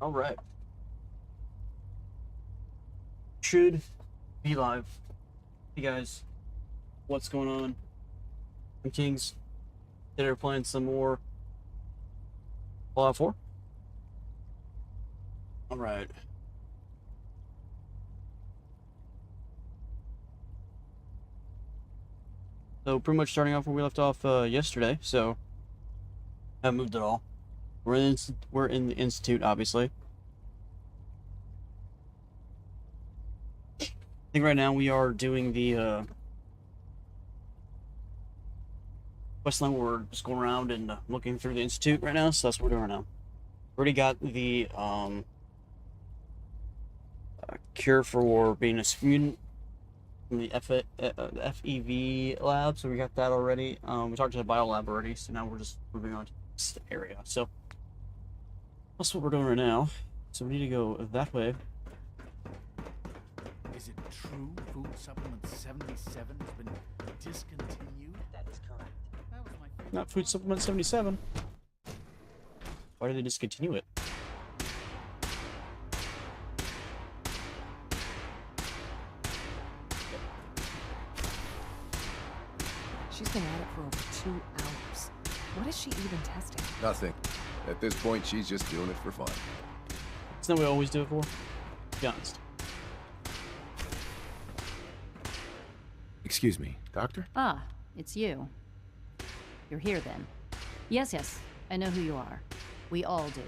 All right. Should be live. Hey guys, what's going on? I'm Kings. Today we're playing some more Fallout 4. All right. So pretty much starting off where we left off yesterday. So haven't moved at all. We're in the institute, obviously. I think right now we are doing the quest line where we're just going around and looking through the institute right now. So that's what we're doing right now. Already got the cure for being a mutant from the FEV lab, so we got that already. We talked to the bio lab already, so now we're just moving on to this area. So that's what we're doing right now. So we need to go that way. Is it true Food Supplement 77 has been discontinued? That is correct. That was my favorite. Not Food Supplement 77. Why did they discontinue it? She's been at it for over 2 hours. What is she even testing? Nothing. At this point, she's just doing it for fun. Isn't that what we always do it for? Be honest. Excuse me, doctor? Ah, it's you. You're here then. Yes, I know who you are. We all do.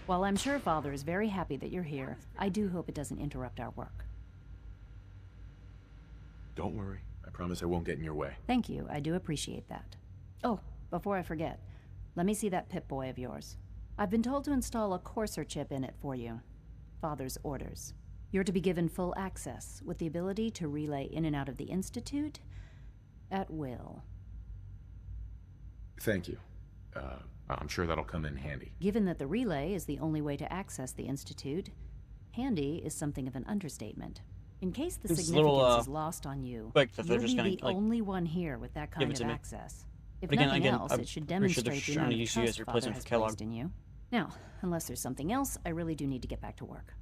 While I'm sure Father is very happy that you're here, I do hope it doesn't interrupt our work. Don't worry. I promise I won't get in your way. Thank you, I do appreciate that. Oh, before I forget, let me see that Pip-Boy of yours. I've been told to install a Courser chip in it for you. Father's orders. You're to be given full access, with the ability to relay in and out of the Institute at will. Thank you. I'm sure that'll come in handy. Given that the relay is the only way to access the Institute, handy is something of an understatement. In case the It's a significance little, is lost on you, quick that they're you'll just be gonna, the like, only one here with that give kind it of to me. access. If But nothing else, I'm it should pretty sure demonstrate they're the trying amount to of use you as trust a Father replacement has for Kellogg. placed in you. Now, unless there's something else, I really do need to get back to work.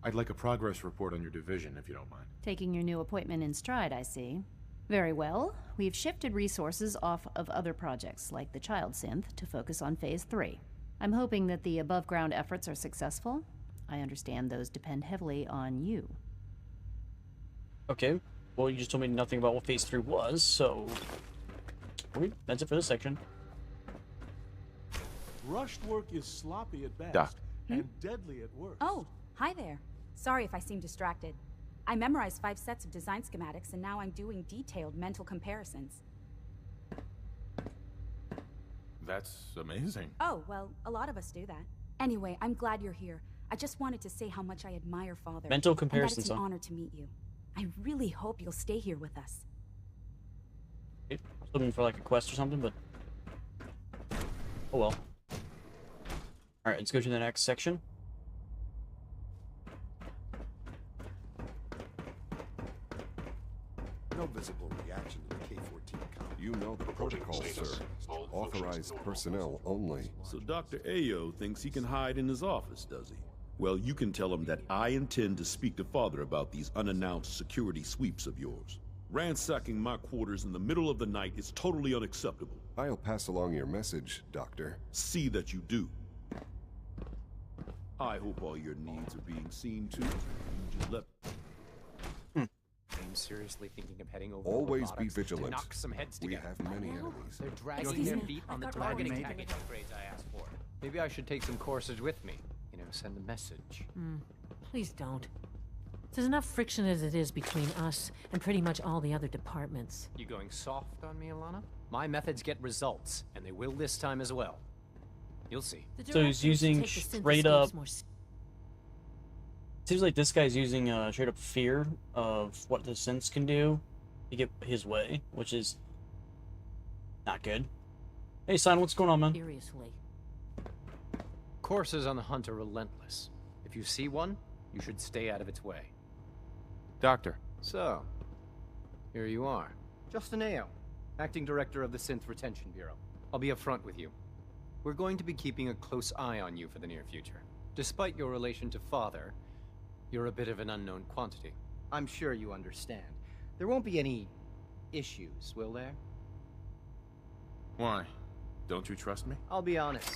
I'd like a progress report on your division, if you don't mind. Taking your new appointment in stride, I see. Very well. We've shifted resources off of other projects, like the Child Synth, to focus on Phase 3. I'm hoping that the above-ground efforts are successful. I understand those depend heavily on you. Okay. Well, you just told me nothing about what Phase 3 was, so... That's it for this section. Rushed work is sloppy at best Doc. and deadly at worst. Oh, hi there. Sorry if I seem distracted. I memorized 5 sets of design schematics and now I'm doing detailed mental comparisons. That's amazing. Oh, well, a lot of us do that. Anyway, I'm glad you're here. I just wanted to say how much I admire Father. Mental And that comparisons, it's an huh? honor to meet you. I really hope you'll stay here with us. I was looking for like a quest or something, but... Oh well. Alright, let's go to the next section. No visible reaction to the K-14 count. You know the protocol, sir. Authorized personnel only. So Dr. Ayo thinks he can hide in his office, does he? Well, you can tell him that I intend to speak to Father about these unannounced security sweeps of yours. Ransacking my quarters in the middle of the night is totally unacceptable. I'll pass along your message, Doctor. See that you do. I hope all your needs are being seen to. You just let... I'm seriously thinking of heading over Always to be robotics to vigilant. knock some heads We together. have many enemies. They're dragging Excuse their me, feet on the I've got targeting one. package upgrades I asked for. Maybe I should take some courses with me. You know, send a message. Please don't. There's enough friction as it is between us and pretty much all the other departments. You going soft on me, Alana? My methods get results, and they will this time as well. You'll see. The So he's directive is to using take the straight synthescapes up- more Seems like this guy's using straight up fear of what the synths can do to get his way, which is not good. Hey, son, what's going on, man? seriously. Courses on the hunt are relentless. If you see one, you should stay out of its way. Doctor. So, here you are. Justin Ayo, Acting Director of the Synth Retention Bureau. I'll be upfront with you. We're going to be keeping a close eye on you for the near future. Despite your relation to Father, you're a bit of an unknown quantity. I'm sure you understand. There won't be any issues, will there? Why? Don't you trust me? I'll be honest.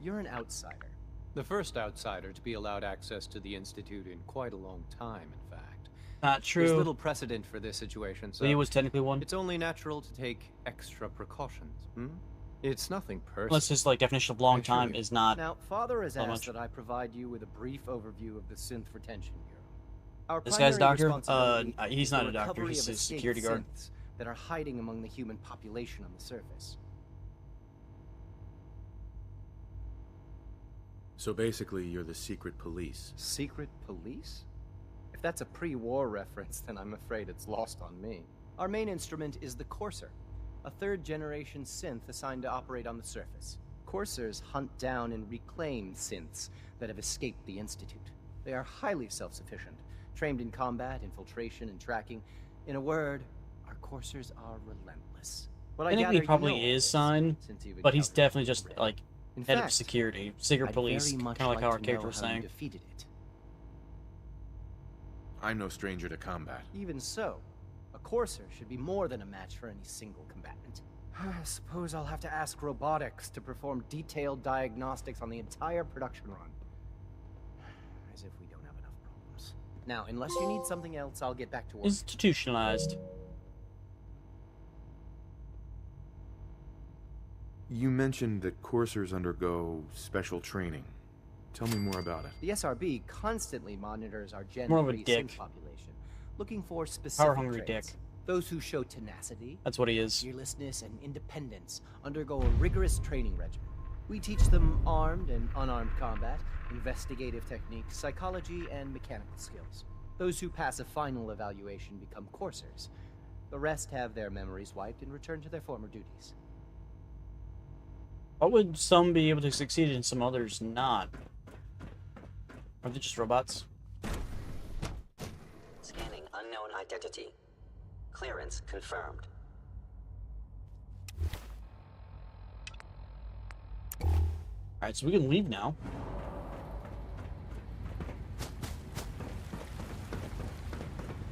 You're an outsider. The first outsider to be allowed access to the Institute in quite a long time, in fact. Not true. There's little precedent for this situation, so He was technically one. it's only natural to take extra precautions. It's nothing personal. Unless his like definition of long I assure time you. is not. Now, Father has Not asked much. that I provide you with a brief overview of the Synth Retention Bureau. Our This guy's primary doctor? responsibility He's is not the a doctor, recovery he's of a escaped security guard. synths that are hiding among the human population on the surface. So basically, you're the secret police. Secret police? If that's a pre-war reference, then I'm afraid it's lost on me. Our main instrument is the Courser, a third-generation synth assigned to operate on the surface. Coursers hunt down and reclaim synths that have escaped the Institute. They are highly self-sufficient, trained in combat, infiltration, and tracking. In a word, our Coursers are relentless. What I think gather he you probably know is this, signed, since you've but he's encountered definitely it just already. like In head of fact, security, secret I'd police, very kind much of like how our to know character was how you saying. defeated it. I'm no stranger to combat. Even so, a Courser should be more than a match for any single combatant. I suppose I'll have to ask robotics to perform detailed diagnostics on the entire production run. As if we don't have enough problems. Now, unless you need something else, I'll get back to work. Institutionalized. You mentioned that coursers undergo special training. Tell me more about it. The SRB constantly monitors our Gen More of a 3 dick. synth population, looking for specific Power-hungry traits. dick. Those who show tenacity, That's what he is. fearlessness, and independence undergo a rigorous training regimen. We teach them armed and unarmed combat, investigative techniques, psychology, and mechanical skills. Those who pass a final evaluation become coursers. The rest have their memories wiped and return to their former duties. Why would some be able to succeed and some others not? Are they just robots? Scanning unknown identity. Clearance confirmed. Alright, so we can leave now.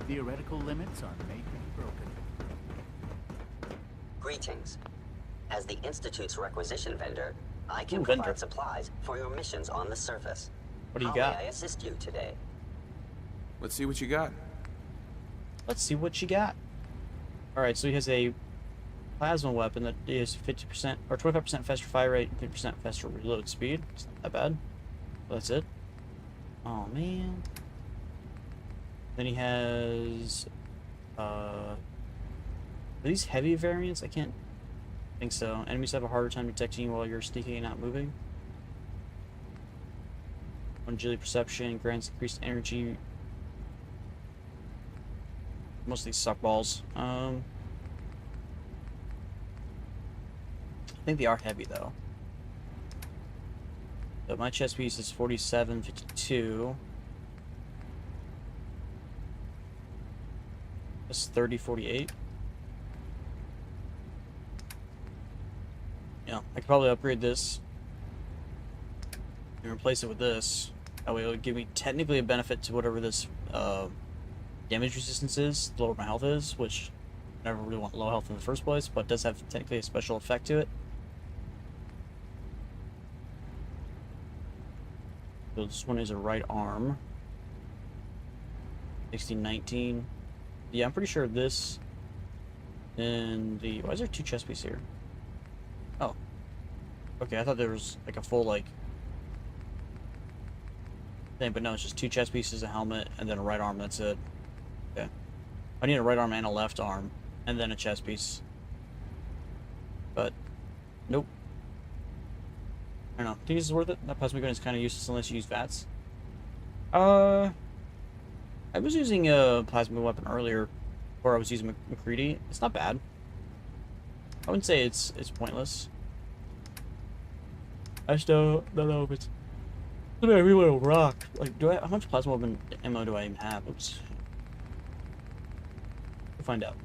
Theoretical limits are made to be broken. Greetings. As the Institute's requisition vendor, I can Ooh, provide vendor. supplies for your missions on the surface. What do you How got? may I assist you today? Let's see what you got. Let's see what you got. Alright, so he has a plasma weapon that is 50% or 25% faster fire rate and 50% faster reload speed. It's not that bad. Well, that's it. Oh man. Then he has are these heavy variants? I can't think so. Enemies have a harder time detecting you while you're sneaking and not moving. Agility perception grants increased energy. Most of these suck balls. I think they are heavy though. But my chest piece is 47.52. That's 30.48. Yeah, I could probably upgrade this and replace it with this. That way it would give me technically a benefit to whatever this damage resistance is, the lower my health is, which I never really want low health in the first place, but does have technically a special effect to it. So this one is a right arm. 1619. Yeah, I'm pretty sure this and the... Why is there two chest pieces here? Oh. Okay, I thought there was like a full like thing, but no, it's just two chest pieces, a helmet, and then a right arm, that's it. Okay. I need a right arm and a left arm, and then a chest piece. But, nope. I don't know. Think this is worth it? That plasma gun is kind of useless unless you use VATS. I was using a plasma weapon earlier, or I was using McCready. It's not bad. I wouldn't say it's pointless. I still don't know if it's... I really want to rock. Like, how much plasma weapon ammo do I even have? Oops. We'll find out.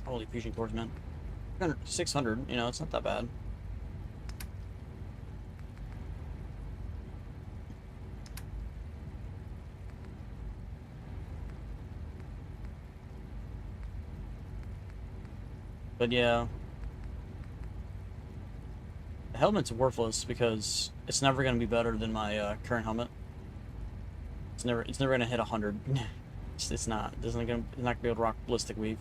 Holy fusion cores, man. 600, you know, it's not that bad. But yeah, the helmet's worthless because it's never going to be better than my current helmet. It's never going to hit 100. It's not. It's not going to be able to rock ballistic weave.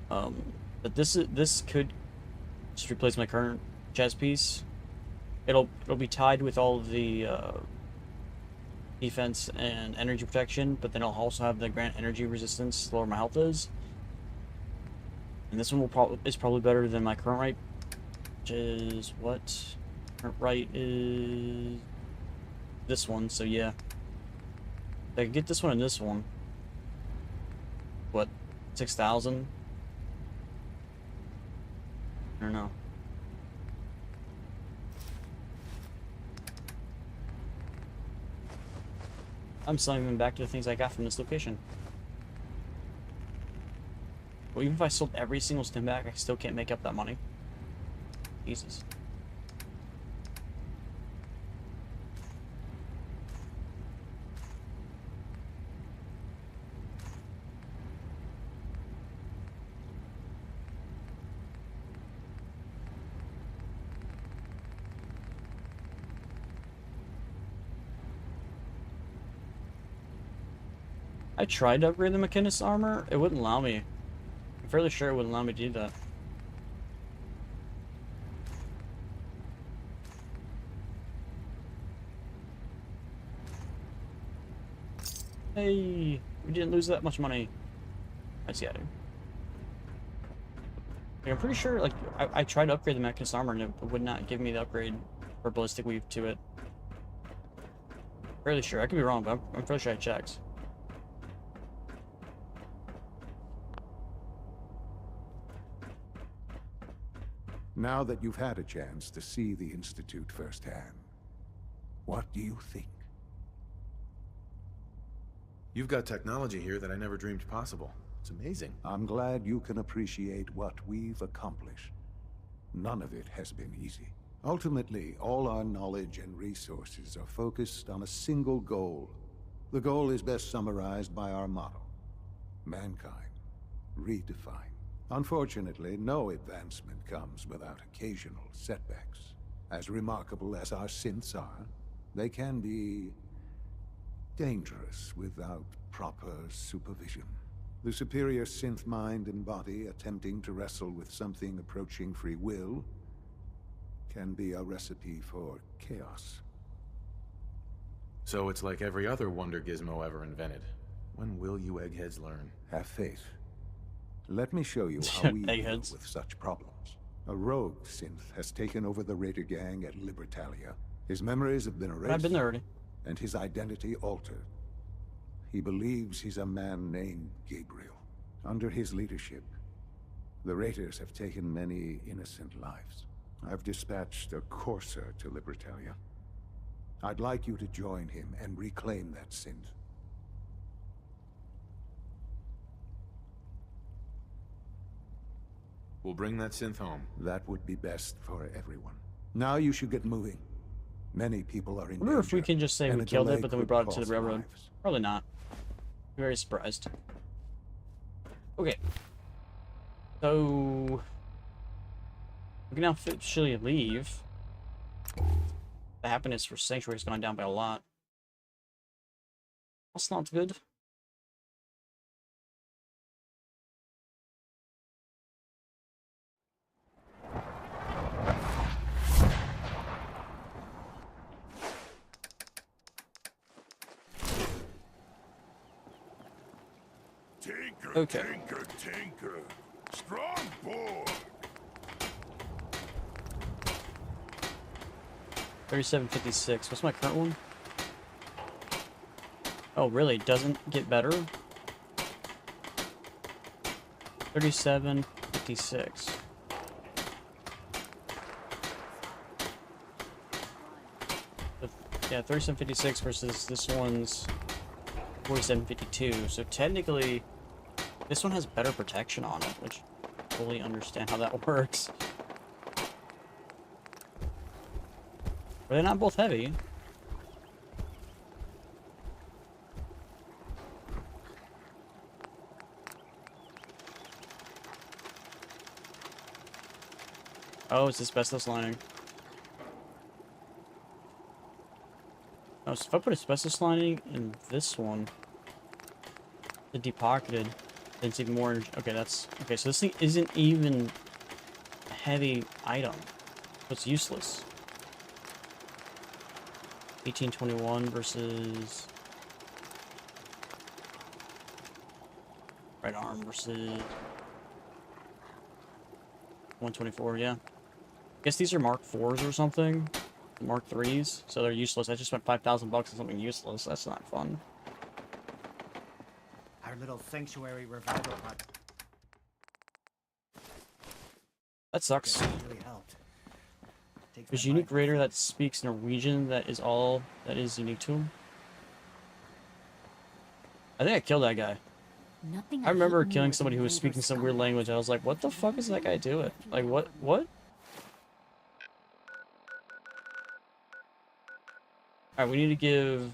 But this could just replace my current chest piece. It'll be tied with all of the defense and energy protection, but then I'll also have the grant energy resistance, the lower my health is. And this one is probably better than my current right, which is what? Current right is this one. So yeah, if I could get this one and this one. What? 6,000? I don't know. I'm selling them back to the things I got from this location. Well, even if I sold every single stim back, I still can't make up that money. Jesus. I tried to upgrade the Mechanist armor. It wouldn't allow me. I'm fairly sure it wouldn't allow me to do that. Hey, we didn't lose that much money. I see I do. Like, I'm pretty sure, like, I tried to upgrade the Mechanist armor and it would not give me the upgrade for ballistic weave to it. Fairly sure. I could be wrong, but I'm fairly sure I checked. Now that you've had a chance to see the Institute firsthand, what do you think? You've got technology here that I never dreamed possible. It's amazing. I'm glad you can appreciate what we've accomplished. None of it has been easy. Ultimately, all our knowledge and resources are focused on a single goal. The goal is best summarized by our motto: mankind redefined. Unfortunately, no advancement comes without occasional setbacks. As remarkable as our synths are, they can be dangerous without proper supervision. The superior synth mind and body attempting to wrestle with something approaching free will can be a recipe for chaos. So it's like every other wonder gizmo ever invented. When will you eggheads learn? Have faith. Let me show you how we deal with such problems. A rogue synth has taken over the Raider gang at Libertalia. His memories have been erased. I've been there already. And his identity altered. He believes he's a man named Gabriel. Under his leadership, the Raiders have taken many innocent lives. I've dispatched a Courser to Libertalia. I'd like you to join him and reclaim that synth. We'll bring that synth home. That would be best for everyone. Now you should get moving. Many people are in I wonder if we can just say we killed it, but then we brought it to the railroad. Lives. Probably not. I'm very surprised. Okay. So we can now officially leave. The happiness for Sanctuary has gone down by a lot. That's not good. Tinker, Okay. tinker, tinker. Strong boy. 3756. What's my current one? Oh, really? It doesn't get better? 3756. Yeah, 3756 versus this one's 4752. So technically, this one has better protection on it, which fully understand how that works. Are they not both heavy? Oh, it's asbestos lining. Oh, so if I put asbestos lining in this one, the depocketed, then it's even more. Okay, that's okay. So this thing isn't even a heavy item, so it's useless. 1821 versus right arm versus 124. Yeah. Guess these are Mark 4s or something. Mark 3s, so they're useless. I just spent $5,000 on something useless. That's not fun. Our little sanctuary revival project. That sucks. Really helped. There's a unique raider that speaks in a region that is all that is unique to him. I think I killed that guy. Nothing I remember hate killing more somebody than who was Vader's speaking some weird scum. language. I was like, what the fuck is that guy doing? Like, what? What? Alright, we need to give...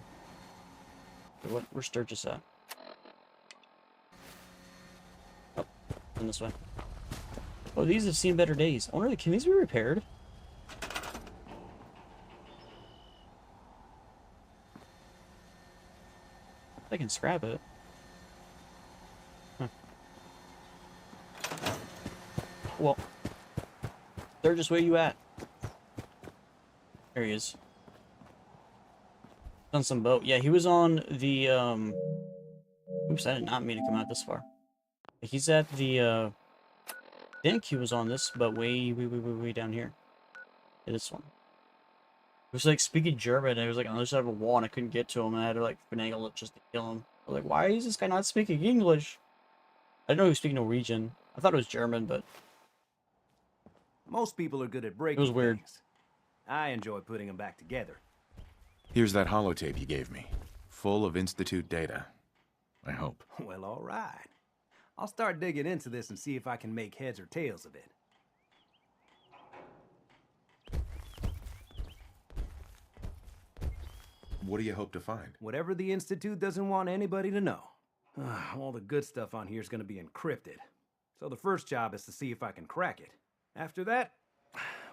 Where's Sturgis at? Oh, in this way. Oh, these have seen better days. I wonder, can these be repaired? I can scrap it. Huh. Well, Sturgis, where you at? There he is. On some boat. Yeah, he was on the, oops, I did not mean to come out this far. He's at the, I think he was on this boat way down here. Yeah, this one. He was, like, speaking German, and he was, like, on the other side of a wall, and I couldn't get to him, and I had to, like, finagle it just to kill him. I was like, why is this guy not speaking English? I didn't know he was speaking Norwegian. I thought it was German, but... Most people are good at breaking it was weird. things. I enjoy putting them back together. Here's that holotape you gave me. Full of Institute data. I hope. Well, all right. I'll start digging into this and see if I can make heads or tails of it. What do you hope to find? Whatever the Institute doesn't want anybody to know. All the good stuff on here is going to be encrypted. So the first job is to see if I can crack it. After that,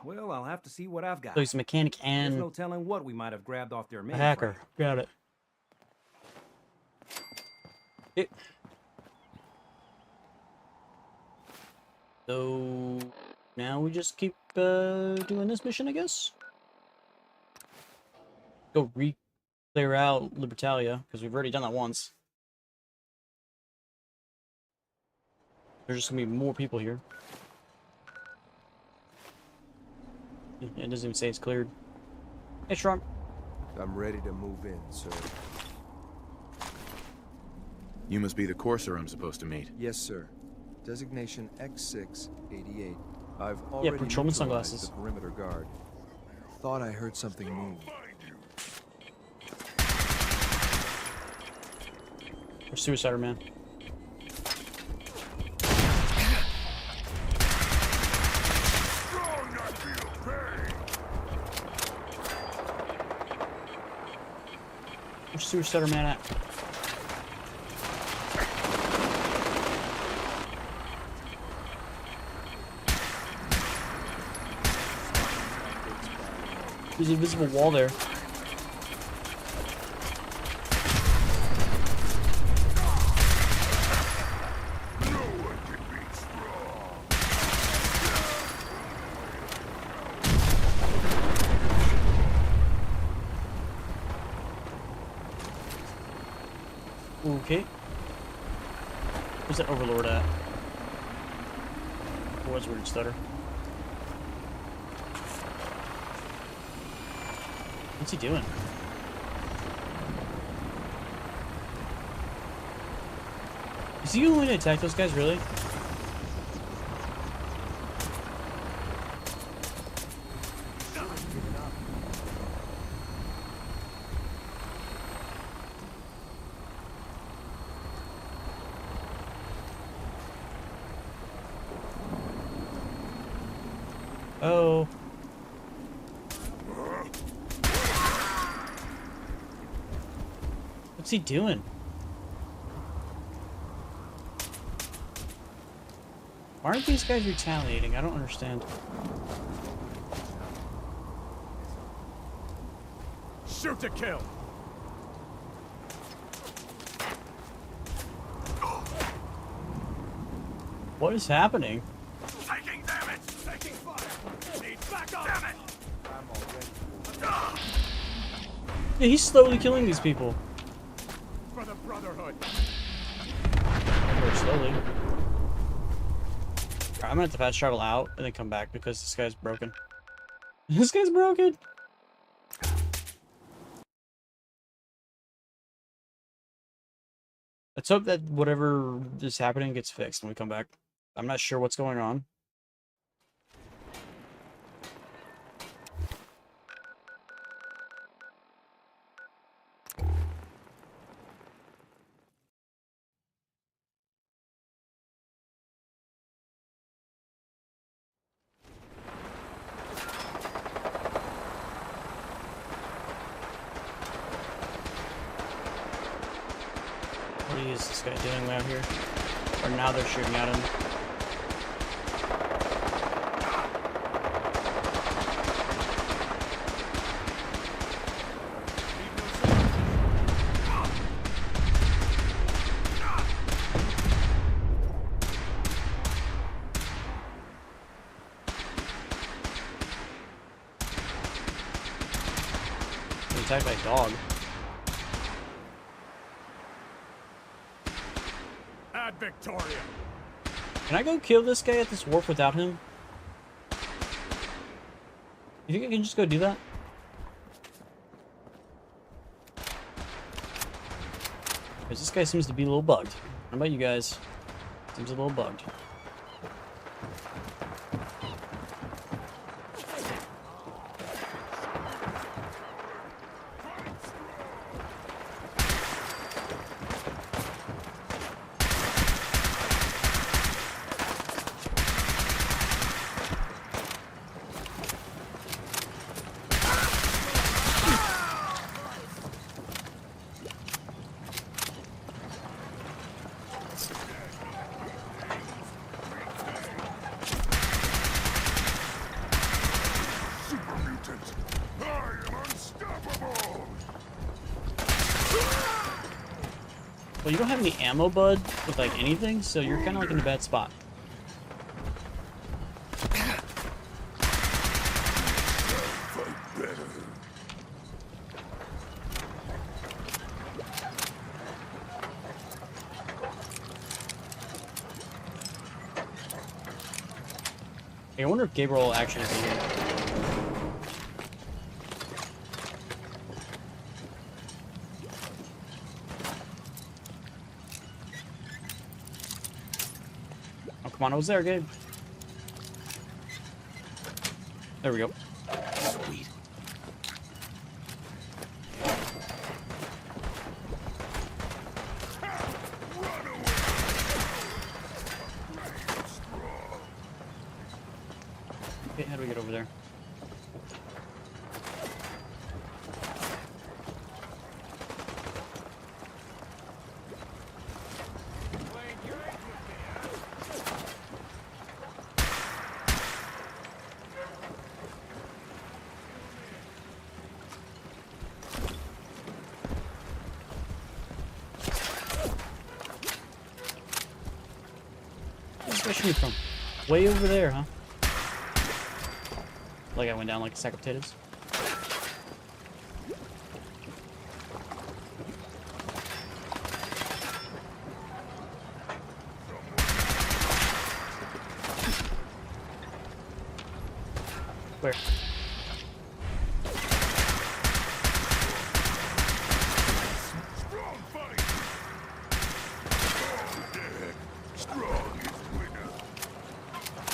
well, I'll have to see what I've got. So he's a mechanic and... There's no telling what we might have grabbed off their a mainframe. hacker. Got it. So... now we just keep, doing this mission, I guess? Go clear out Libertalia, because we've already done that once. There's just gonna be more people here. It doesn't even say it's cleared. Hey, Shrunk. I'm ready to move in, sir. You must be the courser I'm supposed to meet. Yes, sir. Designation X688. I've already Yeah, patrolman neutralized sunglasses. the perimeter guard. Thought I heard something move. Or Suicider Man. Where's Suicider Man at? There's an invisible wall there. Okay. Where's that Overlord at? Oh, that's weird stutter. What's he doing? Is he going to attack those guys, really? Oh. What's he doing? Why aren't these guys retaliating? I don't understand. Shoot to kill. What is happening? Taking damage. Taking fire. Need backup. Damn it. Yeah, he's slowly killing these people. For the Brotherhood. Or slowly. Alright, I'm gonna have to fast travel out and then come back because this guy's broken. This guy's broken. Let's hope that whatever is happening gets fixed when we come back. I'm not sure what's going on. What is this guy doing out here? Or now they're shooting at him. He's attacked by a dog. Ad Victoria. Can I go kill this guy at this wharf without him? You think I can just go do that? Because this guy seems to be a little bugged. How about you guys? Seems a little bugged. Well, you don't have any ammo, bud, with like anything, so you're kind of like in a bad spot. Hey, I wonder if Gabriel will actually be here. Come on, I was there, Gabe. There we go. Sweet. Okay, how do we get over there? Where's this guy from? Way over there, huh? Like I went down like a sack of potatoes. Where?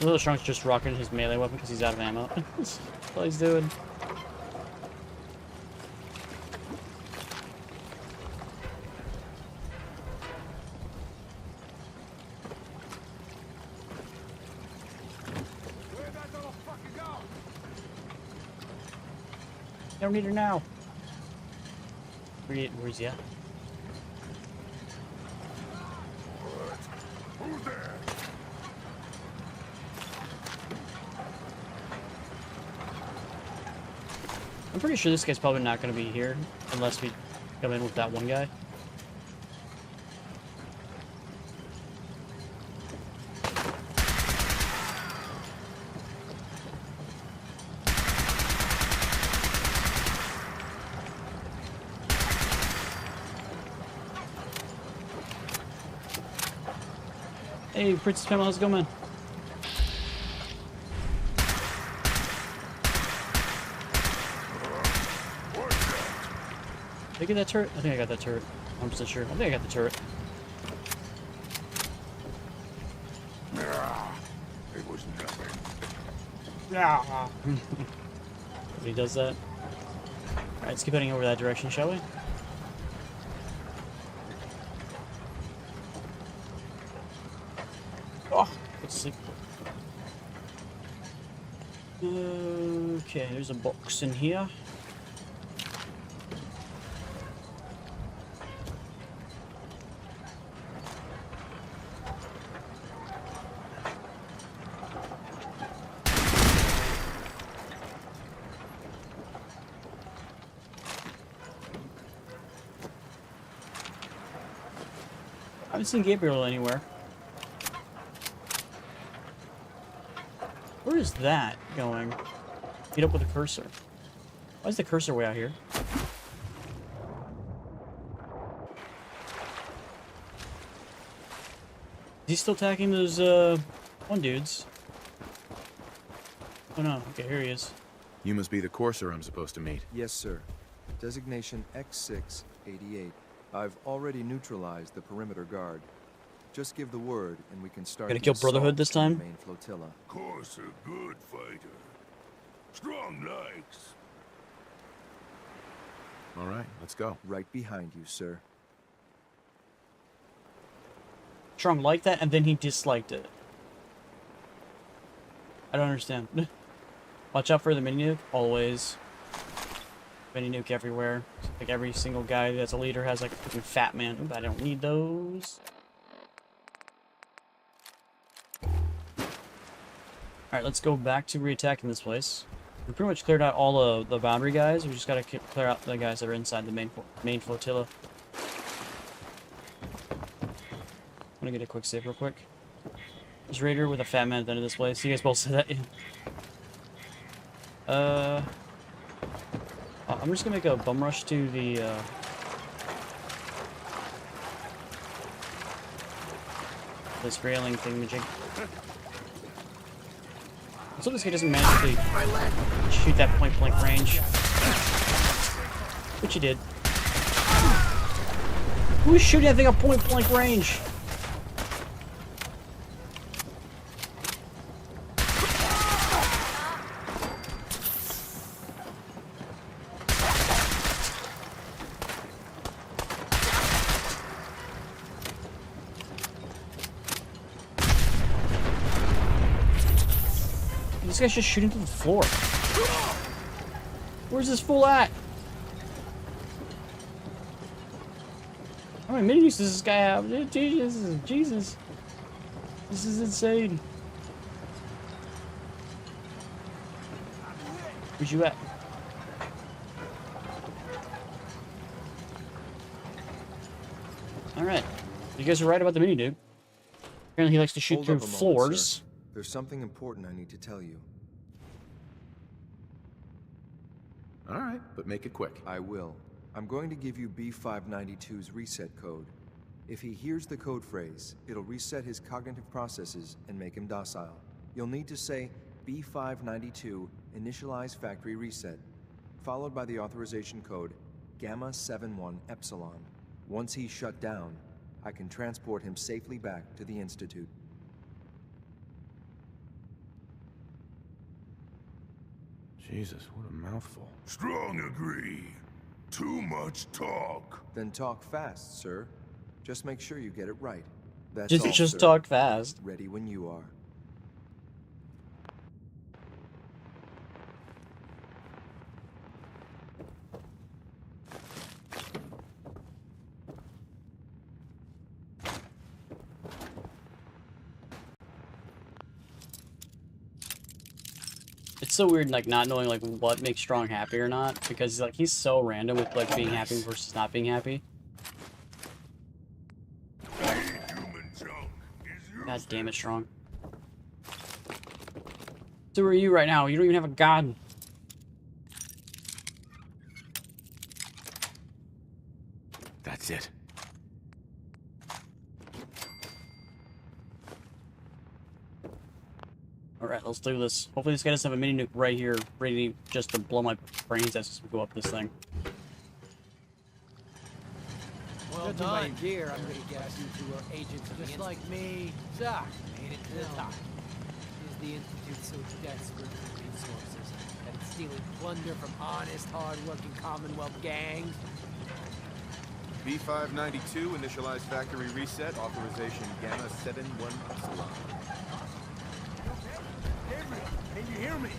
Little Shrunk's just rocking his melee weapon because he's out of ammo. That's all he's doing. Where'd that little fucker go? I don't need her now. Where's he at? Who's there? I'm pretty sure this guy's probably not going to be here unless we come in with that one guy. Hey, Princess Pamela, how's it going, man? Did I get that turret? I think I got that turret. I'm just not sure. I think I got the turret. It was nothing. Yeah. He does that. Alright, let's keep heading over that direction, shall we? Oh, good to sleep. Okay, there's a box in here. I haven't seen Gabriel anywhere. Where is that going? Meet up with the cursor. Why is the cursor way out here? Is he still attacking those, one dudes? Oh no, okay, here he is. You must be the courser I'm supposed to meet. Yes, sir. Designation X688. I've already neutralized the perimeter guard. Just give the word, and we can start. Gonna kill Brotherhood this time? Main flotilla. Course a good fighter. Strong likes. All right, let's go. Right behind you, sir. Strong liked that, and then he disliked it. I don't understand. Watch out for the mini nuke, always. Mini nuke everywhere. Like every single guy that's a leader has like a freaking fat man. Ooh, I don't need those. Alright, let's go back to reattacking this place. We pretty much cleared out all of the boundary guys. We just gotta clear out the guys that are inside the main flotilla. I'm gonna get a quick save real quick. There's Raider with a fat man at the end of this place. You guys both said that. I'm just gonna make a bum rush to the this railing thingamajig. So this guy doesn't magically shoot that point blank range. Which he did. Who's shooting that thing at point blank range? This guy's just shooting through the floor. Where's this fool at? How many mini nukes does this guy have? Jesus. This is insane. Where's you at? Alright. You guys are right about the mini nuke. Apparently he likes to shoot Hold through up a moment, floors. sir. There's something important I need to tell you. All right, but make it quick. I will. I'm going to give you B592's reset code. If he hears the code phrase, it'll reset his cognitive processes and make him docile. You'll need to say B592 initialize factory reset, followed by the authorization code Gamma 71 Epsilon. Once he's shut down, I can transport him safely back to the Institute. Jesus, what a mouthful. Strong agree. Too much talk. Then talk fast, sir. Just make sure you get it right. That's all, Just sir. talk fast. Ready when you are. It's so weird, like, not knowing, like, what makes Strong happy or not, because, like, he's so random with, like, being happy versus not being happy. God damn it, Strong. So who are you right now? You don't even have a god. That's it. Alright, let's do this. Hopefully this guy doesn't have a mini nuke right here, ready just to blow my brains as we go up this thing. Well Judging by done. your gear, I'm gonna guess you two are agents of the Just like Institute. me. Doc made it to the top. Is the Institute so desperate for resources that it's stealing plunder from honest, hard-working Commonwealth gangs? B592, initialized factory reset, authorization Gamma 71 Epsilon. Can you hear me?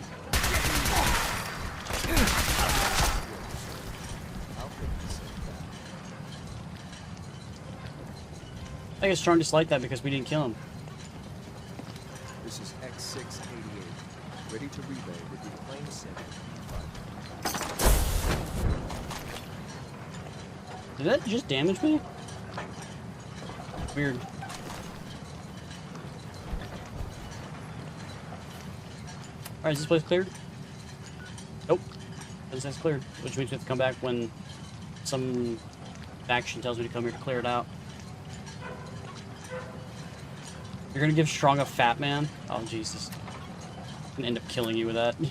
I guess Strong just like that because we didn't kill him. This is X688, ready to relay with the claim center. Did that just damage me? Weird. Alright, is this place cleared? Nope. This is cleared, which means we have to come back when some faction tells me to come here to clear it out. You're gonna give Strong a fat man? Oh, Jesus. I'm gonna end up killing you with that. Do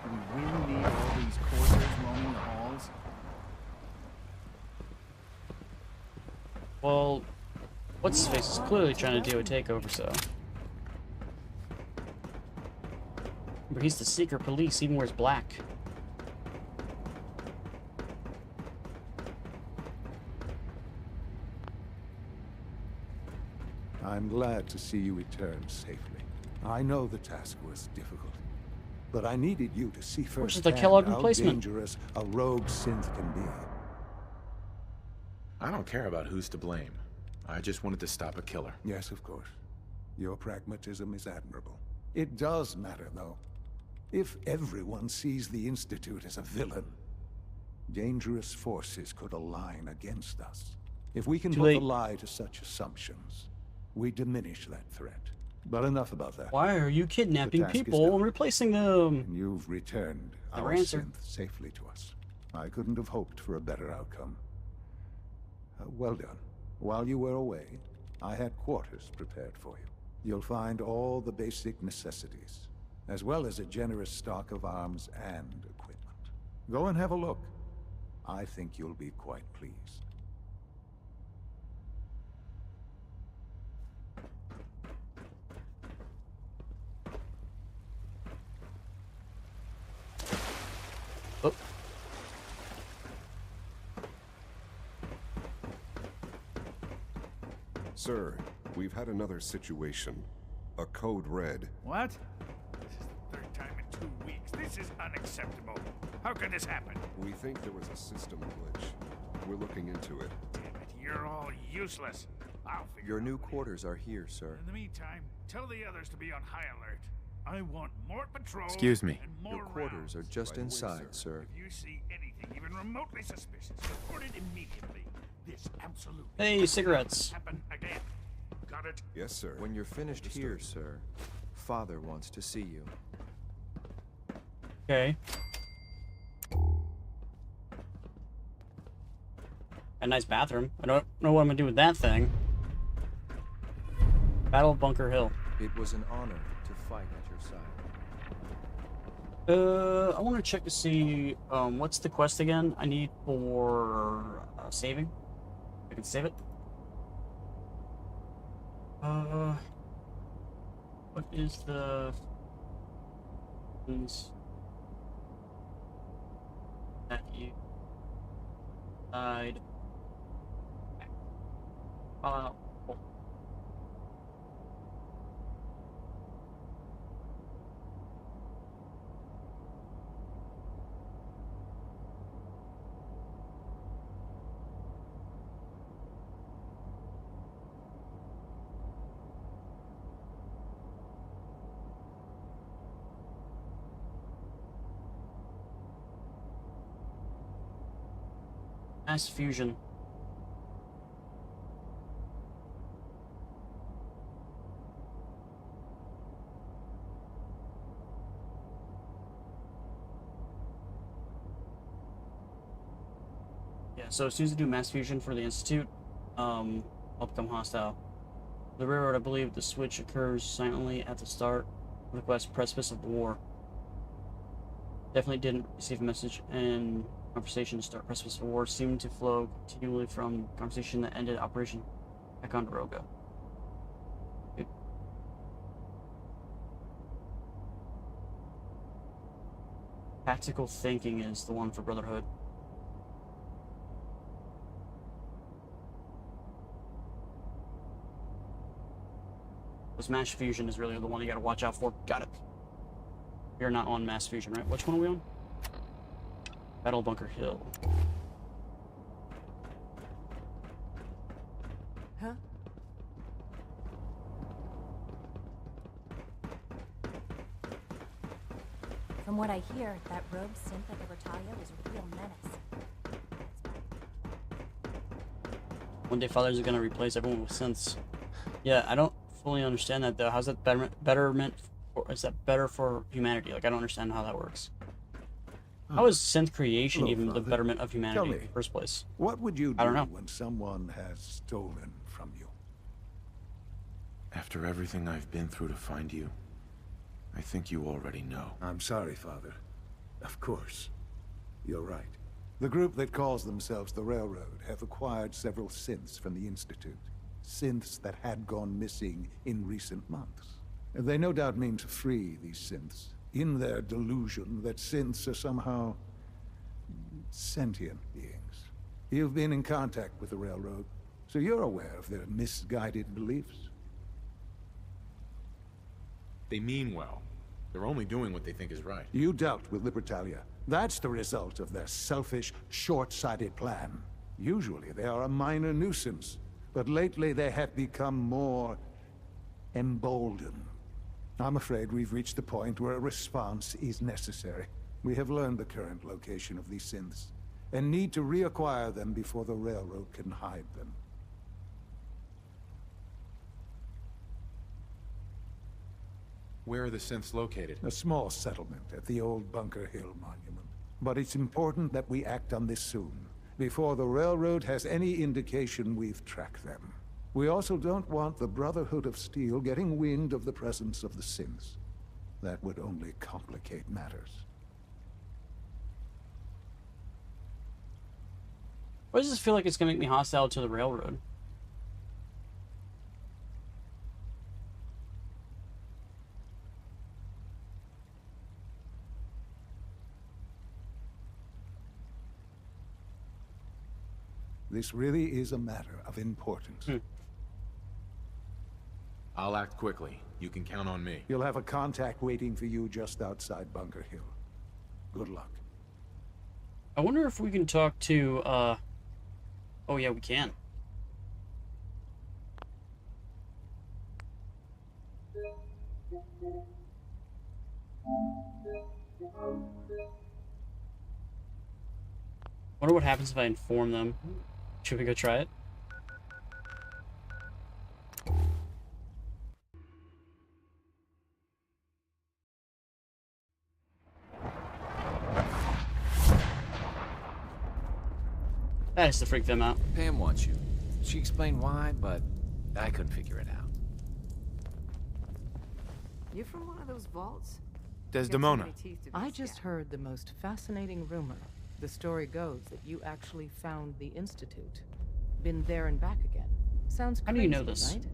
we really need all these coursers roaming the halls? Well, what's his face is clearly trying to do a takeover, so. But he's the secret police, he even wears black. I'm glad to see you return safely. I know the task was difficult, but I needed you to see Where's the firsthand Kellogg how replacement? dangerous a rogue synth can be. I don't care about who's to blame. I just wanted to stop a killer. Yes, of course. Your pragmatism is admirable. It does matter, though. If everyone sees the Institute as a villain, dangerous forces could align against us. If we can Too put late. a lie to such assumptions, we diminish that threat. But enough about that. Why are you kidnapping The task is people done. and replacing them? And you've returned Never our answered. synth safely to us. I couldn't have hoped for a better outcome. Well done. While you were away, I had quarters prepared for you. You'll find all the basic necessities, as well as a generous stock of arms and equipment. Go and have a look. I think you'll be quite pleased. Oh. Sir, we've had another situation. A code red. What? This is the third time in 2 weeks. This is unacceptable. How could this happen? We think there was a system glitch. We're looking into it. Damn it, you're all useless. I'll figure Your out new what it quarters are here, sir. is. In the meantime, tell the others to be on high alert. I want more patrols. Excuse me. And more Your quarters are rounds. just Right away, inside, sir. sir. If you see anything even remotely suspicious, report it immediately. This absolutely Hey, cigarettes. happen again. Got it? Yes, sir. When you're finished here, sir, Father wants to see you. Okay. A nice bathroom. I don't know what I'm gonna do with that thing. Battle of Bunker Hill. It was an honor to fight at your side. I want to check to see what's the quest again. I need for saving. I can save it. What is the? Please. That you died. Oh. Mass fusion. Yeah, so as soon as you do mass fusion for the Institute, I'll become hostile. The railroad, I believe the switch occurs silently at the start of the quest, Precipice of War. Definitely didn't receive a message, and conversation to start Precipice of War seemed to flow continually from conversation that ended Operation Ticonderoga. Good. Tactical thinking is the one for Brotherhood. This mass fusion is really the one you gotta watch out for. Got it. You're not on mass fusion, right? Which one are we on? Battle Bunker Hill. Huh? From what I hear, that rogue synth at the Retalia was a real menace. One day fathers are gonna replace everyone with synths. Yeah, I don't fully understand that though. How's that betterment or is that better for humanity? Like, I don't understand how that works. How is synth creation Hello, even the Father. betterment of Tell humanity me, in the first place? What would you I don't do know. when someone has stolen from you? After everything I've been through to find you, I think you already know. I'm sorry, Father. Of course. You're right. The group that calls themselves the Railroad have acquired several synths from the Institute. Synths that had gone missing in recent months. They no doubt mean to free these synths, in their delusion that synths are somehow sentient beings. You've been in contact with the Railroad, so you're aware of their misguided beliefs. They mean well. They're only doing what they think is right. You dealt with Libertalia. That's the result of their selfish, short-sighted plan. Usually they are a minor nuisance, but lately they have become more emboldened. I'm afraid we've reached the point where a response is necessary. We have learned the current location of these synths, and need to reacquire them before the Railroad can hide them. Where are the synths located? A small settlement at the old Bunker Hill Monument. But it's important that we act on this soon, before the Railroad has any indication we've tracked them. We also don't want the Brotherhood of Steel getting wind of the presence of the synths. That would only complicate matters. Why does this feel like it's gonna make me hostile to the Railroad? This really is a matter of importance. I'll act quickly. You can count on me. You'll have a contact waiting for you just outside Bunker Hill. Good luck. I wonder if we can talk to, oh yeah, we can. Wonder what happens if I inform them. Should we go try it? That is to freak them out. Pam wants you. She explained why, but I couldn't figure it out. You from one of those vaults? Desdemona. I just heard the most fascinating rumor. The story goes that you actually found the Institute. Been there and back again. Sounds crazy, How do you know this? right?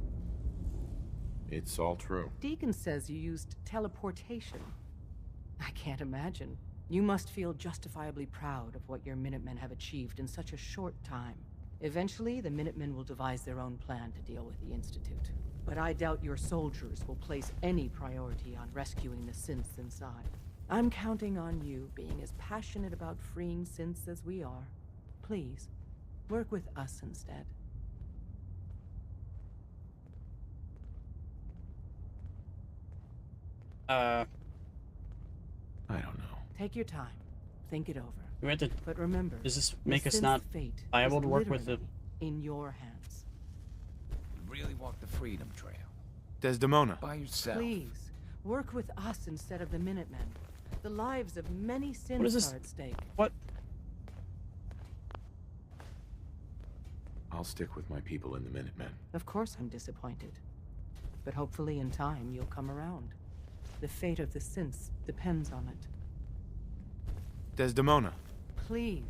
It's all true. Deacon says you used teleportation. I can't imagine. You must feel justifiably proud of what your Minutemen have achieved in such a short time. Eventually, the Minutemen will devise their own plan to deal with the Institute. But I doubt your soldiers will place any priority on rescuing the synths inside. I'm counting on you being as passionate about freeing synths as we are. Please, work with us instead. I don't know. Take your time. Think it over. We have to. But remember, Does this the make us synth's not fate viable is to work with the? literally in your hands. You really walk the Freedom Trail. Desdemona. By yourself. Please, work with us instead of the Minutemen. The lives of many What is synths this? are at stake. What? I'll stick with my people in the Minutemen. Of course I'm disappointed. But hopefully in time you'll come around. The fate of the synths depends on it. Desdemona. Please,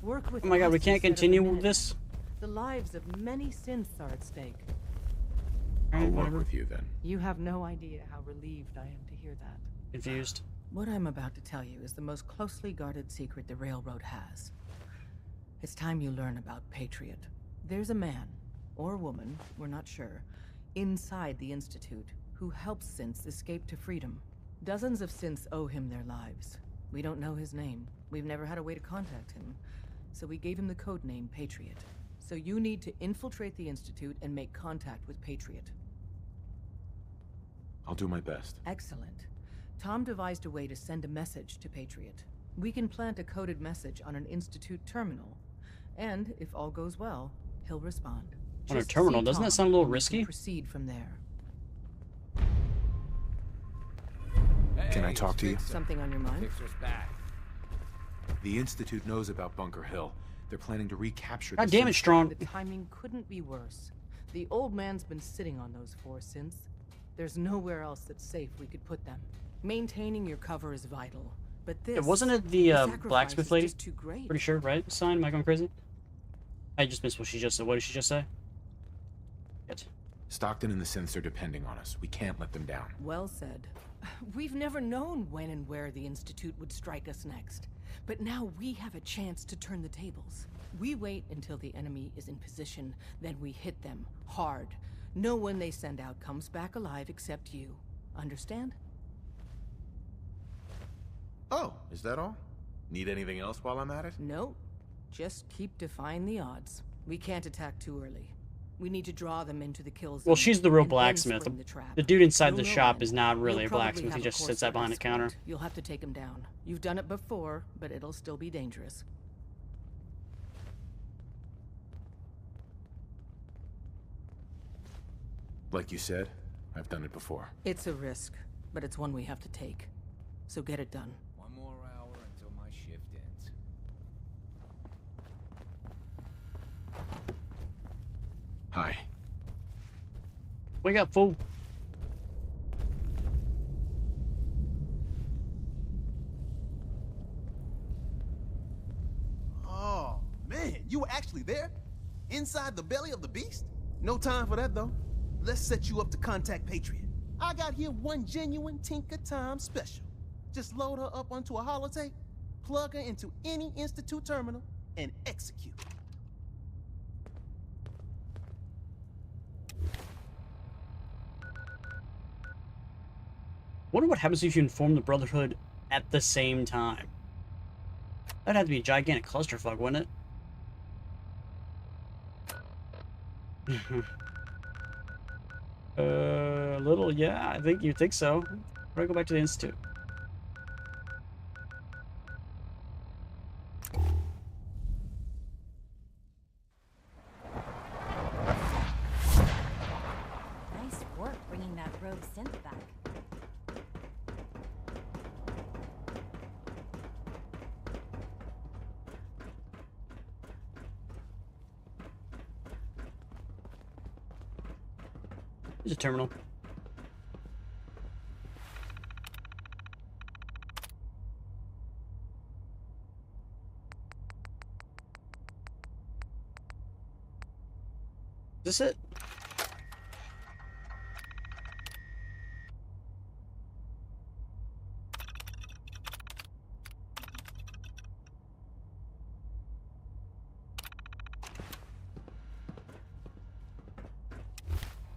work with Oh my God, us we can't instead of the continue with Minutemen. this. The lives of many synths are at stake. I'll work whatever. with you then. You have no idea how relieved I am to hear that. Confused. What I'm about to tell you is the most closely guarded secret the Railroad has. It's time you learn about Patriot. There's a man, or woman, we're not sure, inside the Institute who helps synths escape to freedom. Dozens of synths owe him their lives. We don't know his name. We've never had a way to contact him. So we gave him the code name Patriot. So you need to infiltrate the Institute and make contact with Patriot. I'll do my best. Excellent. Tom devised a way to send a message to Patriot. We can plant a coded message on an Institute terminal. And, if all goes well, he'll respond. On a Just terminal? see Doesn't that Tom, sound a little and we can risky? Proceed from there. Can I talk to you? Something on your mind? Fixer's back. The Institute knows about Bunker Hill. They're planning to recapture God the damn it, synth- Strong. The timing couldn't be worse. The old man's been sitting on those 4 synths. There's nowhere else that's safe we could put them. Maintaining your cover is vital. But this... Yeah, wasn't it the sacrifice blacksmith is lady? just too great. Pretty sure, right? Sign? Am I going crazy? I just missed what she just said. What did she just say? Shit. Stockton and the synths are depending on us. We can't let them down. Well said. We've never known when and where the Institute would strike us next. But now we have a chance to turn the tables. We wait until the enemy is in position, then we hit them hard. No one they send out comes back alive except you. Understand? Oh, is that all? Need anything else while I'm at it? No. Just keep defying the odds. We can't attack too early. We need to draw them into the kill zone. Well, she's the real and then blacksmith. spring the trap. The dude inside You'll the know shop when. is not really You'll a probably blacksmith. He have just course sits out behind a set counter. You'll have to take him down. You've done it before, but it'll still be dangerous. Like you said, I've done it before. It's a risk, but it's one we have to take. So get it done. One more hour until my shift ends. Hi. Wake up, fool. Oh, man, you were actually there? Inside the belly of the beast? No time for that, though. Let's set you up to contact Patriot. I got here one genuine Tinker Time special. Just load her up onto a holotape, plug her into any Institute terminal, and execute. Wonder what happens if you inform the Brotherhood at the same time. That'd have to be a gigantic clusterfuck, wouldn't it? A little, yeah, I think you think so. We're gonna go back to the Institute. Nice work bringing that rogue synth back. There's a terminal. Is this it?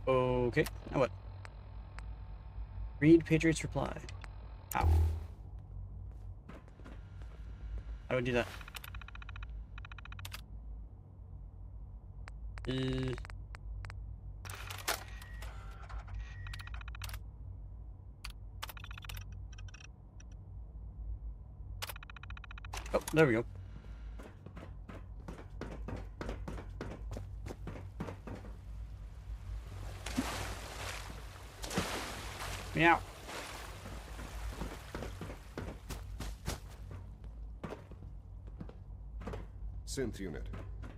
Okay, now what? Read Patriot's reply. How? How do I do that? Oh, there we go. Meow. Synth unit,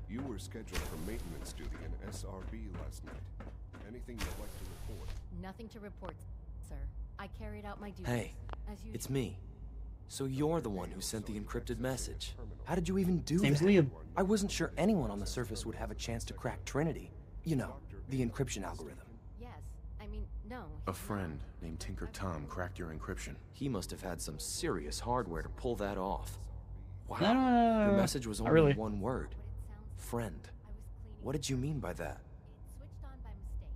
you were scheduled for maintenance duty in SRB last night. Anything you'd like to report? Nothing to report, sir. I carried out my duties. Hey, it's me. So you're the one who sent the encrypted message. How did you even do Name's that? Liam. I wasn't sure anyone on the surface would have a chance to crack Trinity. You know, the encryption algorithm. Yes. I mean, no. A friend named Tinker Tom cracked your encryption. He must have had some serious hardware to pull that off. Wow. No. Your message was Not only really. one word. Friend. What did you mean by that? Switched on by mistake.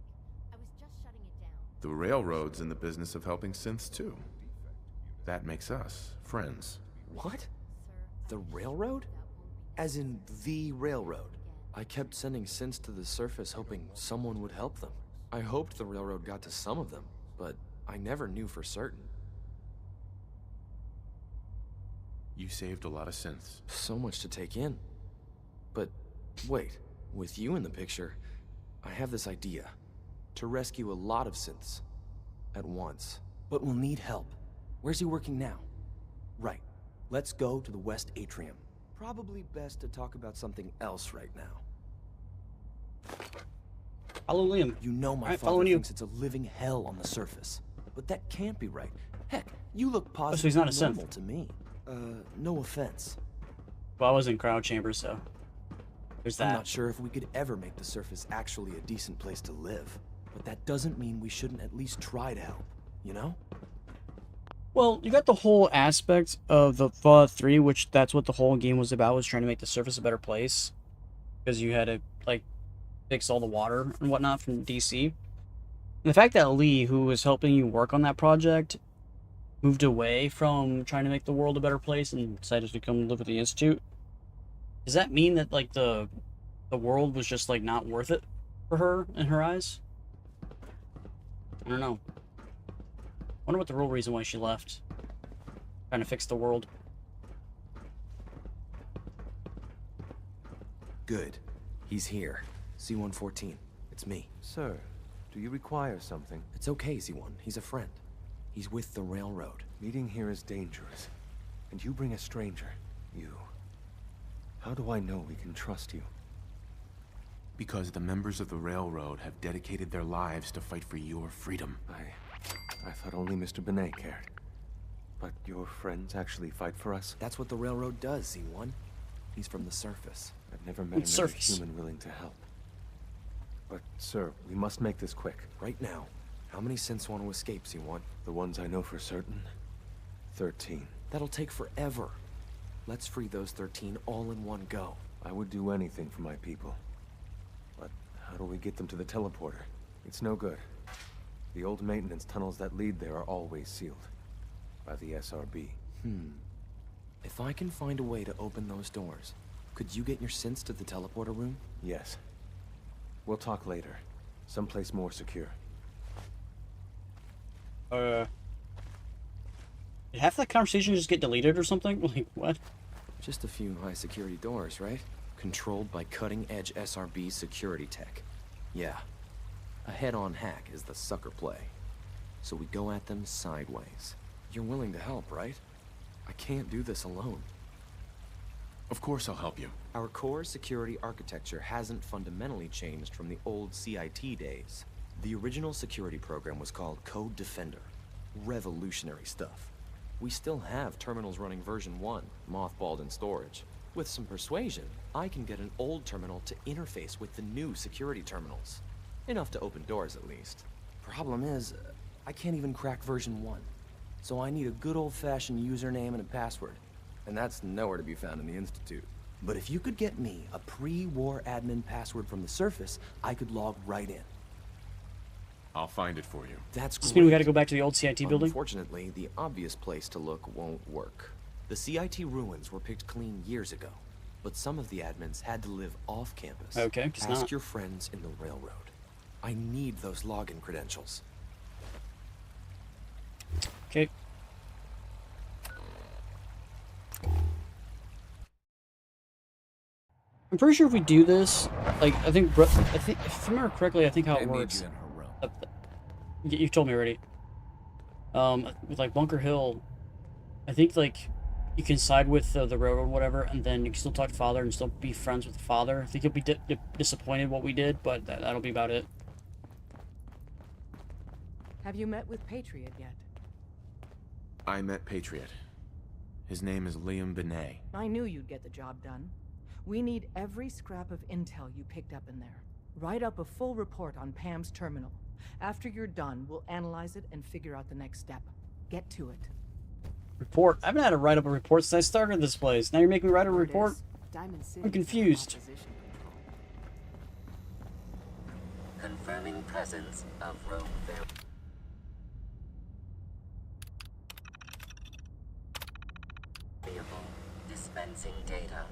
I was just shutting it down. The Railroad's in the business of helping synths too. That makes us friends. What? The railroad? As in the railroad? I kept sending synths to the surface hoping someone would help them. I hoped the railroad got to some of them, but I never knew for certain. You saved a lot of synths. So much to take in. But wait, with you in the picture, I have this idea. To rescue a lot of synths at once. But we'll need help. Where's he working now? Right. Let's go to the West Atrium. Probably best to talk about something else right now. Follow Liam. You know my Alright, father following you. thinks it's a living hell on the surface. But that can't be right. Heck, you look Oh, so positively he's not a synth. normal to me. No offense. Well, I was in crowd chamber, so there's I'm that. not sure if we could ever make the surface actually a decent place to live. But that doesn't mean we shouldn't at least try to help, you know? Well, you got the whole aspect of the Fallout 3, which that's what the whole game was about, was trying to make the surface a better place. Because you had to, like, fix all the water and whatnot from DC. And the fact that Lee, who was helping you work on that project, moved away from trying to make the world a better place and decided to come live at the Institute, does that mean that, like, the world was just, like, not worth it for her in her eyes? I don't know. I wonder what the real reason why she left. Trying to fix the world. Good. He's here. C-114. It's me. Sir, do you require something? It's okay, Z1. He's a friend. He's with the railroad. Meeting here is dangerous. And you bring a stranger. You. How do I know we can trust you? Because the members of the Railroad have dedicated their lives to fight for your freedom. I thought only Mr. Benet cared. But your friends actually fight for us? That's what the railroad does, Z1. He's from the surface. I've never met another human willing to help. But, sir, we must make this quick. Right now, how many synths want to escape, Z1? The ones I know for certain? 13. That'll take forever. Let's free those 13 all in one go. I would do anything for my people. But how do we get them to the teleporter? It's no good. The old maintenance tunnels that lead there are always sealed. By the SRB. If I can find a way to open those doors, could you get your synths to the teleporter room? Yes. We'll talk later. Someplace more secure. Did half that conversation just get deleted or something? Like, what? Just a few high security doors, right? Controlled by cutting-edge SRB security tech. Yeah. A head-on hack is the sucker play. So we go at them sideways. You're willing to help, right? I can't do this alone. Of course I'll help you. Our core security architecture hasn't fundamentally changed from the old CIT days. The original security program was called Code Defender. Revolutionary stuff. We still have terminals running version 1, mothballed in storage. With some persuasion, I can get an old terminal to interface with the new security terminals. Enough to open doors, at least. Problem is, I can't even crack version 1. So I need a good old-fashioned username and a password. And that's nowhere to be found in the Institute. But if you could get me a pre-war admin password from the surface, I could log right in. I'll find it for you. That's Does this great. mean we gotta go back to the old CIT building? Unfortunately, the obvious place to look won't work. The CIT ruins were picked clean years ago, but some of the admins had to live off campus. Okay, guess Ask not. your friends in the railroad. I need those login credentials. Okay. I'm pretty sure if we do this, like, I think if I remember correctly, I think how it works. You told me already. With like Bunker Hill, I think like you can side with the railroad, or whatever, and then you can still talk to Father and still be friends with the Father. I think he'll be disappointed what we did, but that'll be about it. Have you met with Patriot yet? I met Patriot. His name is Liam Benet. I knew you'd get the job done. We need every scrap of intel you picked up in there. Write up a full report on Pam's terminal. After you're done, we'll analyze it and figure out the next step. Get to it. Report? I haven't had to write up a report since I started this place. Now you're making me write a report? I'm confused. Confirming presence of rogue variable. Dispensing data.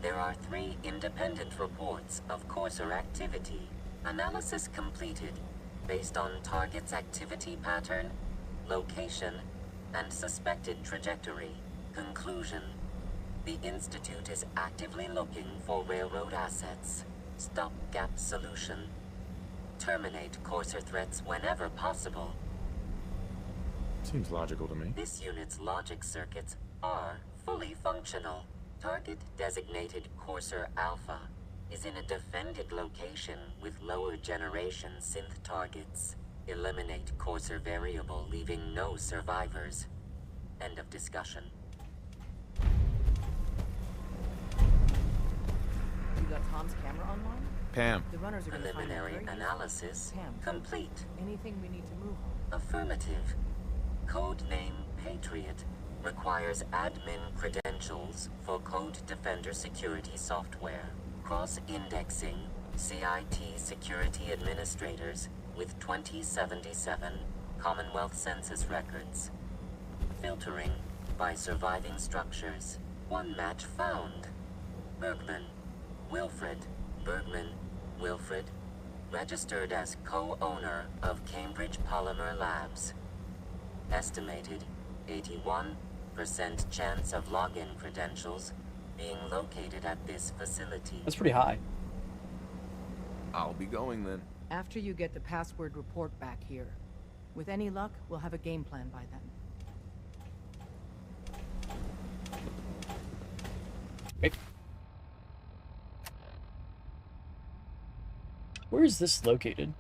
There are 3 independent reports of Courser activity. Analysis completed based on target's activity pattern, location, and suspected trajectory. Conclusion. The Institute is actively looking for railroad assets. Stopgap solution. Terminate Courser threats whenever possible. Seems logical to me. This unit's logic circuits are fully functional. Target designated Courser Alpha is in a defended location with lower generation synth targets. Eliminate Courser variable, leaving no survivors. End of discussion. You got Tom's camera online? Pam. The runners are Preliminary analysis complete. Anything we need to move on? Affirmative. Codename Patriot requires admin credentials for Code Defender security software. Cross-indexing CIT security administrators with 2077 Commonwealth Census records. Filtering by surviving structures. 1 match found. Bergman. Wilfred. Bergman. Wilfred. Registered as co-owner of Cambridge Polymer Labs. Estimated 81% chance of login credentials being located at this facility. That's pretty high. I'll be going then. After you get the password report back here. With any luck, we'll have a game plan by then. Okay. Where is this located?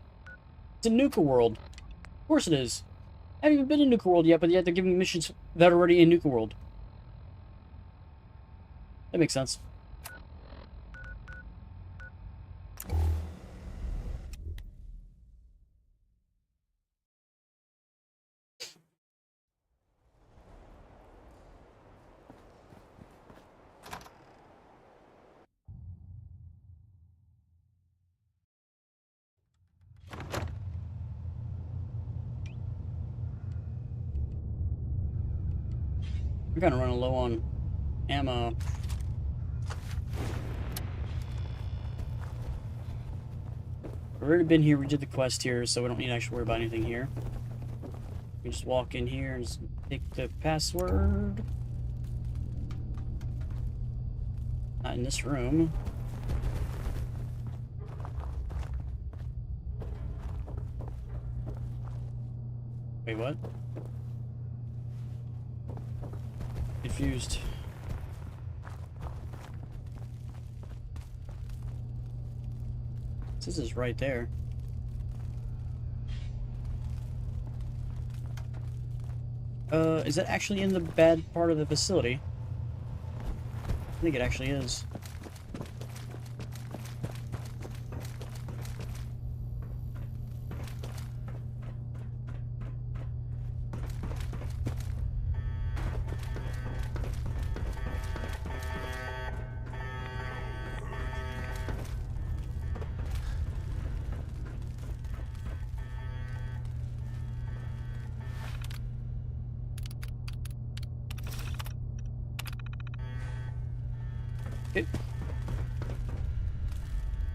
It's in Nuka World. Of course it is. I haven't even been in Nuka World yet, but yet they're giving me missions that are already in Nuka World. That makes sense. We're kind of running low on ammo. We've already been here, we did the quest here, so we don't need to actually worry about anything here. We just walk in here and just take the password. Not in this room. Wait, what? Confused. This is right there. Is that actually in the bad part of the facility? I think it actually is.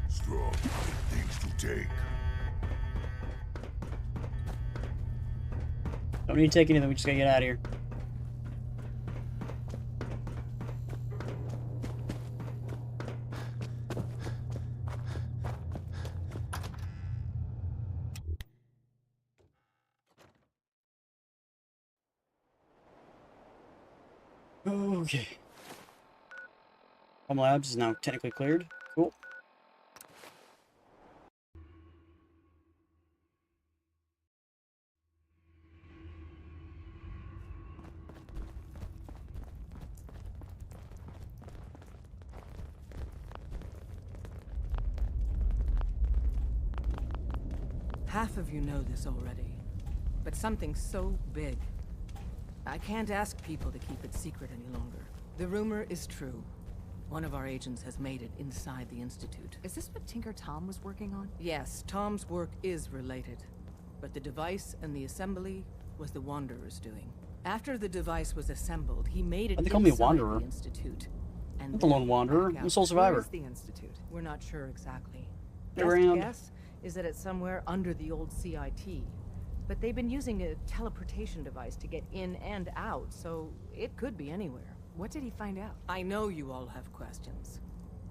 Strong things to take. Don't need to take anything, we just gotta get out of here. Okay. Home Labs is now technically cleared. Cool. Half of you know this already, but something so big, I can't ask people to keep it secret any longer. The rumor is true. One of our agents has made it inside the Institute. Is this what Tinker Tom was working on? Yes, Tom's work is related, but the device and the assembly was the Wanderer's doing. After the device was assembled, he made it They call me inside Wanderer. the Institute. I'm not the lone wanderer. I'm a sole survivor. Where is the Institute? We're not sure exactly. Around. Best guess is that it's somewhere under the old CIT. But they've been using a teleportation device to get in and out, so it could be anywhere. What did he find out? I know you all have questions,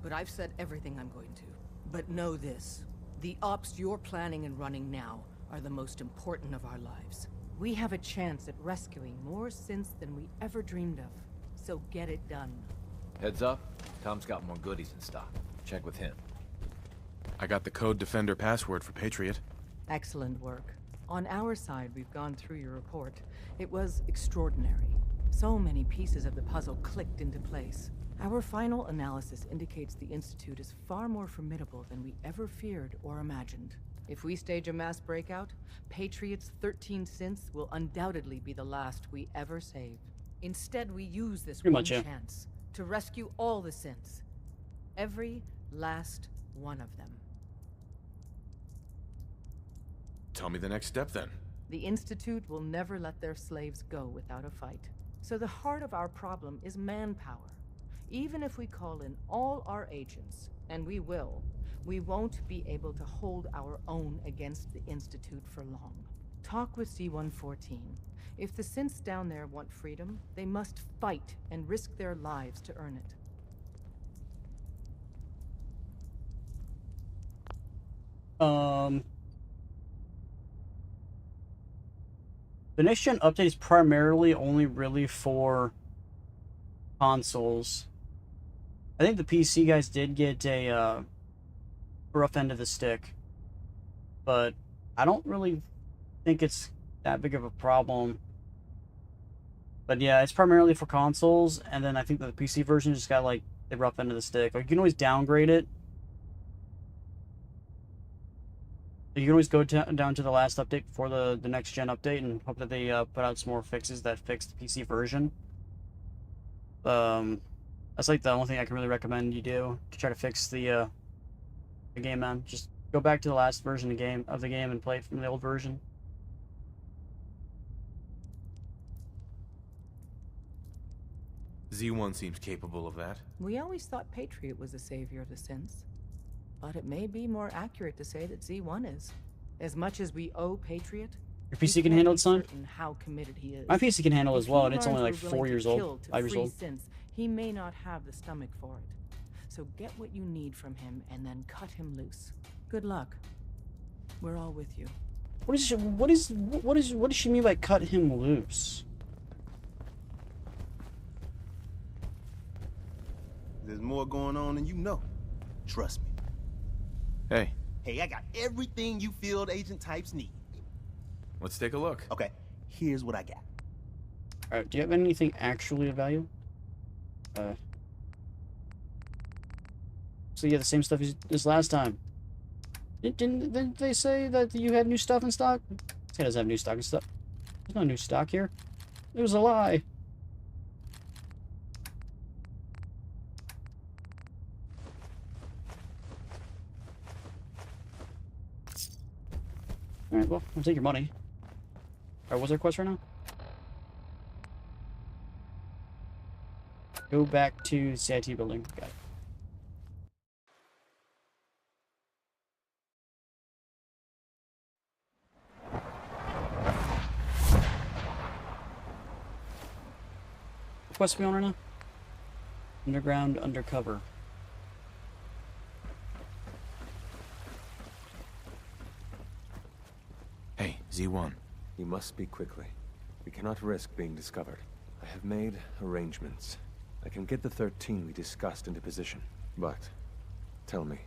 but I've said everything I'm going to. But know this, the ops you're planning and running now are the most important of our lives. We have a chance at rescuing more synths than we ever dreamed of, so get it done. Heads up, Tom's got more goodies in stock. Check with him. I got the Code Defender password for Patriot. Excellent work. On our side, we've gone through your report. It was extraordinary. So many pieces of the puzzle clicked into place. Our final analysis indicates the Institute is far more formidable than we ever feared or imagined. If we stage a mass breakout, Patriot's 13 synths will undoubtedly be the last we ever save. Instead, we use this Pretty one much, yeah. chance to rescue all the synths. Every last one of them. Tell me the next step, then. The Institute will never let their slaves go without a fight. So the heart of our problem is manpower. Even if we call in all our agents, and we will, we won't be able to hold our own against the Institute for long. Talk with C-114. If the synths down there want freedom, they must fight and risk their lives to earn it. The next gen update is primarily only really for consoles. I think the PC guys did get a rough end of the stick, but I don't really think it's that big of a problem. But yeah, it's primarily for consoles, and then I think that the PC version just got like the rough end of the stick. Like you can always downgrade it. You can always go down to the last update before the next gen update and hope that they put out some more fixes that fix the PC version. That's like the only thing I can really recommend you do to try to fix the game, man. Just go back to the last version of the game and play from the old version. Z1 seems capable of that. We always thought Patriot was the savior of the synths. But it may be more accurate to say that Z1 is. As much as we owe Patriot, Your PC can handle it, son? certain how committed he is. My PC can handle it as If well, he and it's learns only like we're 4 willing years to old, kill to 5 years free old. synths, he may not have the stomach for it. So get what you need from him and then cut him loose. Good luck. We're all with you. What does she mean by cut him loose? There's more going on than you know. Trust me. Hey, Hey, I got everything you field agent types need. let's take a look. Okay, here's what I got. Alright, do you have anything actually of value? So yeah, the same stuff as last time. Didn't they say that you had new stuff in stock? This guy doesn't have new stock in stuff. There's no new stock here. It was a lie. Alright, well, I'll take your money. Alright, what's our quest right now? Go back to CIT building. Got it. What quest are we on right now? Underground undercover. Hey, Z1. You must speak quickly. We cannot risk being discovered. I have made arrangements. I can get the 13 we discussed into position. But, tell me,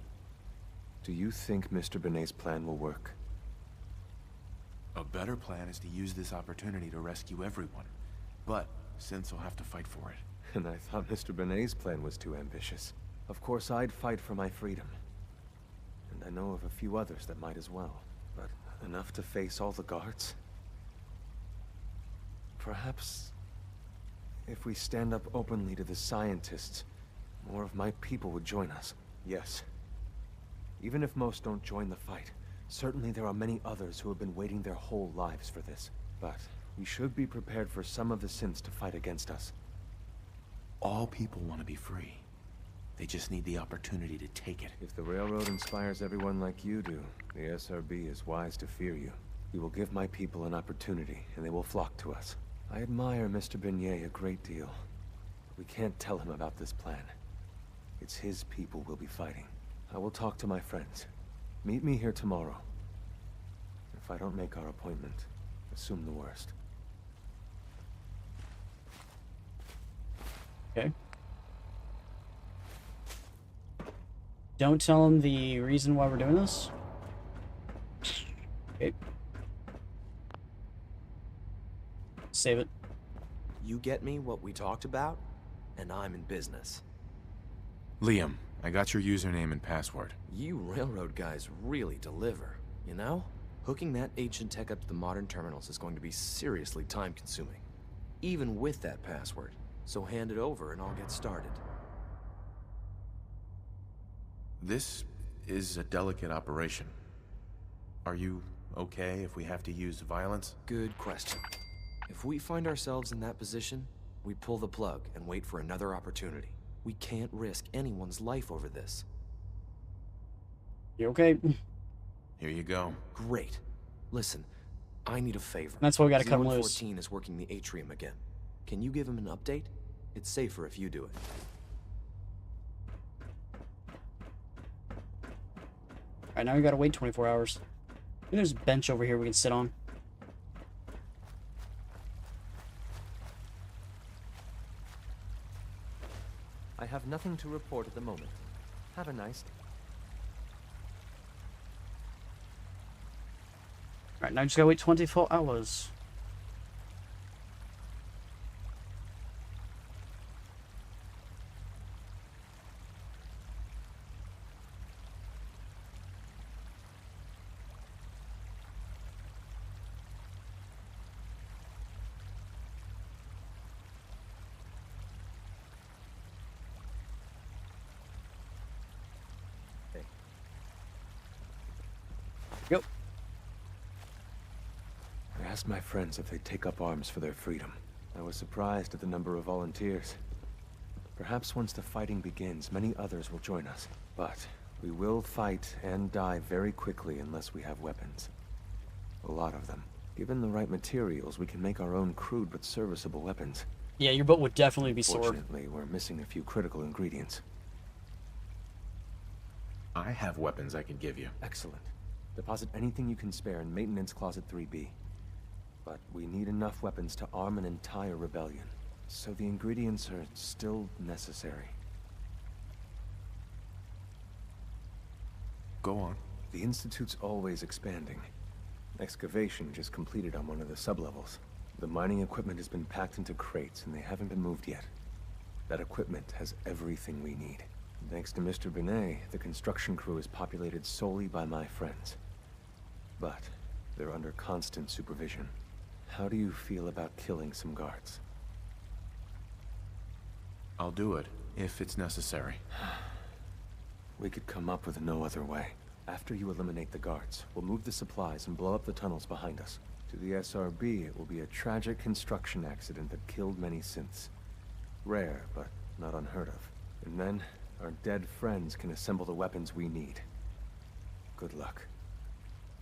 do you think Mr. Benet's plan will work? A better plan is to use this opportunity to rescue everyone. But Synths will have to fight for it. And I thought Mr. Benet's plan was too ambitious. Of course, I'd fight for my freedom. And I know of a few others that might as well. But enough to face all the guards? Perhaps, if we stand up openly to the scientists, more of my people would join us. Yes. Even if most don't join the fight, certainly there are many others who have been waiting their whole lives for this. But we should be prepared for some of the Synths to fight against us. All people want to be free. They just need the opportunity to take it. If the Railroad inspires everyone like you do, the SRB is wise to fear you. You will give my people an opportunity, and they will flock to us. I admire Mr. Benet a great deal. But we can't tell him about this plan. It's his people we'll be fighting. I will talk to my friends. Meet me here tomorrow. If I don't make our appointment, assume the worst. Okay. Don't tell him the reason why we're doing this. Okay. Save it. You get me what we talked about, and I'm in business. Liam, I got your username and password. You railroad guys really deliver, you know? Hooking that ancient tech up to the modern terminals is going to be seriously time-consuming, even with that password. So hand it over and I'll get started. This is a delicate operation. Are you okay if we have to use violence? Good question. If we find ourselves in that position, we pull the plug and wait for another opportunity. We can't risk anyone's life over this. You okay? Here you go. Great. Listen, I need a favor. That's why we gotta cut him loose. 14 is working the atrium again. Can you give him an update? It's safer if you do it. Alright, now we gotta wait 24 hours. I think there's a bench over here we can sit on. I have nothing to report at the moment. Have a nice day. Alright, now I just gotta wait 24 hours. Yep. I asked my friends if they'd take up arms for their freedom. I was surprised at the number of volunteers. Perhaps once the fighting begins, many others will join us. But we will fight and die very quickly unless we have weapons. A lot of them. Given the right materials, we can make our own crude but serviceable weapons. Yeah, your boat would definitely be sword. Fortunately, we're missing a few critical ingredients. I have weapons I can give you. Excellent. Deposit anything you can spare in Maintenance Closet 3B. But we need enough weapons to arm an entire rebellion. So the ingredients are still necessary. Go on. The Institute's always expanding. Excavation just completed on one of the sublevels. The mining equipment has been packed into crates and they haven't been moved yet. That equipment has everything we need. Thanks to Mr. Benet, the construction crew is populated solely by my friends. But they're under constant supervision. How do you feel about killing some guards? I'll do it, if it's necessary. We could come up with no other way. After you eliminate the guards, we'll move the supplies and blow up the tunnels behind us. To the SRB, it will be a tragic construction accident that killed many synths. Rare, but not unheard of. And then, our dead friends can assemble the weapons we need. Good luck.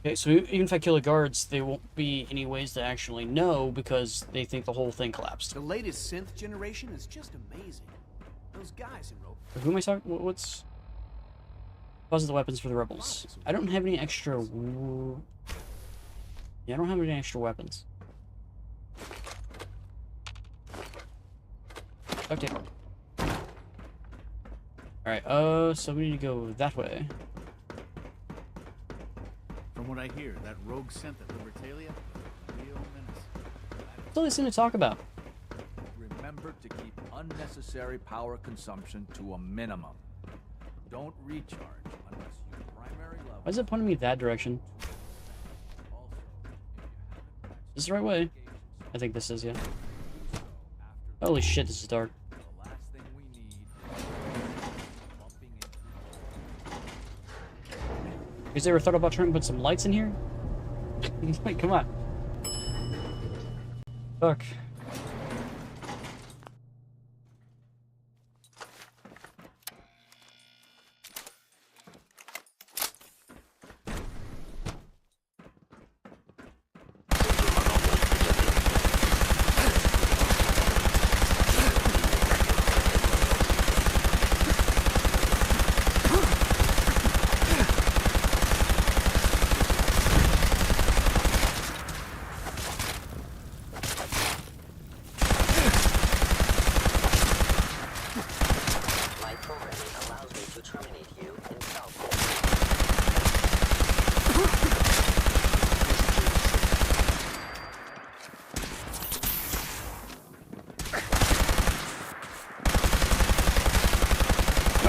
Okay, so even if I kill the guards, there won't be any ways to actually know because they think the whole thing collapsed. The latest synth generation is just amazing. Those guys in Rope. Who am I talking? What's? Deposit the weapons for the rebels. I don't have any extra. Yeah, I don't have any extra weapons. Duct tape. Alright, so we need to go that way. From what I hear, that rogue synth at Libertalia, real menace. That's all they seem to talk about. Remember to keep unnecessary power consumption to a minimum. Don't recharge unless your primary level... Why is it pointing me that direction? Is this the right way? I think this is, yeah. Holy shit, this is dark. Has you ever thought about trying to put some lights in here? Wait, come on. Fuck.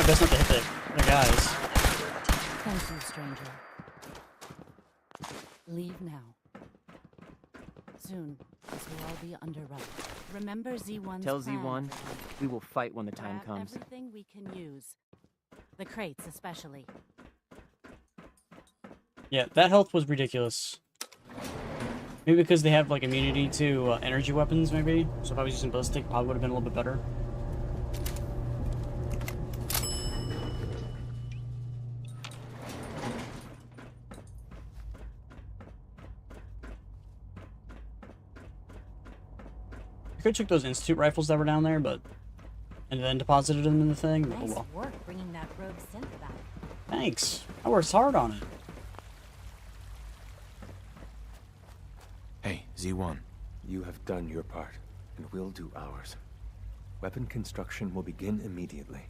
Best not to hit the guys. Thank you, stranger. Leave now. Soon, this will all be under wraps. Remember Z1's Tell plan. Z1, we will fight when the time Grab comes. everything we can use. The crates especially. Yeah, that health was ridiculous. Maybe because they have like immunity to energy weapons, maybe. So if I was using ballistic, probably would have been a little bit better. I could have took those Institute rifles that were down there, but and then deposited them in the thing. But, Nice oh well. work bringing that rogue synth back. Thanks. I worked hard on it. Hey, Z1. You have done your part, and we'll do ours. Weapon construction will begin immediately.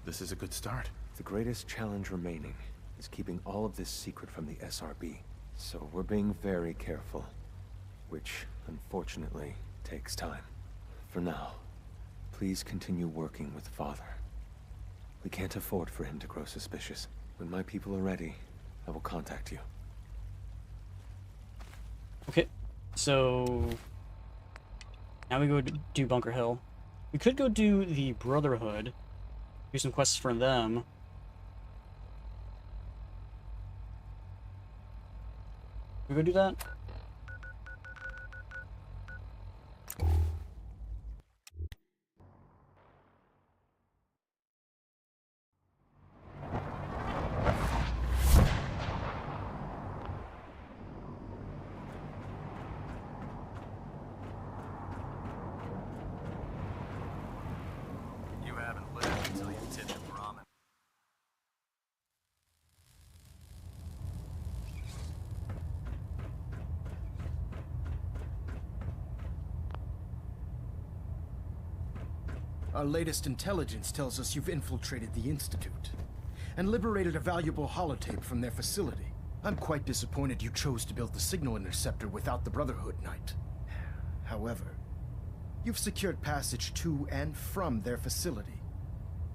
This is a good start. The greatest challenge remaining is keeping all of this secret from the SRB. So we're being very careful, which, unfortunately, takes time. For now, please continue working with Father. We can't afford for him to grow suspicious. When my people are ready, I will contact you. Okay, so now we go to do Bunker Hill. We could go do the Brotherhood, do some quests for them. We go do that? You haven't lived until you tip the ramen. Our latest intelligence tells us you've infiltrated the Institute and liberated a valuable holotape from their facility. I'm quite disappointed you chose to build the signal interceptor without the Brotherhood Knight. However, you've secured passage to and from their facility,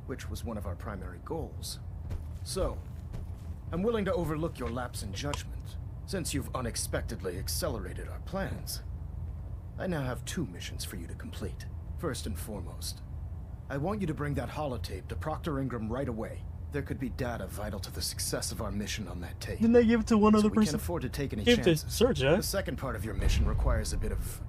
which was one of our primary goals. So, I'm willing to overlook your lapse in judgment, since you've unexpectedly accelerated our plans. I now have 2 missions for you to complete. First and foremost, I want you to bring that holotape to Proctor Ingram right away. There could be data vital to the success of our mission on that tape. Didn't they give it to one other We person? can't afford to take any Give it to chances. Serja. The second part of your mission requires a bit of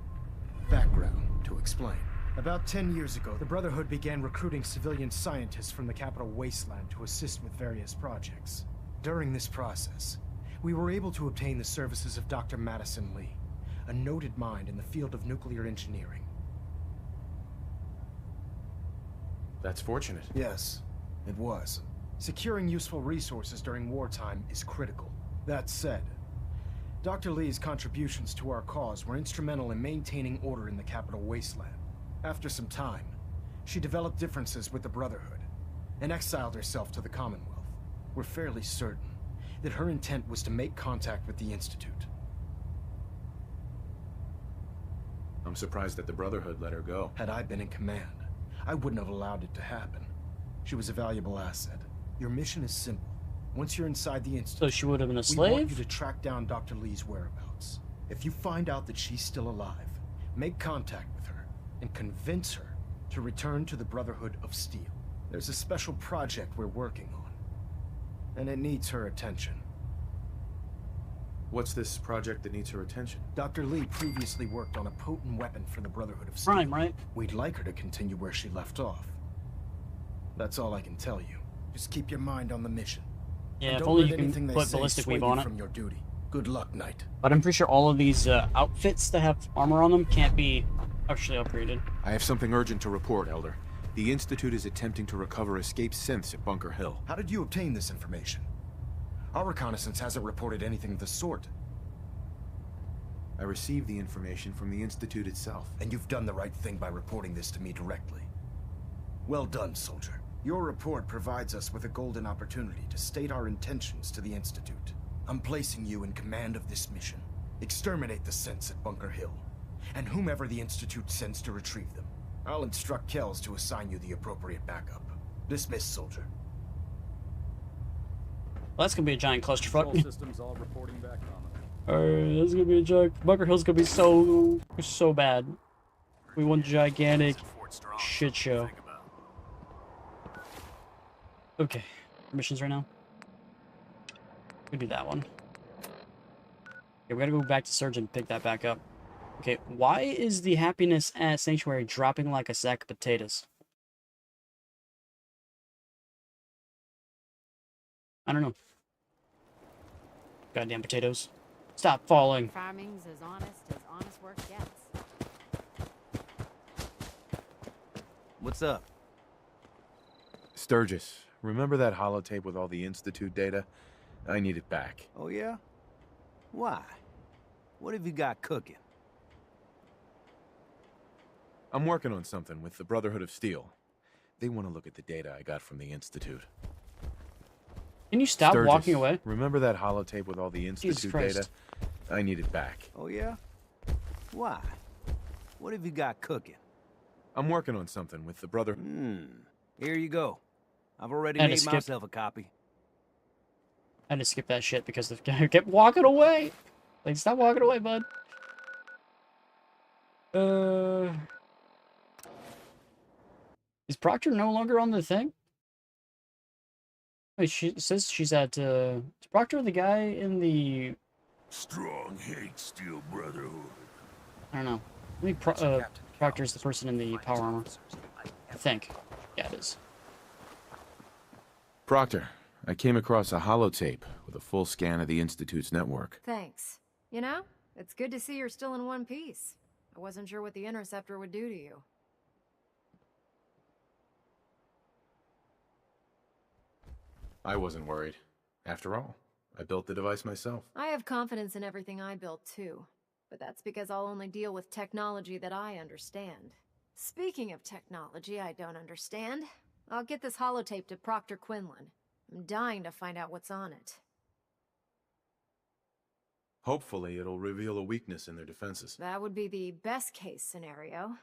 background to explain. About 10 years ago, the Brotherhood began recruiting civilian scientists from the capital wasteland to assist with various projects. During this process, we were able to obtain the services of Dr. Madison Lee, a noted mind in the field of nuclear engineering. That's fortunate. Yes, it was. Securing useful resources during wartime is critical. That said, Dr. Lee's contributions to our cause were instrumental in maintaining order in the capital wasteland. After some time, she developed differences with the Brotherhood and exiled herself to the Commonwealth. We're fairly certain that her intent was to make contact with the Institute. I'm surprised that the Brotherhood let her go. Had I been in command, I wouldn't have allowed it to happen. She was a valuable asset. Your mission is simple. Once you're inside the Institute, So she would have been a we want slave? you to track down Dr. Lee's whereabouts. If you find out that she's still alive, make contact with her and convince her to return to the Brotherhood of Steel. There's a special project we're working on, and it needs her attention. What's this project that needs her attention? Dr. Lee previously worked on a potent weapon for the Brotherhood of Steel. Prime, right? We'd like her to continue where she left off. That's all I can tell you. Just keep your mind on the mission. Yeah, And if don't only let you can anything they put say ballistic sway weave you on it. from your duty. Good luck, Knight. But I'm pretty sure all of these outfits that have armor on them can't be actually upgraded. I have something urgent to report, Elder. The Institute is attempting to recover escaped synths at Bunker Hill. How did you obtain this information? Our reconnaissance hasn't reported anything of the sort. I received the information from the Institute itself. And you've done the right thing by reporting this to me directly. Well done, soldier. Your report provides us with a golden opportunity to state our intentions to the Institute. I'm placing you in command of this mission. Exterminate the synths at Bunker Hill, and whomever the Institute sends to retrieve them. I'll instruct Kells to assign you the appropriate backup. Dismissed, soldier. Well, that's gonna be a giant Control clusterfuck. systems all reporting back on. Alright, that's gonna be a giant. Bunker Hill's gonna be so bad. We want gigantic shit show. Okay, missions right now. We do that one. Okay, we gotta go back to Surge and pick that back up. Okay, why is the happiness at Sanctuary dropping like a sack of potatoes? I don't know. Goddamn potatoes. Stop falling. Farming's as honest work gets. What's up? Sturgis, remember that holotape with all the Institute data? I need it back. Oh, yeah? Why? What have you got cooking? I'm working on something with the Brotherhood of Steel. They want to look at the data I got from the Institute. Can you stop Sturgis, walking away? Remember that holotape with all the Jesus Institute Christ. data? I need it back. Oh, yeah? Why? What have you got cooking? I'm working on something with the Brother... Here you go. I've already I had to made skip. myself a copy. I had to skip that shit because the guy kept walking away. Like, stop walking away, bud. Is Proctor no longer on the thing? Wait, she says she's at, is Proctor the guy in the... Strong hate Steel Brotherhood. I don't know. I think Proctor's the person in the power armor. I think. Yeah, it is. Proctor, I came across a holotape with a full scan of the Institute's network. Thanks. You know, it's good to see you're still in one piece. I wasn't sure what the Interceptor would do to you. I wasn't worried. After all, I built the device myself. I have confidence in everything I built too, but that's because I'll only deal with technology that I understand. Speaking of technology I don't understand, I'll get this holotape to Proctor Quinlan. I'm dying to find out what's on it. Hopefully, it'll reveal a weakness in their defenses. That would be the best case scenario.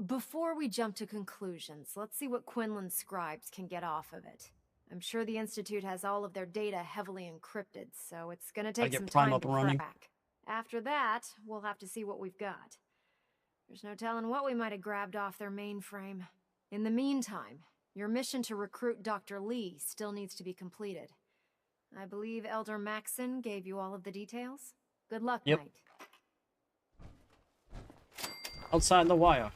Before we jump to conclusions, let's see what Quinlan's scribes can get off of it. I'm sure the Institute has all of their data heavily encrypted, so it's gonna take some time to crack. After that, we'll have to see what we've got. There's no telling what we might have grabbed off their mainframe. In the meantime, your mission to recruit Dr. Lee still needs to be completed. I believe Elder Maxson gave you all of the details? Good luck, Yep. Knight. Outside the wire.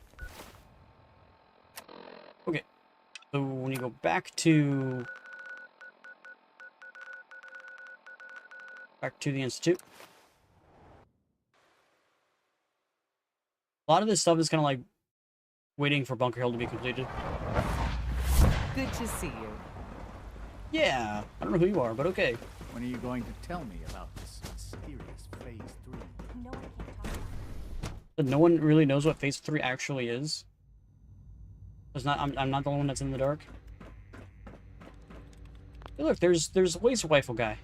Okay. So when you go back to the Institute. A lot of this stuff is kind of like waiting for Bunker Hill to be completed. Good to see you. Yeah, I don't know who you are, but okay. When are you going to tell me about this mysterious Phase 3? But no one really knows what Phase 3 actually is. It's not. I'm not the one that's in the dark. Hey, look, there's a laser rifle guy.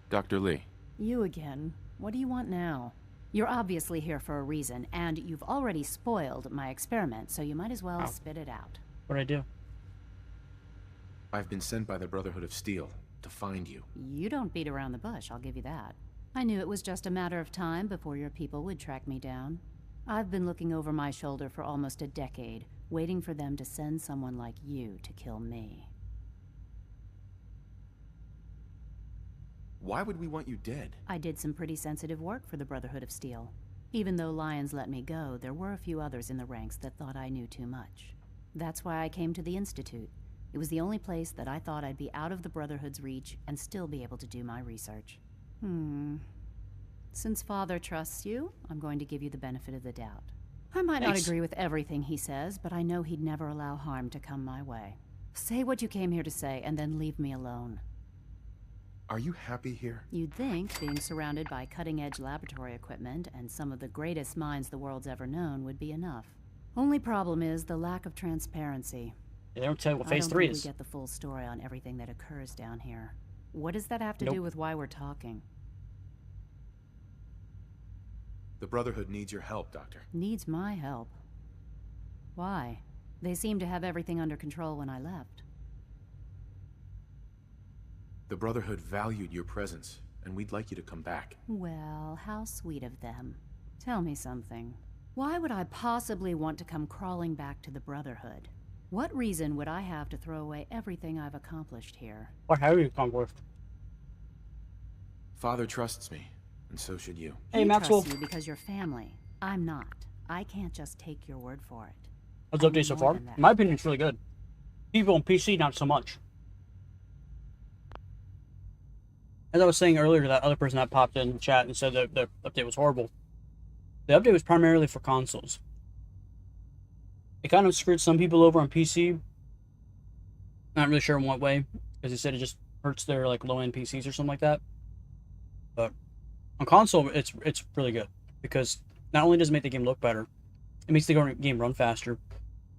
Dr. Lee. You again. What do you want now? You're obviously here for a reason, and you've already spoiled my experiment, so you might as well spit it out. What'd I do? I've been sent by the Brotherhood of Steel to find you. You don't beat around the bush, I'll give you that. I knew it was just a matter of time before your people would track me down. I've been looking over my shoulder for almost a decade, waiting for them to send someone like you to kill me. Why would we want you dead? I did some pretty sensitive work for the Brotherhood of Steel. Even though Lyons let me go, there were a few others in the ranks that thought I knew too much. That's why I came to the Institute. It was the only place that I thought I'd be out of the Brotherhood's reach and still be able to do my research. Since Father trusts you, I'm going to give you the benefit of the doubt. I might not agree with everything he says, but I know he'd never allow harm to come my way. Say what you came here to say, and then leave me alone. Are you happy here? You'd think being surrounded by cutting-edge laboratory equipment and some of the greatest minds the world's ever known would be enough. Only problem is the lack of transparency. They don't tell you what Phase 3 is. I don't think we get the full story on everything that occurs down here. What does that have to do with why we're talking? The Brotherhood needs your help, Doctor. Needs my help? Why? They seemed to have everything under control when I left. The Brotherhood valued your presence, and we'd like you to come back. Well, how sweet of them. Tell me something. Why would I possibly want to come crawling back to the Brotherhood? What reason would I have to throw away everything I've accomplished here? What have you accomplished? Father trusts me, and so should you. Hey, He Maxwell. trusts you because you're family. I'm not. I can't just take your word for it. How's the update so far? In my opinion, it's really good. People on PC, not so much. As I was saying earlier to that other person that popped in the chat and said that the update was horrible, the update was primarily for consoles. It kind of screwed some people over on PC. Not really sure in what way, because he said it just hurts their like low-end PCs or something like that. But on console, it's really good because not only does it make the game look better, it makes the game run faster,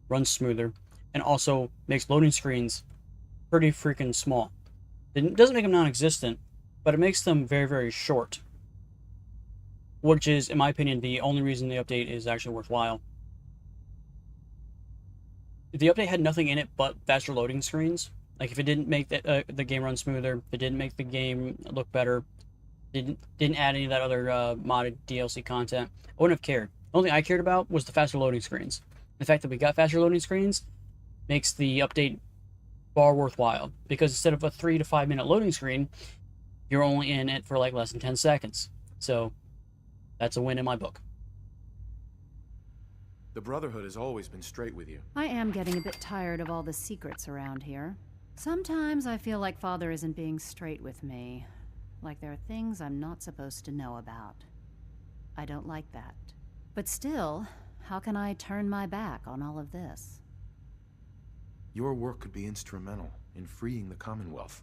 run smoother, and also makes loading screens pretty freaking small. It doesn't make them non-existent, but it makes them very, very short. Which is, in my opinion, the only reason the update is actually worthwhile. If the update had nothing in it but faster loading screens, like if it didn't make the game run smoother, if it didn't make the game look better, didn't add any of that other modded DLC content, I wouldn't have cared. The only thing I cared about was the faster loading screens. The fact that we got faster loading screens makes the update far worthwhile, because instead of a 3 to 5 minute loading screen, you're only in it for like less than 10 seconds. So that's a win in my book. The Brotherhood has always been straight with you. I am getting a bit tired of all the secrets around here. Sometimes I feel like Father isn't being straight with me. Like there are things I'm not supposed to know about. I don't like that. But still, how can I turn my back on all of this? Your work could be instrumental in freeing the Commonwealth.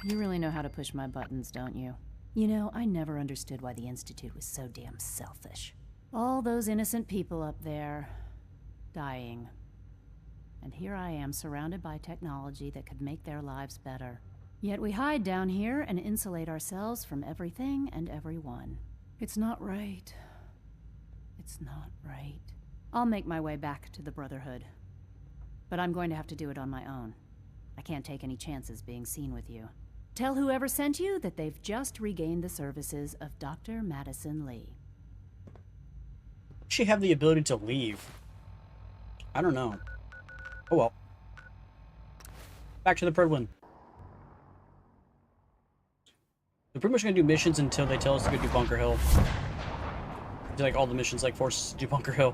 You really know how to push my buttons, don't you? You know, I never understood why the Institute was so damn selfish. All those innocent people up there, dying. And here I am, surrounded by technology that could make their lives better. Yet we hide down here and insulate ourselves from everything and everyone. It's not right. It's not right. I'll make my way back to the Brotherhood. But I'm going to have to do it on my own. I can't take any chances being seen with you. Tell whoever sent you that they've just regained the services of Dr. Madison Lee. She have the ability to leave. I don't know. Oh well. Back to the Predwin. We're pretty much gonna do missions until they tell us to go do Bunker Hill. I feel like all the missions like force us to do Bunker Hill.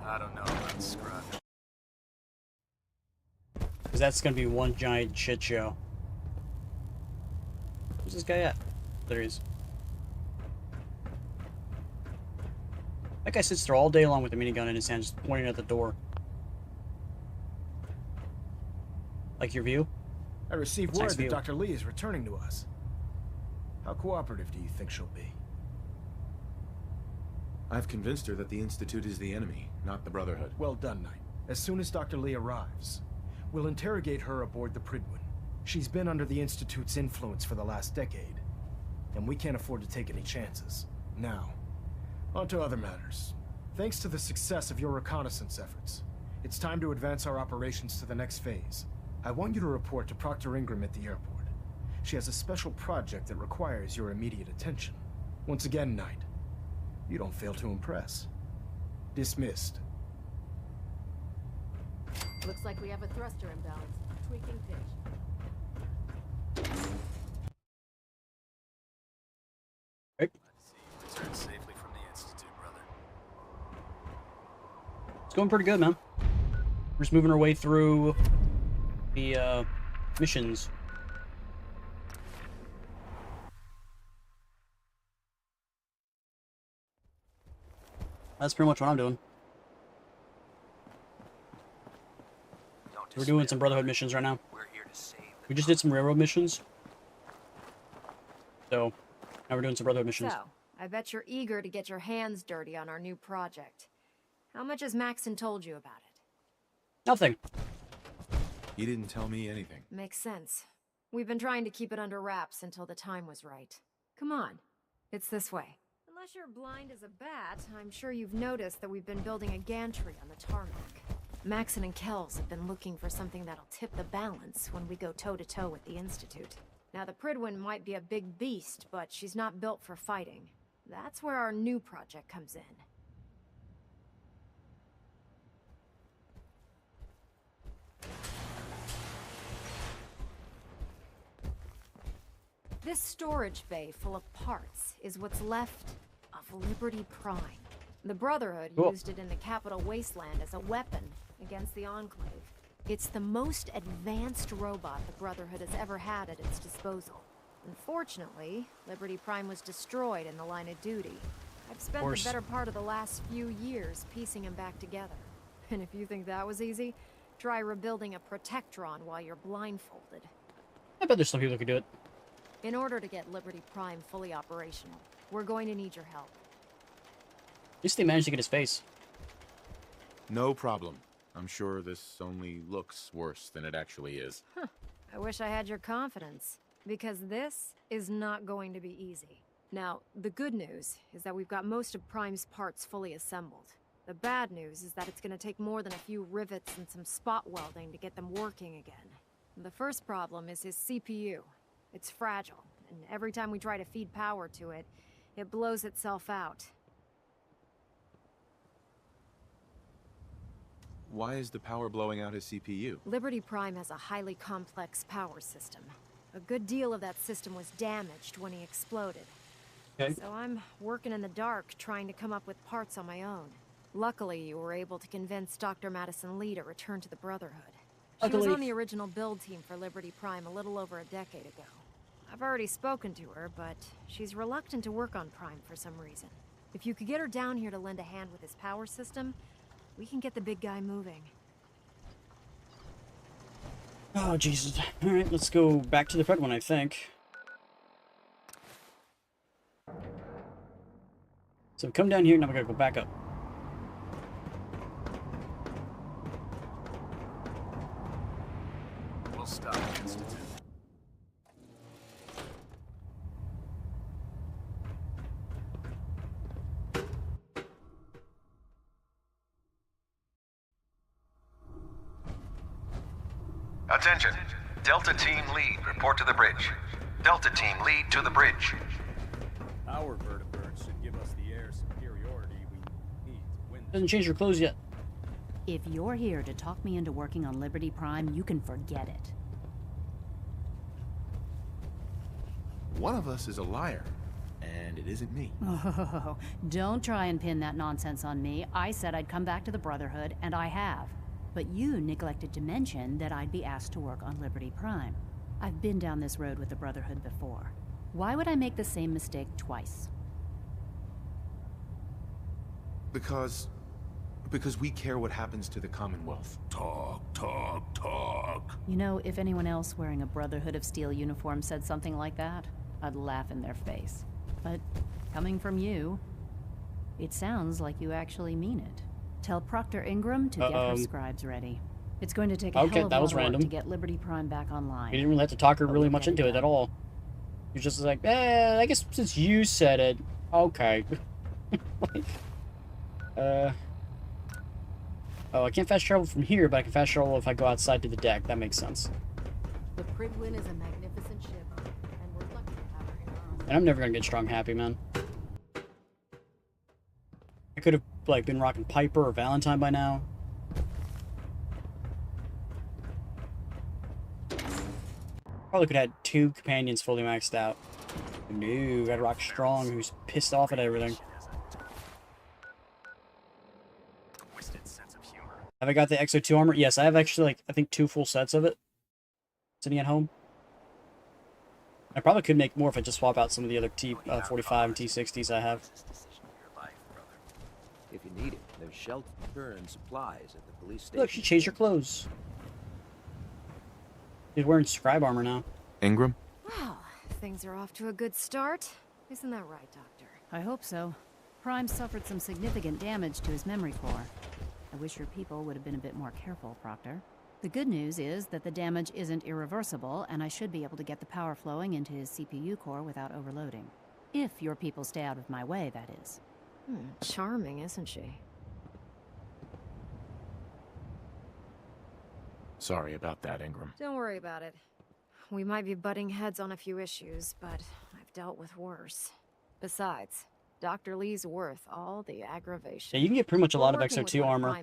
I don't know about Scrub. Because that's gonna be one giant shit show. Where's this guy at? There he is. That guy sits there all day long with a minigun in his hand, just pointing at the door. Like your view? I received It's word nice that view. Dr. Lee is returning to us. How cooperative do you think she'll be? I've convinced her that the Institute is the enemy, not the Brotherhood. Well done, Knight. As soon as Dr. Lee arrives, we'll interrogate her aboard the Prydwen. She's been under the Institute's influence for the last decade, and we can't afford to take any chances. Now, on to other matters. Thanks to the success of your reconnaissance efforts, it's time to advance our operations to the next phase. I want you to report to Proctor Ingram at the airport. She has a special project that requires your immediate attention. Once again, Knight, you don't fail to impress. Dismissed. Looks like we have a thruster imbalance. Tweaking pitch. Right. Return safely from the Institute, brother. It's going pretty good, man. We're just moving our way through the missions. That's pretty much what I'm doing. We're doing some Brotherhood missions right now. We just did some railroad missions. So, now we're doing some Brotherhood missions. So, I bet you're eager to get your hands dirty on our new project. How much has Maxon told you about it? Nothing. He didn't tell me anything. Makes sense. We've been trying to keep it under wraps until the time was right. Come on. It's this way. Unless you're blind as a bat, I'm sure you've noticed that we've been building a gantry on the tarmac. Maxon and Kells have been looking for something that'll tip the balance when we go toe-to-toe with the Institute. Now, the Prydwen might be a big beast, but she's not built for fighting. That's where our new project comes in. This storage bay full of parts is what's left of Liberty Prime. The Brotherhood used it in the Capital Wasteland as a weapon against the Enclave. It's the most advanced robot the Brotherhood has ever had at its disposal. Unfortunately, Liberty Prime was destroyed in the line of duty. I've spent the better part of the last few years piecing him back together. And if you think that was easy, try rebuilding a Protectron while you're blindfolded. I bet there's some people who could do it. In order to get Liberty Prime fully operational, we're going to need your help. At least they managed to get his face. No problem. I'm sure this only looks worse than it actually is. Huh. I wish I had your confidence, because this is not going to be easy. Now, the good news is that we've got most of Prime's parts fully assembled. The bad news is that it's going to take more than a few rivets and some spot welding to get them working again. The first problem is his CPU. It's fragile, and every time we try to feed power to it, it blows itself out. Why is the power blowing out his CPU? Liberty Prime has a highly complex power system. A good deal of that system was damaged when he exploded. Okay. So I'm working in the dark, trying to come up with parts on my own. Luckily, you were able to convince Dr. Madison Lee to return to the Brotherhood. She was on the original build team for Liberty Prime a little over a decade ago. I've already spoken to her, but she's reluctant to work on Prime for some reason. If you could get her down here to lend a hand with his power system, we can get the big guy moving. Oh, Jesus. Alright, let's go back to the Prydwen, I think. So come down here, now we gotta go back up. We'll stop the Institute. Attention. Delta Team Lead, report to the bridge. Delta Team Lead to the bridge. Our vertibirds should give us the air superiority we need to win. Doesn't change your clothes yet. If you're here to talk me into working on Liberty Prime, you can forget it. One of us is a liar, and it isn't me. Oh, don't try and pin that nonsense on me. I said I'd come back to the Brotherhood, and I have. But you neglected to mention that I'd be asked to work on Liberty Prime. I've been down this road with the Brotherhood before. Why would I make the same mistake twice? Because we care what happens to the Commonwealth. Talk. You know, if anyone else wearing a Brotherhood of Steel uniform said something like that, I'd laugh in their face. But coming from you... It sounds like you actually mean it. Tell Proctor Ingram to get her scribes ready. It's going to take a hell of a lot of work to get Liberty Prime back online. You didn't really have to talk her really much into it at all. You're just like, I guess since you said it, okay. Like, oh, I can't fast travel from here, but I can fast travel if I go outside to the deck. That makes sense. The Prydwen is a magnificent ship, and we're lucky to have her in our arms. And I'm never gonna get strong happy, man. I could have, like, been rocking Piper or Valentine by now. Probably could have had 2 companions fully maxed out. No, gotta rock Strong, who's pissed off at everything. Have I got the XO2 armor? Yes, I have actually, like, I think 2 full sets of it. Sitting at home. I probably could make more if I just swap out some of the other T45 and T60s I have. If you need it, there's shelter and supplies at the police station. Look, she changed her clothes. She's wearing scribe armor now. Ingram? Well, things are off to a good start. Isn't that right, Doctor? I hope so. Prime suffered some significant damage to his memory core. I wish your people would have been a bit more careful, Proctor. The good news is that the damage isn't irreversible, and I should be able to get the power flowing into his CPU core without overloading. If your people stay out of my way, that is. Charming, isn't she? Sorry about that, Ingram. Don't worry about it. We might be butting heads on a few issues, but I've dealt with worse. Besides, Dr. Lee's worth all the aggravation. Yeah, you can get pretty much a lot of XO2 armor.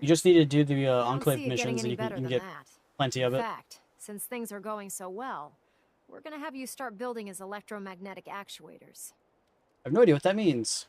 You just need to do the Enclave missions and you can get plenty of it. In fact, since things are going so well, we're gonna have you start building his electromagnetic actuators. I have no idea what that means.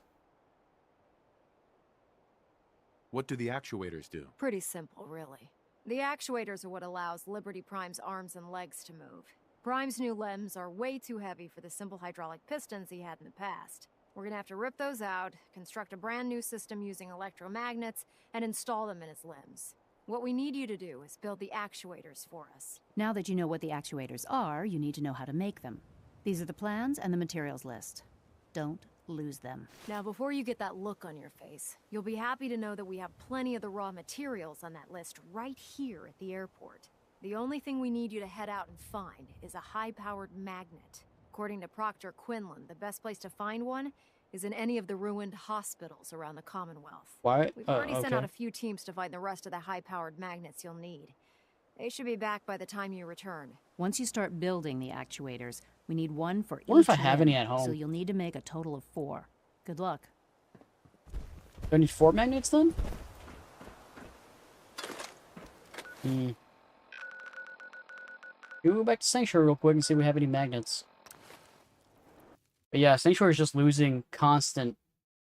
What do the actuators do? Pretty simple, really. The actuators are what allows Liberty Prime's arms and legs to move. Prime's new limbs are way too heavy for the simple hydraulic pistons he had in the past. We're gonna have to rip those out, construct a brand new system using electromagnets, and install them in his limbs. What we need you to do is build the actuators for us. Now that you know what the actuators are, you need to know how to make them. These are the plans and the materials list. Don't lose them. Now, before you get that look on your face, you'll be happy to know that we have plenty of the raw materials on that list right here at the airport. The only thing we need you to head out and find is a high-powered magnet. According to Proctor Quinlan, the best place to find one is in any of the ruined hospitals around the Commonwealth. Why? We've already sent out a few teams to find the rest of the high-powered magnets you'll need. They should be back by the time you return. Once you start building the actuators, we need one for each. What if I have any at home? So you'll need to make a total of 4. Good luck. Do I need 4 magnets then? Can we go back to Sanctuary real quick and see if we have any magnets? But yeah, Sanctuary is just losing constant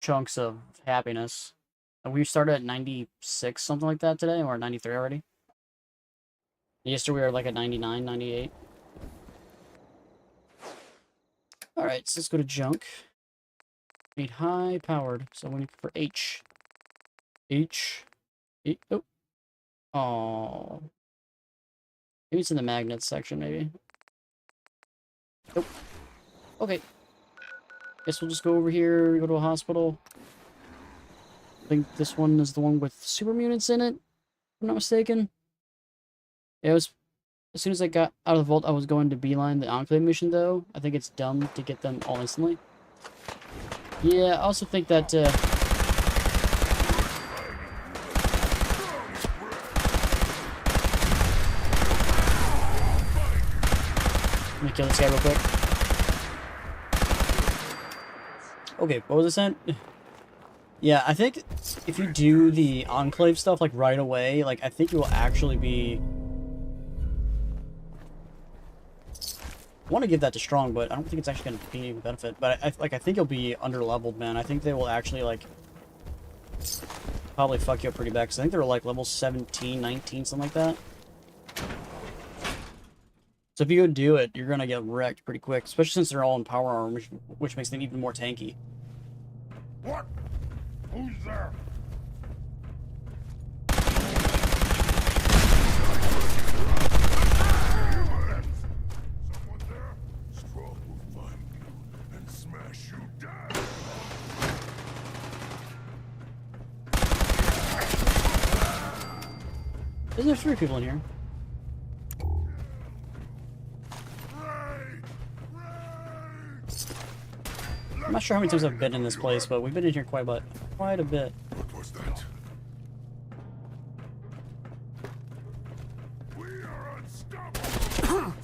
chunks of happiness. And we started at 96, something like that today, or 93 already. Yesterday we were like at 99, 98. Alright, so let's go to junk. Need high powered, so we need for H. Oh. Oh. Maybe it's in the magnets section, maybe. Nope. Okay. Guess we'll just go over here, go to a hospital. I think this one is the one with super mutants in it, if I'm not mistaken. Yeah, it was, as soon as I got out of the vault, I was going to beeline the Enclave mission, though. I think it's dumb to get them all instantly. Yeah, I also think that, let me kill this guy real quick. Okay, what was I saying? Yeah, I think if you do the Enclave stuff, like, right away, like, I think you will actually be... I want to give that to Strong, but I don't think it's actually going to be a benefit. But I think you'll be under-leveled, man. I think they will actually, like, probably fuck you up pretty bad, because I think they're, like, level 17, 19, something like that. So if you go do it, you're going to get wrecked pretty quick, especially since they're all in power armor, which makes them even more tanky. What? Who's there? Someone there? Strong will find you and smash you down. Isn't there 3 people in here? I'm not sure how many times I've been in this place, but we've been in here quite a bit. What was that? We are unstoppable.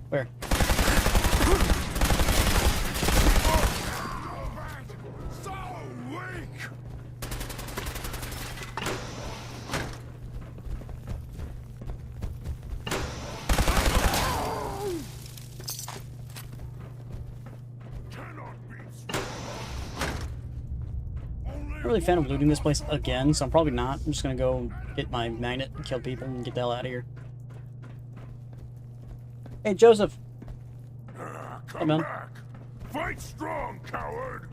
Where? So weak. I'm not really a fan of looting this place again, so I'm probably not. I'm just gonna go get my magnet and kill people and get the hell out of here. Hey, Joseph. Come man. back. Fight strong, coward.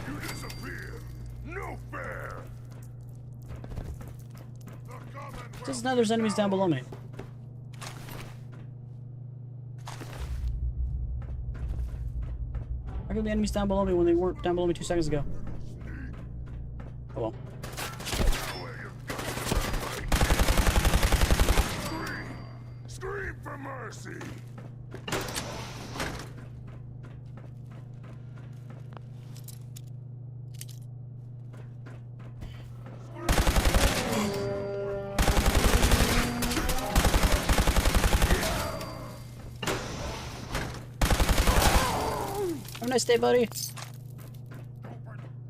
You disappear. No fair. Just now there's enemies down below me. How come the enemies down below me when they weren't down below me 2 seconds ago? Oh well. Scream for mercy. Have a nice day, buddy.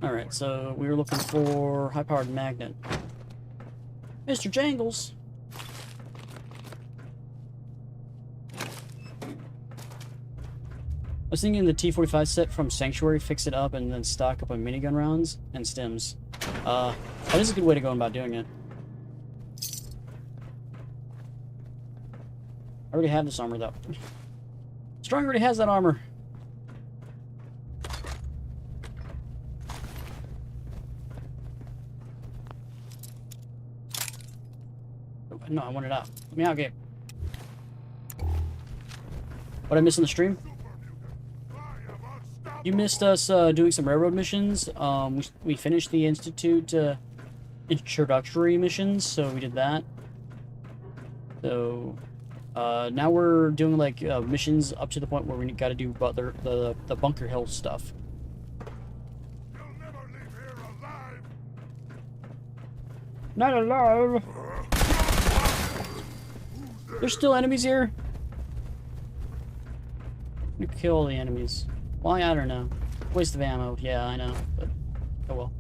Alright, so we were looking for high-powered magnet. Mr. Jangles. I was thinking the T-45 set from Sanctuary, fix it up and then stock up on minigun rounds and stims. That is a good way to go about doing it. I already have this armor though. Strong already has that armor. No, I want it out. Let me out, Gabe. What I missed in the stream? You missed us doing some railroad missions. We finished the Institute introductory missions, so we did that. So now we're doing like missions up to the point where we got to do the Bunker Hill stuff. Not alive. There's still enemies here. You kill all the enemies. Why? I don't know. Waste of ammo. Yeah, I know. But oh well.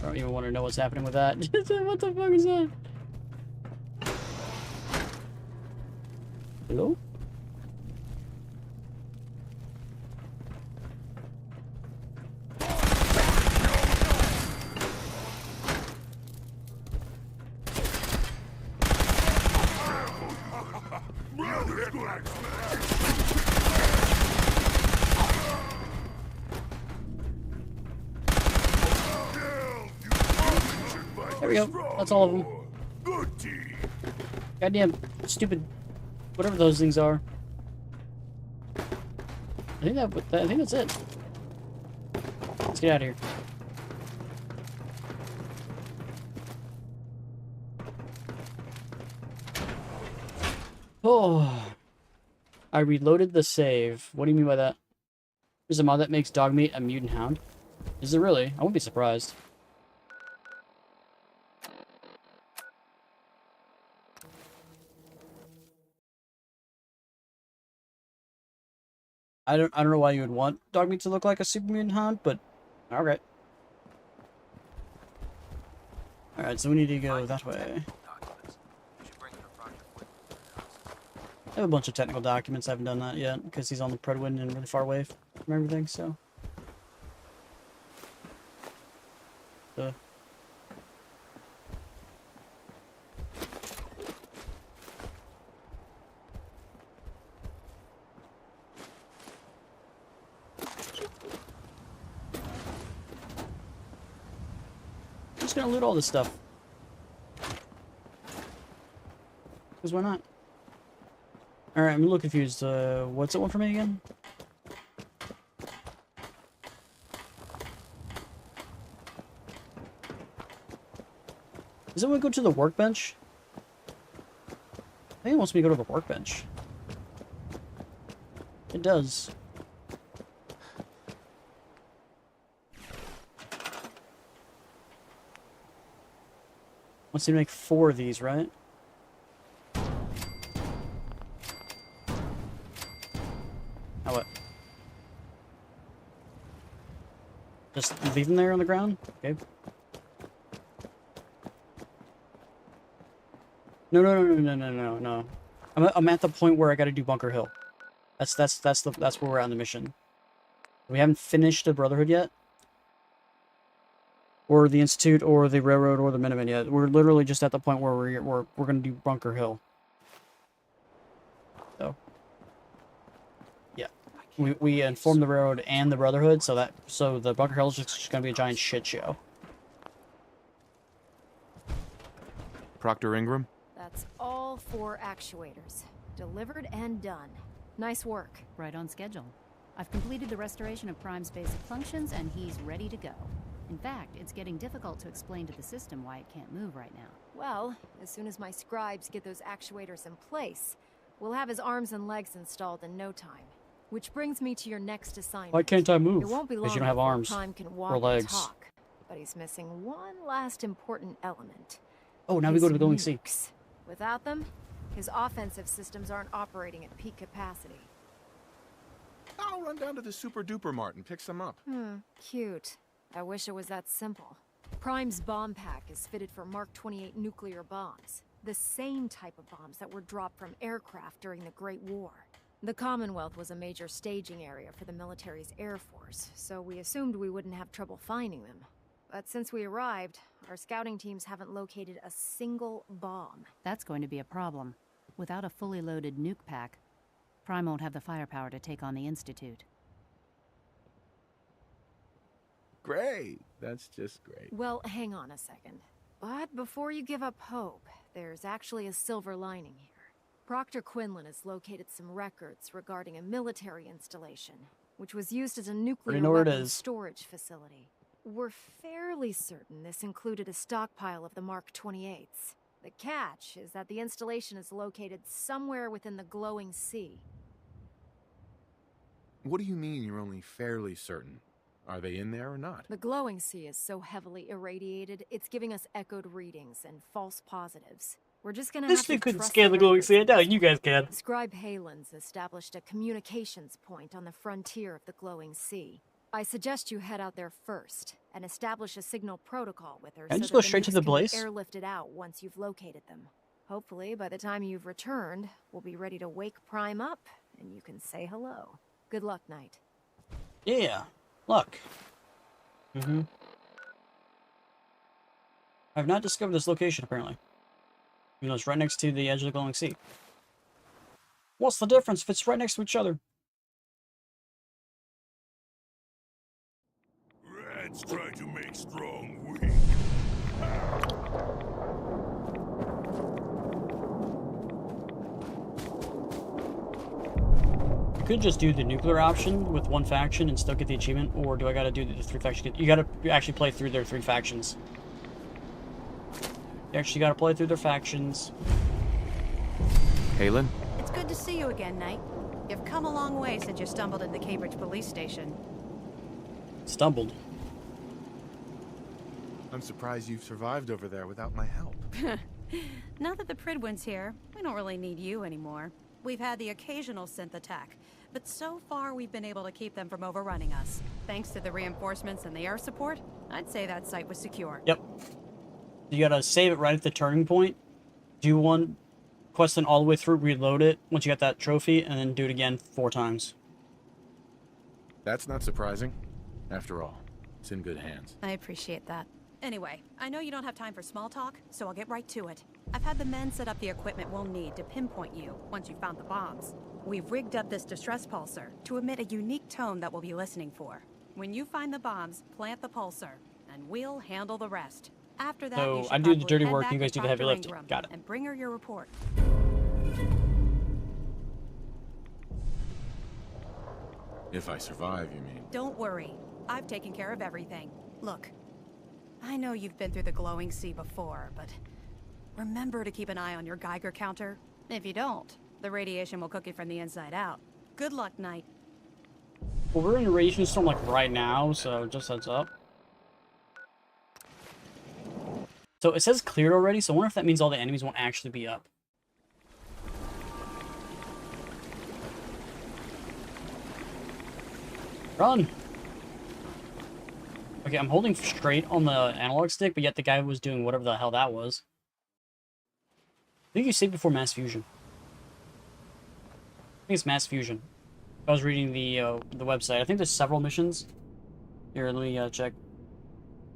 I don't even want to know what's happening with that. What the fuck is that? Hello? There we go. That's all of them. Goddamn stupid, whatever those things are. I think that's it. Let's get out of here. Oh, I reloaded the save. What do you mean by that? There's a mod that makes Dogmeat a mutant hound. Is there really? I wouldn't be surprised. I don't know why you would want Dogmeat to look like a super mutant hound, but alright. Alright, so we need to go that way. I have a bunch of technical documents. I haven't done that yet because he's on the Predwind and really far away from everything, so. I'm just gonna loot all this stuff. Because why not? Alright, I'm a little confused. What's that one for me again? Does it want to go to the workbench? I think it wants me to go to the workbench. It does. Wants me to make 4 of these, right? How what? Just leave them there on the ground? Okay. No. I'm at the point where I gotta do Bunker Hill. That's where we're at on the mission. We haven't finished the Brotherhood yet. Or the Institute, or the Railroad, or the Minutemen yet. We're literally just at the point where we're gonna do Bunker Hill. So, yeah, we informed the Railroad and the Brotherhood, so the Bunker Hill is just gonna be a giant shit show. Proctor Ingram? That's all 4 actuators. Delivered and done. Nice work. Right on schedule. I've completed the restoration of Prime's basic functions, and he's ready to go. In fact, it's getting difficult to explain to the system why it can't move right now. Well, as soon as my scribes get those actuators in place, we'll have his arms and legs installed in no time. Which brings me to your next assignment. Why can't I move? It won't be long because you don't have before arms Prime can walk or legs. and talk, but he's missing one last important element. Oh, now we go to the Glowing Sea. Nukes. Without them, his offensive systems aren't operating at peak capacity. I'll run down to the Super Duper Mart and pick some up. Cute. I wish it was that simple. Prime's bomb pack is fitted for Mark 28 nuclear bombs. The same type of bombs that were dropped from aircraft during the Great War. The Commonwealth was a major staging area for the military's Air Force, so we assumed we wouldn't have trouble finding them. But since we arrived, our scouting teams haven't located a single bomb. That's going to be a problem. Without a fully loaded nuke pack, Prime won't have the firepower to take on the Institute. Great. That's just great. Well, hang on a second. But before you give up hope, there's actually a silver lining here. Proctor Quinlan has located some records regarding a military installation, which was used as a nuclear weapons storage facility. We're fairly certain this included a stockpile of the Mark 28s. The catch is that the installation is located somewhere within the Glowing Sea. What do you mean you're only fairly certain? Are they in there or not? The Glowing Sea is so heavily irradiated, it's giving us echoed readings and false positives. We're just gonna have to thing couldn't trust scan the Glowing Sea. No, you guys can. Scribe Halen's established a communications point on the frontier of the Glowing Sea. I suggest you head out there first and establish a signal protocol with her. Can I so just that go the straight to nukes the can be blaze? airlifted out once you've located them. Hopefully, by the time you've returned, we'll be ready to wake Prime up and you can say hello. Good luck, Knight. Yeah, luck. I've not discovered this location, apparently. Even though it's right next to the edge of the Glowing Sea. What's the difference if it's right next to each other? Rats try to make strong weak. I could just do the nuclear option with one faction and still get the achievement, or do I gotta do the 3 factions? You gotta actually play through their 3 factions. You actually gotta play through their factions. Halen? It's good to see you again, Knight. You've come a long way since you stumbled into Cambridge Police Station. Stumbled. I'm surprised you've survived over there without my help. Now that the Pridwin's here, we don't really need you anymore. We've had the occasional synth attack, but so far we've been able to keep them from overrunning us. Thanks to the reinforcements and the air support, I'd say that site was secure. Yep. You gotta save it right at the turning point. Do one quest all the way through, reload it once you got that trophy, and then do it again 4 times. That's not surprising. After all, it's in good hands. I appreciate that. Anyway, I know you don't have time for small talk, so I'll get right to it. I've had the men set up the equipment we'll need to pinpoint you once you've found the bombs. We've rigged up this distress pulsar to emit a unique tone that we'll be listening for. When you find the bombs, plant the pulsar, and we'll handle the rest. After that, So you should I do the probably dirty head work, back you guys to do the heavy Dr. lifting. Ingram Got it. And bring her your report. If I survive, you mean? Don't worry. I've taken care of everything. Look, I know you've been through the glowing sea before, but remember to keep an eye on your Geiger counter. If you don't, the radiation will cook you from the inside out. Good luck, Knight. Well, we're in a radiation storm like right now, so just heads up. So it says cleared already, so I wonder if that means all the enemies won't actually be up. Run! Okay, I'm holding straight on the analog stick, but yet the guy was doing whatever the hell that was. I think you saved before mass fusion. I think it's mass fusion. I was reading the website. I think there's several missions. Here, let me check.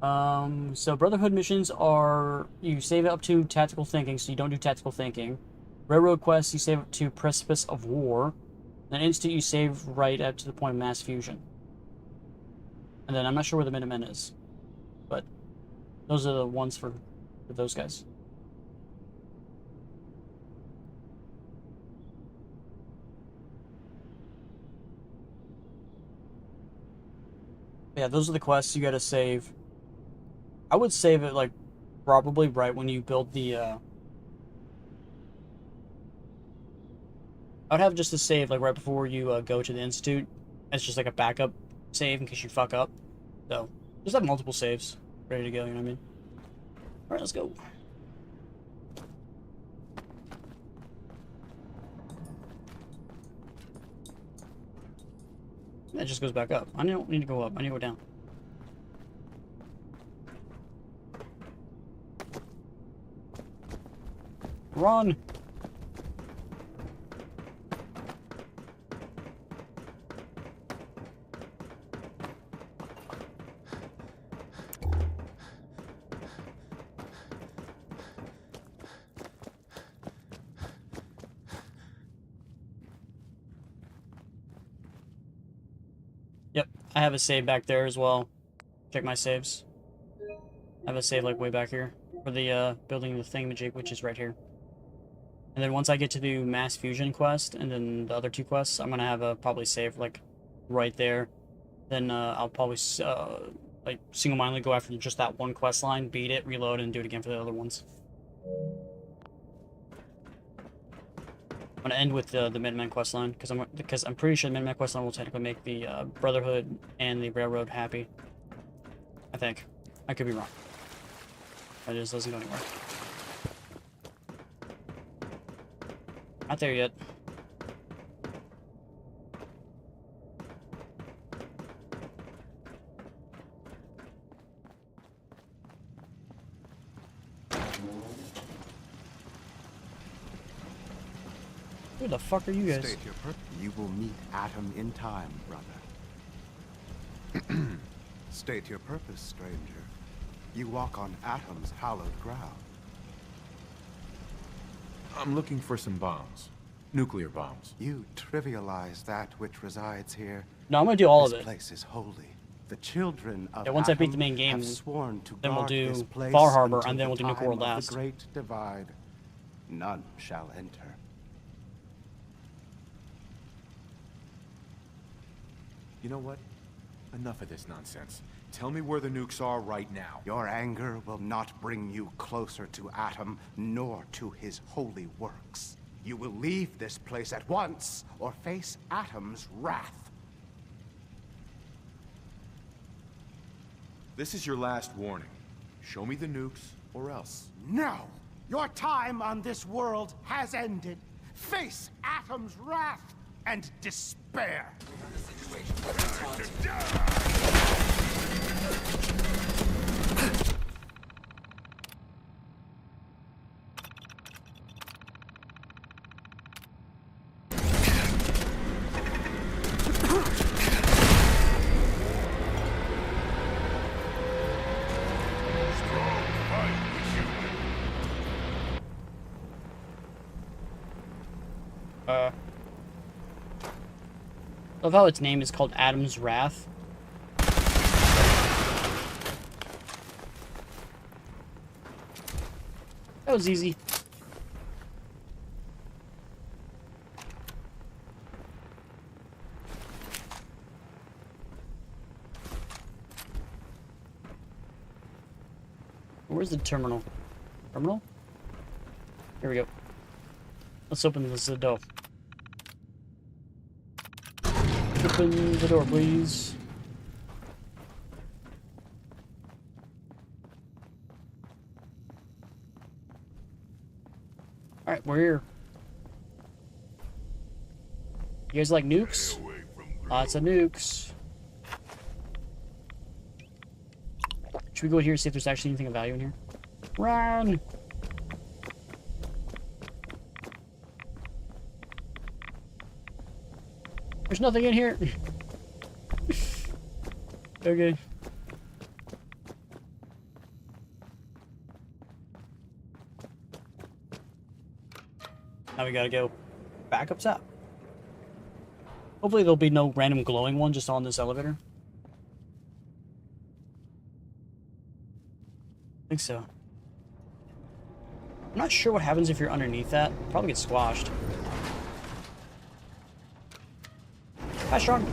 So Brotherhood missions are, you save it up to tactical thinking, so you don't do tactical thinking. Railroad quests, you save up to Precipice of War. Then Institute, you save right up to the point of mass fusion. And then I'm not sure where the Minutemen is, but those are the ones for those guys. Yeah, those are the quests you gotta save. I would save it, like, probably right when you build the, I would have just a save, like, right before you go to the Institute. It's just like a backup save in case you fuck up. So, just have multiple saves ready to go, you know what I mean? Alright, let's go. That just goes back up. I don't need to go up, I need to go down. Run! Yep, I have a save back there as well. Check my saves. I have a save like way back here for the building the thingamajig, which is right here. And then once I get to the mass fusion quest and then the other two quests, I'm gonna have a probably save like right there. Then I'll probably like single-mindedly go after just that one quest line, beat it, reload, and do it again for the other ones. I'm gonna end with the Minutemen quest line because I'm pretty sure the Minutemen quest line will technically make the Brotherhood and the Railroad happy. I think. I could be wrong. It just doesn't go anywhere. Not there yet. Who the fuck are you guys? State your purpose. You will meet Atom in time, brother. State your purpose, stranger. You walk on Atom's hallowed ground. I'm looking for some bombs. Nuclear bombs. You trivialize that which resides here. No, I'm gonna do all of it. This place is holy. The children of yeah, once I beat the main Atom game, have sworn to then we'll guard do this place Far Harbor, until and then we'll do the Nuka World time of last. The Great Divide. None shall enter. You know what? Enough of this nonsense. Tell me where the nukes are right now. Your anger will not bring you closer to Atom, nor to his holy works. You will leave this place at once, or face Atom's wrath. This is your last warning. Show me the nukes, or else. No! Your time on this world has ended. Face Atom's wrath and despair. I love how its name is called Atom's Wrath. That was easy. where's the terminal? Terminal? Here we go. Let's open this door. Open the door, please. Alright, we're here. You guys like nukes? Lots of nukes. Should we go in here and see if there's actually anything of value in here? Run! There's nothing in here. Okay. Now we gotta go back up top. Hopefully there'll be no random glowing one just on this elevator. I think so. I'm not sure what happens if you're underneath that. Probably get squashed. Hi, Strong.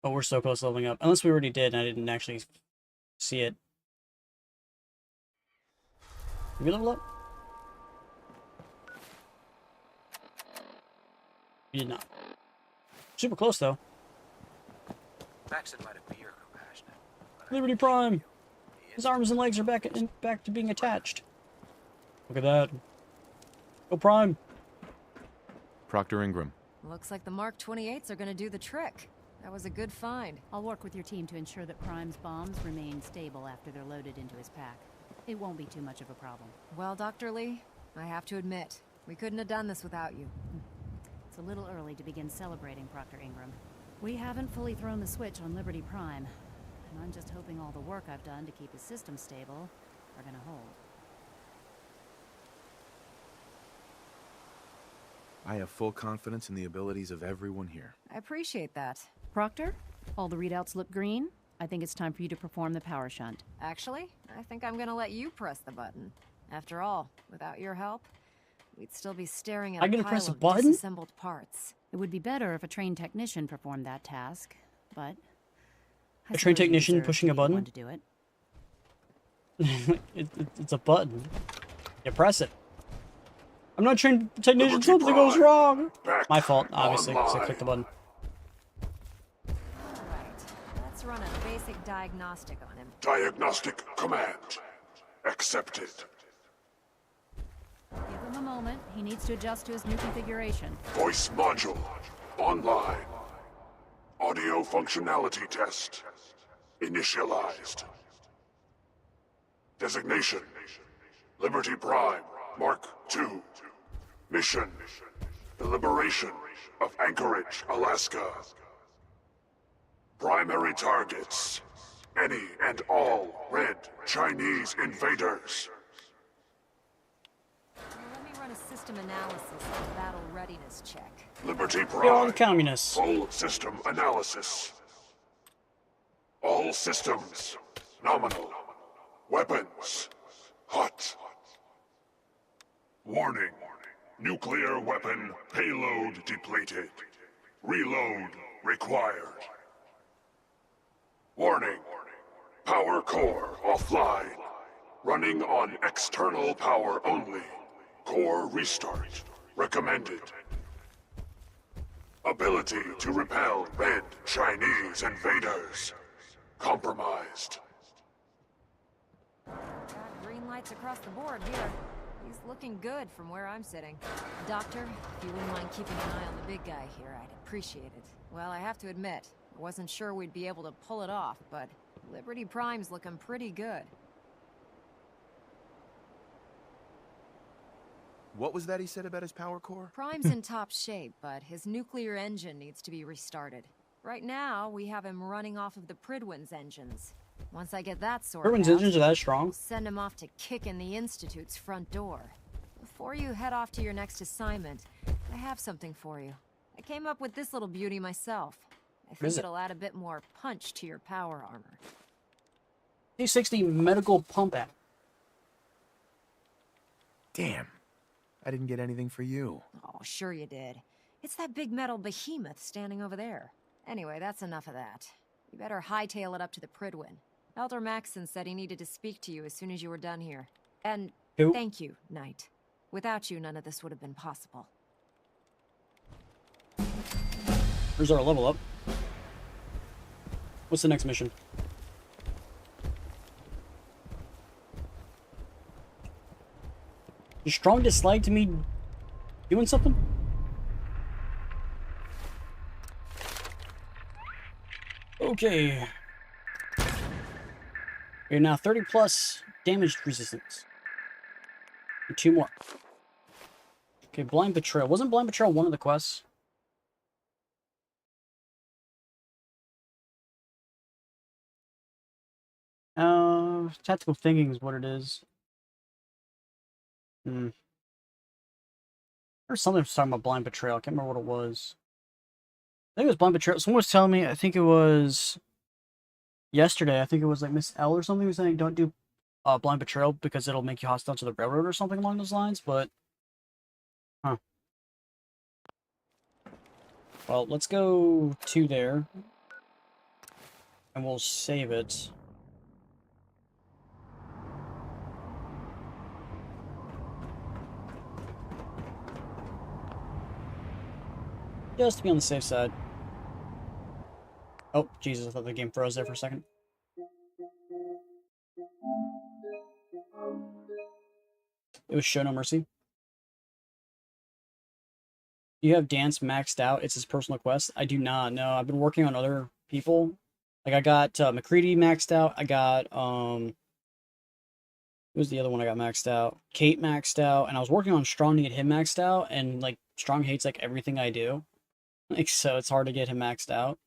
Oh, we're so close to leveling up. Unless we already did and I didn't actually see it. Did we level up? We did not. Super close, though. Paxton might appear compassionate. Liberty Prime! His arms and legs are back to being attached. Look at that. Go Prime! Proctor Ingram. Looks like the Mark 28s are gonna do the trick. That was a good find. I'll work with your team to ensure that Prime's bombs remain stable after they're loaded into his pack. It won't be too much of a problem. Well, Dr. Lee, I have to admit, we couldn't have done this without you. It's a little early to begin celebrating, Proctor Ingram. We haven't fully thrown the switch on Liberty Prime, and I'm just hoping all the work I've done to keep his system stable are gonna hold. I have full confidence in the abilities of everyone here. I appreciate that. Proctor, all the readouts look green. I think it's time for you to perform the power shunt. Actually, I think I'm gonna let you press the button. After all, without your help, we'd still be staring at I'm a gonna pile press a of button? disassembled parts. It would be better if a trained technician performed that task, but... A trained technician pushing a button? To do it. It's a button. You press it. I'm not trained technician, something goes wrong! My fault, obviously, because I clicked the button. Alright, let's run a basic diagnostic on him. Diagnostic command. Accepted. Give him a moment. He needs to adjust to his new configuration. Voice module. Online. Audio functionality test. Initialized. Designation. Liberty Prime. Mark II. Mission. The liberation of Anchorage, Alaska. Primary targets. Any and all red Chinese invaders. Let me run a system analysis and battle readiness check. Liberty Prime. Beyond communists. Full system analysis. All systems. Nominal. Weapons. Hot. Warning. Nuclear weapon payload depleted. Reload required. Warning. Power core offline. Running on external power only. Core restart recommended. Ability to repel red Chinese invaders. Compromised. Got green lights across the board here. He's looking good from where I'm sitting. Doctor, if you wouldn't mind keeping an eye on the big guy here, I'd appreciate it. Well, I have to admit, I wasn't sure we'd be able to pull it off, but Liberty Prime's looking pretty good. What was that he said about his power core? Prime's in top shape, but his nuclear engine needs to be restarted. Right now, we have him running off of the Prydwen's engines. Once I get that sorted Pridwin's out, engines are that strong? I'll send him off to kick in the Institute's front door. Before you head off to your next assignment, I have something for you. I came up with this little beauty myself. I think it'll add a bit more punch to your power armor. T60 medical pump app. Damn. I didn't get anything for you. Oh, sure you did. It's that big metal behemoth standing over there. Anyway, that's enough of that. You better hightail it up to the Pridwin. Elder Maxson said he needed to speak to you as soon as you were done here. And thank you, Knight. Without you, none of this would have been possible. Here's our level up. What's the next mission? Your strong dislike to me doing something? Okay. You're now 30 plus damage resistance. And 2 more. Okay, Blind Betrayal. Wasn't Blind Betrayal one of the quests? Tactical thinking is what it is. There's something talking about Blind Betrayal. I can't remember what it was. I think it was Blind Betrayal. Someone was telling me, I think it was yesterday, I think it was like Miss L or something who was saying don't do Blind Betrayal because it'll make you hostile to the railroad or something along those lines, but huh. Well, let's go to there and we'll save it. Just to be on the safe side. Oh, Jesus, I thought the game froze there for a second. It was Show No Mercy. You have Dance maxed out. It's his personal quest. I do not. No, I've been working on other people. Like, I got McCready maxed out. I got, who was the other one I got maxed out? Kate maxed out. And I was working on Strong to get him maxed out. And, like, Strong hates, like, everything I do. Like, so it's hard to get him maxed out.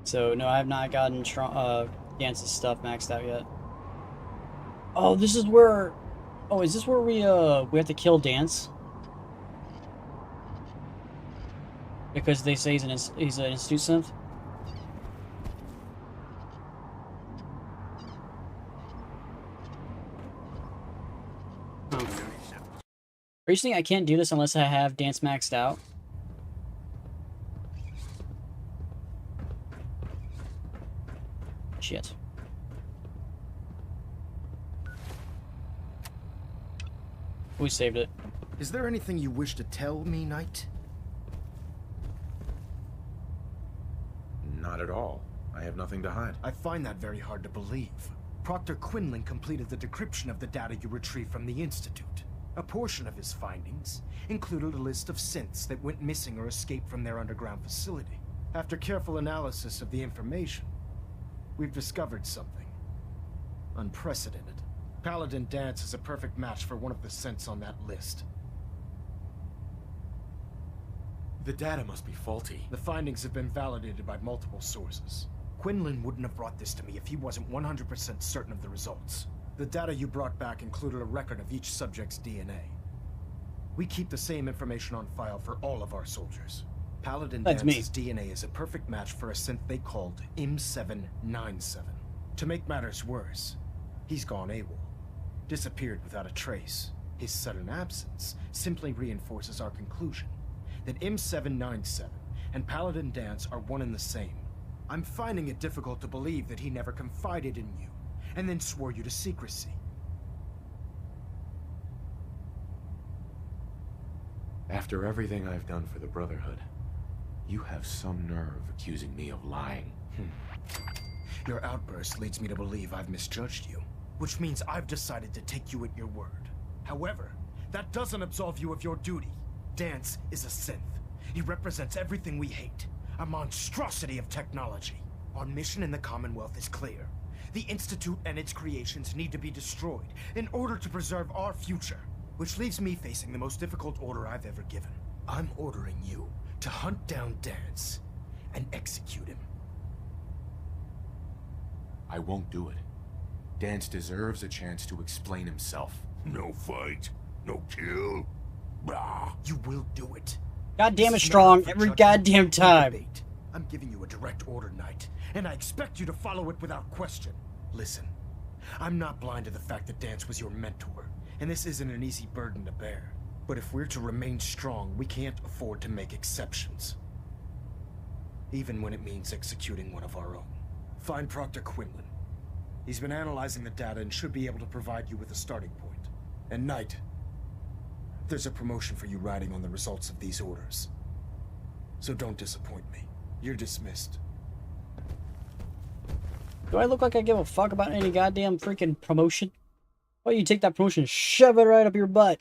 So, no, I have not gotten Dance's stuff maxed out yet. Oh, this is where... Oh, is this where we have to kill Dance? Because they say he's an Institute synth? Are you saying I can't do this unless I have Dance maxed out? Shit. We saved it. Is there anything you wish to tell me, Knight? Not at all. I have nothing to hide. I find that very hard to believe. Proctor Quinlan completed the decryption of the data you retrieved from the Institute. A portion of his findings included a list of synths that went missing or escaped from their underground facility. After careful analysis of the information, we've discovered something unprecedented. Paladin Danse is a perfect match for one of the synths on that list. The data must be faulty. The findings have been validated by multiple sources. Quinlan wouldn't have brought this to me if he wasn't 100% certain of the results. The data you brought back included a record of each subject's DNA. We keep the same information on file for all of our soldiers. Paladin Dance's DNA is a perfect match for a synth they called M797. To make matters worse, he's gone AWOL. Disappeared without a trace. His sudden absence simply reinforces our conclusion that M797 and Paladin Danse are one and the same. I'm finding it difficult to believe that he never confided in you, and then swore you to secrecy. After everything I've done for the Brotherhood, you have some nerve accusing me of lying. Your outburst leads me to believe I've misjudged you, which means I've decided to take you at your word. However, that doesn't absolve you of your duty. Danse is a synth. He represents everything we hate, a monstrosity of technology. Our mission in the Commonwealth is clear. The Institute and its creations need to be destroyed in order to preserve our future, which leaves me facing the most difficult order I've ever given. I'm ordering you to hunt down Danse and execute him. I won't do it. Dance deserves a chance to explain himself. No fight, no kill. Bah. You will do it. God damn it, Strong, every goddamn time. I'm giving you a direct order, Knight, and I expect you to follow it without question. Listen, I'm not blind to the fact that Dance was your mentor, and this isn't an easy burden to bear. But if we're to remain strong, we can't afford to make exceptions. Even when it means executing one of our own. Find Proctor Quinlan. He's been analyzing the data and should be able to provide you with a starting point. And Knight, there's a promotion for you riding on the results of these orders. So don't disappoint me. You're dismissed. Do I look like I give a fuck about any goddamn freaking promotion? Why don't you take that promotion and shove it right up your butt?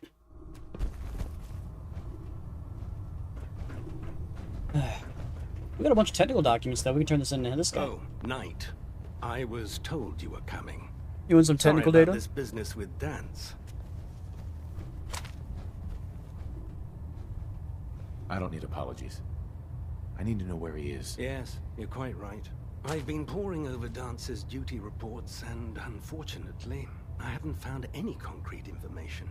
We got a bunch of technical documents though. We can turn this into this guy. Oh, Knight. I was told you were coming. You want some technical Sorry about data? This business with Dance. I don't need apologies. I need to know where he is. Yes, you're quite right. I've been poring over Dance's duty reports, and unfortunately, I haven't found any concrete information.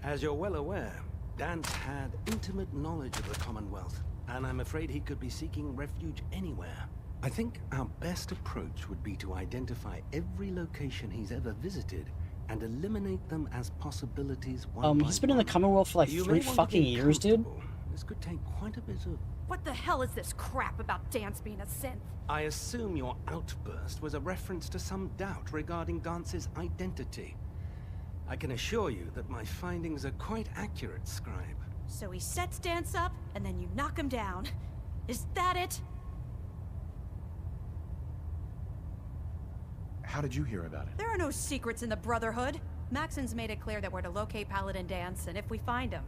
As you're well aware, Dance had intimate knowledge of the Commonwealth, and I'm afraid he could be seeking refuge anywhere. I think our best approach would be to identify every location he's ever visited and eliminate them as possibilities one by He's been in the Commonwealth for like You 3 may want to fucking get years, dude. This could take quite a bit of... What the hell is this crap about Dance being a synth? I assume your outburst was a reference to some doubt regarding Dance's identity. I can assure you that my findings are quite accurate, Scribe. So he sets Dance up, and then you knock him down. Is that it? How did you hear about it? There are no secrets in the Brotherhood. Maxon's made it clear that we're to locate Paladin Dance, and if we find him,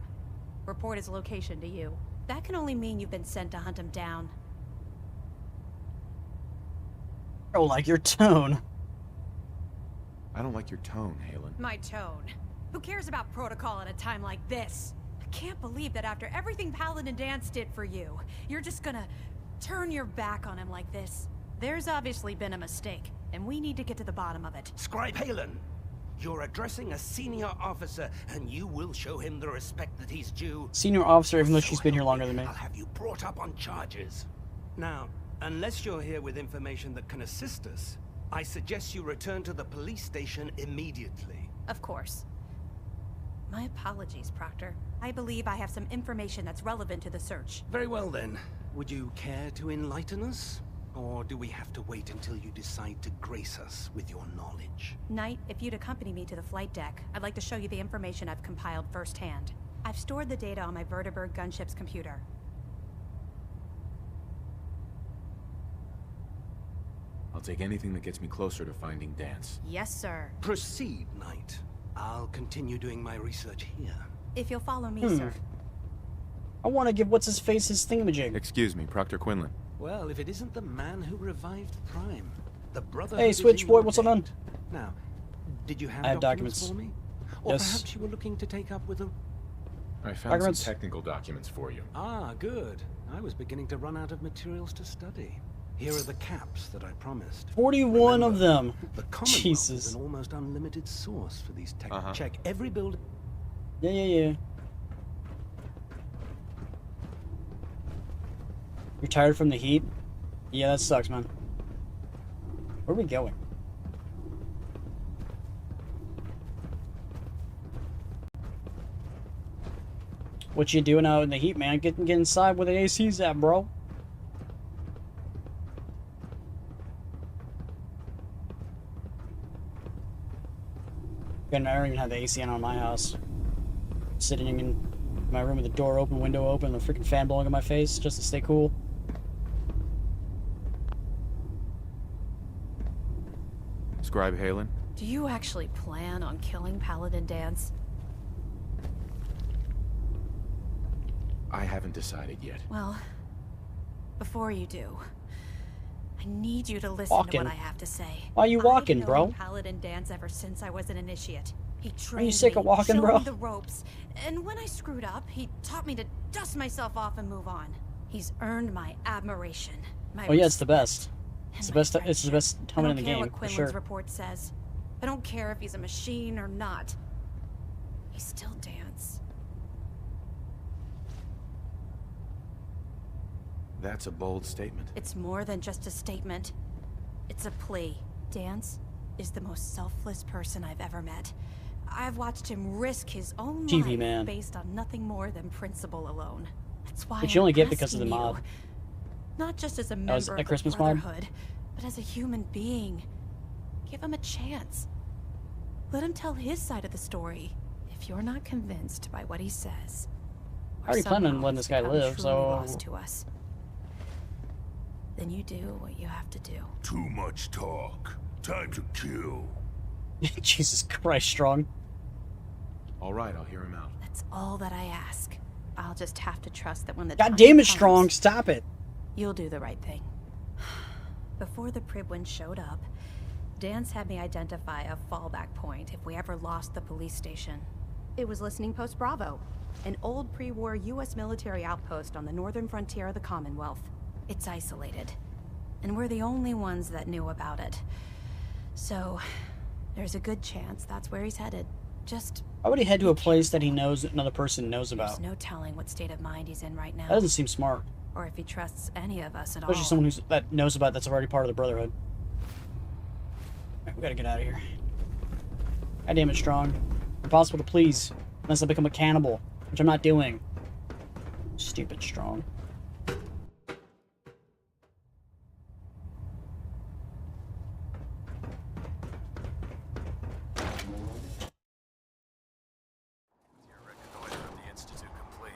report his location to you. That can only mean you've been sent to hunt him down. I don't like your tone. I don't like your tone, Halen. My tone. Who cares about protocol at a time like this? I can't believe that after everything Paladin Dance did for you, you're just gonna turn your back on him like this. There's obviously been a mistake, and we need to get to the bottom of it. Scribe Halen, you're addressing a senior officer, and you will show him the respect that he's due. Senior officer, even though she's been here longer than me. I'll have you brought up on charges. Now, unless you're here with information that can assist us, I suggest you return to the police station immediately. Of course. My apologies, Proctor. I believe I have some information that's relevant to the search. Very well then. Would you care to enlighten us? Or do we have to wait until you decide to grace us with your knowledge? Knight, if you'd accompany me to the flight deck, I'd like to show you the information I've compiled firsthand. I've stored the data on my Vertibird gunship's computer. I'll take anything that gets me closer to finding Dance. Yes, sir. Proceed, Knight. I'll continue doing my research here. If you'll follow me, sir. I want to give what's-his-face his thingamajig. Excuse me, Proctor Quinlan. Well, if it isn't the man who revived Prime, the Brotherhood. Hey, is in Switchboy, your what's up, man? Now, did you have, I have documents documents. for me? Or Yes. perhaps you were looking to take up with a... I found some technical documents for you. Ah, good. I was beginning to run out of materials to study. Here are the caps that I promised. 41 of them. The Commonwealth Jesus. is an almost unlimited source for these tech. Check every building. Yeah. You're tired from the heat? Yeah, that sucks, man. Where are we going? What you doing out in the heat, man? Get inside where the AC's at, bro. I don't even have the AC on my house. Sitting in my room with the door open, window open, and the freaking fan blowing in my face just to stay cool. Scribe Halen? Do you actually plan on killing Paladin Dance? I haven't decided yet. Well, before you do, I need you to listen to Walking. what I have to say. Why are you walking, I've bro? known Paladin Dance ever since I was an initiate. He trained Are you sick me, of walking, showed bro? me the ropes, and when I screwed up, he taught me to dust myself off and move on. He's earned my admiration. My Oh yeah, it's the best. It's the best. It's the best helmet in the I don't care game what for Quinlan's sure. report says. I don't care if he's a machine or not. He's still Dance. That's a bold statement. It's more than just a statement. It's a plea. Dance is the most selfless person I've ever met. I've watched him risk his own TV life man. based on nothing more than principle alone. That's why Which you only I'm get because of the asking mod. you, not just as a That was member a of the Christmas mod? Brotherhood, but as a human being. Give him a chance. Let him tell his side of the story. If you're not convinced by what he says, I already planned on letting this guy live, so lost to us, then you do what you have to do. Too much talk. Time to kill. Jesus Christ, Strong. All right, I'll hear him out. That's all that I ask. I'll just have to trust that when the God time damn it, comes, Strong, stop it. you'll do the right thing. Before the Pribwin showed up, Dance had me identify a fallback point if we ever lost the police station. It was Listening Post Bravo, an old pre-war U.S. military outpost on the northern frontier of the Commonwealth. It's isolated, and we're the only ones that knew about it. So, there's a good chance that's where he's headed. Just Why would he head to a place that he knows another person knows about? there's no telling what state of mind he's in right now. That doesn't seem smart. Or if he trusts any of us at Especially all. someone that knows about that's already part of the Brotherhood. Alright, we gotta get out of here. God damn it, Strong. Impossible to please, unless I become a cannibal, which I'm not doing. Stupid Strong. Your reconnoiter of the Institute complete.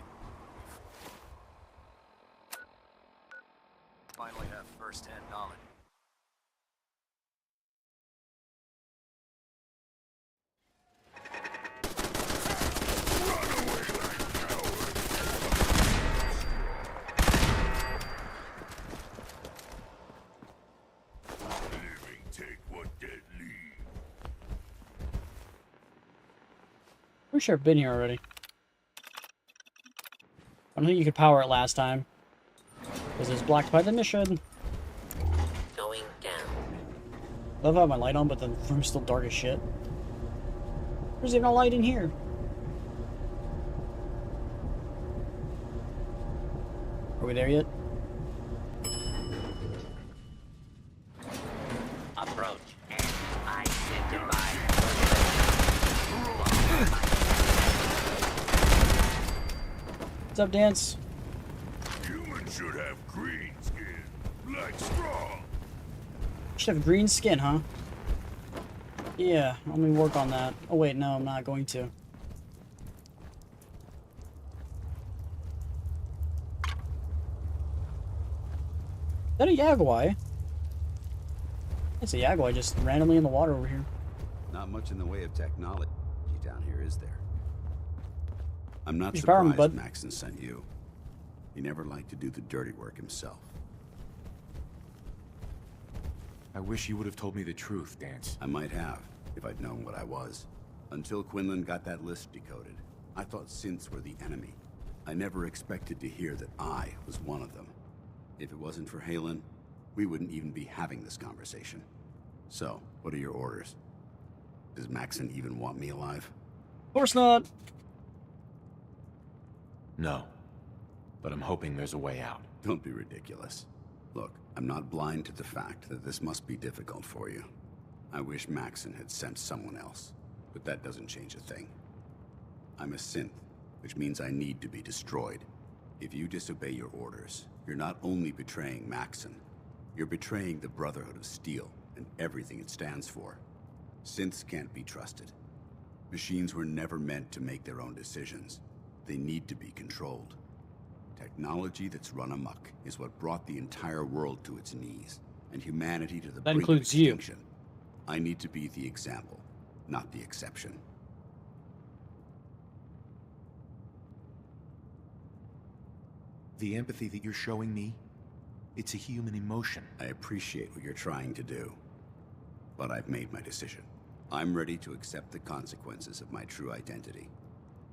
Finally have first-hand knowledge. Living take what dead leave. Pretty sure I've been here already. I don't think you could power it last time. Because it's blocked by the mission. Going down. Love how I have my light on, but the room's still dark as shit. There's even a light in here. Are we there yet? Approach. And I said goodbye. What's up, Dance? Humans should have green skin, like straw. Should have green skin, huh? Yeah, let me work on that. Oh wait, no, I'm not going to. Is that a Yagwai? It's a Yagwai just randomly in the water over here. Not much in the way of technology down here, is there? I'm not Just power me, surprised bud. Maxon sent you. He never liked to do the dirty work himself. I wish you would have told me the truth, Dance. I might have, if I'd known what I was. Until Quinlan got that list decoded, I thought synths were the enemy. I never expected to hear that I was one of them. If it wasn't for Halen, we wouldn't even be having this conversation. So, what are your orders? Does Maxon even want me alive? Of course not. No. But I'm hoping there's a way out. Don't be ridiculous. Look, I'm not blind to the fact that this must be difficult for you. I wish Maxon had sent someone else, but that doesn't change a thing. I'm a synth, which means I need to be destroyed. If you disobey your orders, you're not only betraying Maxon, you're betraying the Brotherhood of Steel and everything it stands for. Synths can't be trusted. Machines were never meant to make their own decisions. They need to be controlled. Technology that's run amok is what brought the entire world to its knees, and humanity to the That brink includes of you. extinction. I need to be the example, not the exception. The empathy that you're showing me, it's a human emotion. I appreciate what you're trying to do, but I've made my decision. I'm ready to accept the consequences of my true identity.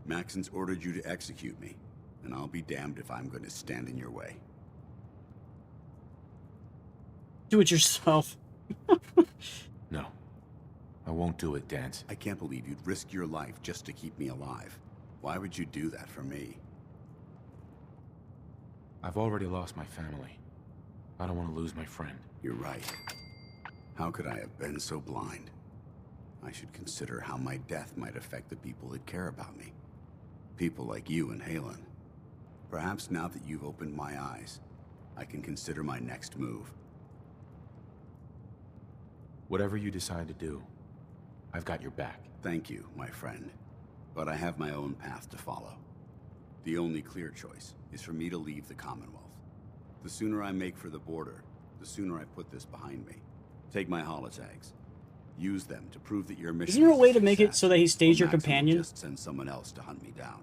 Maxon's ordered you to execute me, and I'll be damned if I'm going to stand in your way. Do it yourself. No. I won't do it, Dance. I can't believe you'd risk your life just to keep me alive. Why would you do that for me? I've already lost my family. I don't want to lose my friend. You're right. How could I have been so blind? I should consider how my death might affect the people that care about me. People like you and Halen. Perhaps now that you've opened my eyes, I can consider my next move. Whatever you decide to do, I've got your back. Thank you, my friend. But I have my own path to follow. The only clear choice is for me to leave the Commonwealth. The sooner I make for the border, the sooner I put this behind me. Take my holotags. Use them to prove that your mission. Isn't there a way to make it so that he stays your companion? Just send someone else to hunt me down.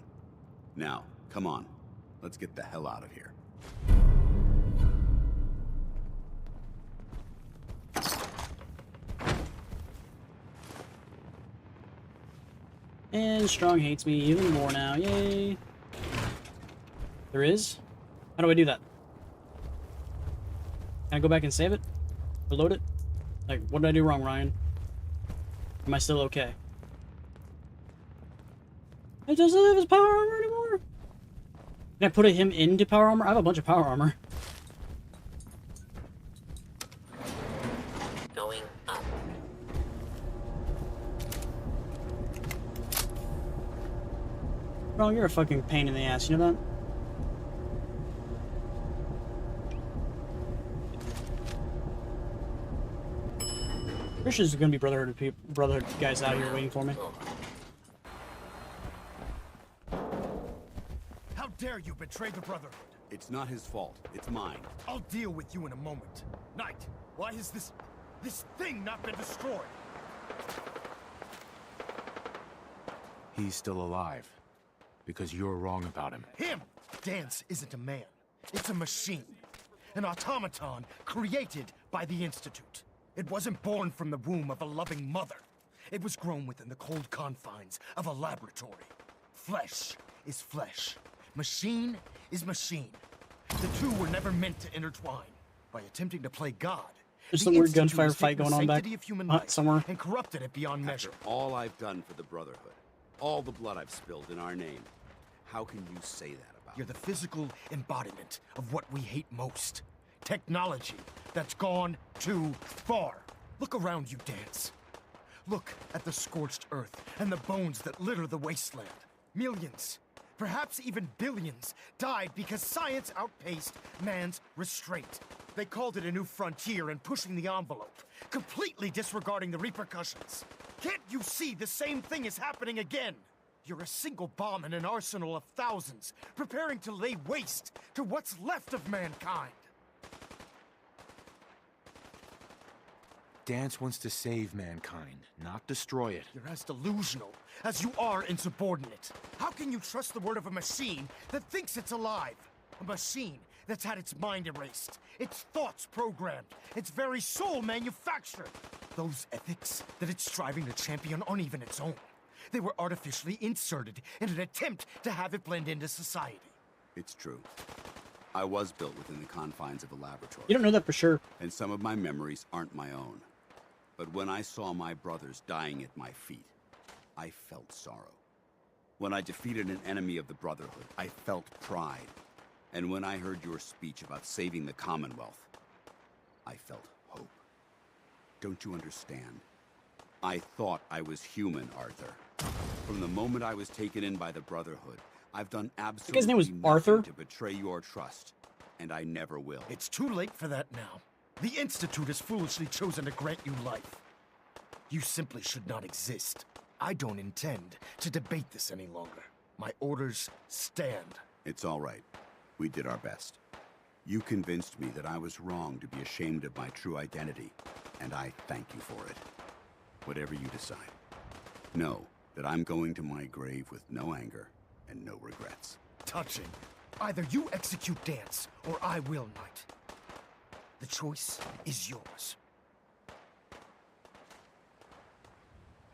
Now, come on. Let's get the hell out of here. And Strong hates me even more now. Yay. There is? How do I do that? Can I go back and save it? Reload it? Like, what did I do wrong, Ryan? Am I still okay? It doesn't have his power armor anymore? Can I put him into power armor? I have a bunch of power armor. Going up. Bro, you're a fucking pain in the ass, you know that? There's gonna be Brotherhood guys out here waiting for me. How dare you betray the Brotherhood? It's not his fault. It's mine. I'll deal with you in a moment. Knight, why has this thing not been destroyed? He's still alive. Because you're wrong about him. Him! Dance isn't a man. It's a machine. An automaton created by the Institute. It wasn't born from the womb of a loving mother. It was grown within the cold confines of a laboratory. Flesh is flesh. Machine is machine. The two were never meant to intertwine. By attempting to play God, there's some weird gunfire fight going on back somewhere. And corrupted it beyond measure. After all I've done for the Brotherhood, all the blood I've spilled in our name, how can you say that about You're the physical embodiment of what we hate most. Technology that's gone too far. Look around you, Dance. Look at the scorched earth and the bones that litter the wasteland. Millions, perhaps even billions, died because science outpaced man's restraint. They called it a new frontier and pushing the envelope, completely disregarding the repercussions. Can't you see the same thing is happening again? You're a single bomb in an arsenal of thousands, preparing to lay waste to what's left of mankind. Dance wants to save mankind, not destroy it. You're as delusional as you are insubordinate. How can you trust the word of a machine that thinks it's alive? A machine that's had its mind erased, its thoughts programmed, its very soul manufactured. Those ethics that it's striving to champion aren't even its own. They were artificially inserted in an attempt to have it blend into society. It's true. I was built within the confines of a laboratory. You don't know that for sure. And some of my memories aren't my own. But when I saw my brothers dying at my feet, I felt sorrow. When I defeated an enemy of the Brotherhood, I felt pride. And when I heard your speech about saving the Commonwealth, I felt hope. Don't you understand? I thought I was human, Arthur. From the moment I was taken in by the Brotherhood, I've done absolutely his name was nothing Arthur? to betray your trust, and I never will. It's too late for that now. The Institute has foolishly chosen to grant you life. You simply should not exist. I don't intend to debate this any longer. My orders stand. It's all right. We did our best. You convinced me that I was wrong to be ashamed of my true identity, and I thank you for it. Whatever you decide. Know that I'm going to my grave with no anger and no regrets. Touching. Either you execute Dance, or I will, Knight. The choice is yours.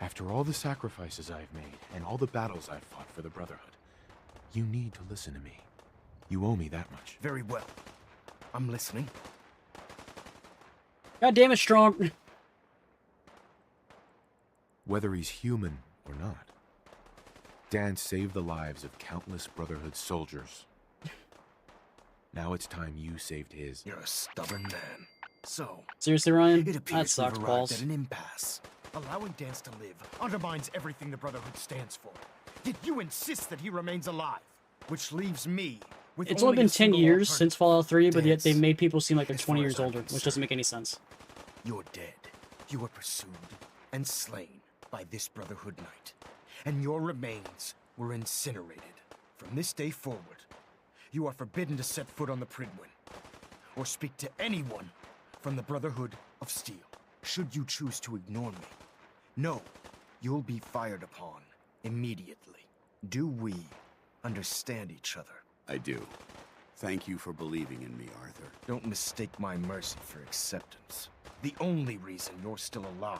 After all the sacrifices I've made, and all the battles I've fought for the Brotherhood, you need to listen to me. You owe me that much. Very well. I'm listening. God damn it, Strong. Whether he's human or not, Dan saved the lives of countless Brotherhood soldiers. Now it's time you saved his. You're a stubborn man. So, Seriously, Ryan? it That appears sucked, we've balls. arrived at an impasse. Allowing Dance to live undermines everything the Brotherhood stands for. Yet you insist that he remains alive, which leaves me with It's only been a 10 single years alternative. since Fallout 3, but yet Dance, they made people seem like they're as 20 far years as I'm older, which concerned, doesn't make any sense. You're dead. You were pursued and slain by this Brotherhood Knight, and your remains were incinerated. From this day forward, you are forbidden to set foot on the Prydwen, or speak to anyone from the Brotherhood of Steel. Should you choose to ignore me, know you'll be fired upon immediately. Do we understand each other? I do. Thank you for believing in me, Arthur. Don't mistake my mercy for acceptance. The only reason you're still alive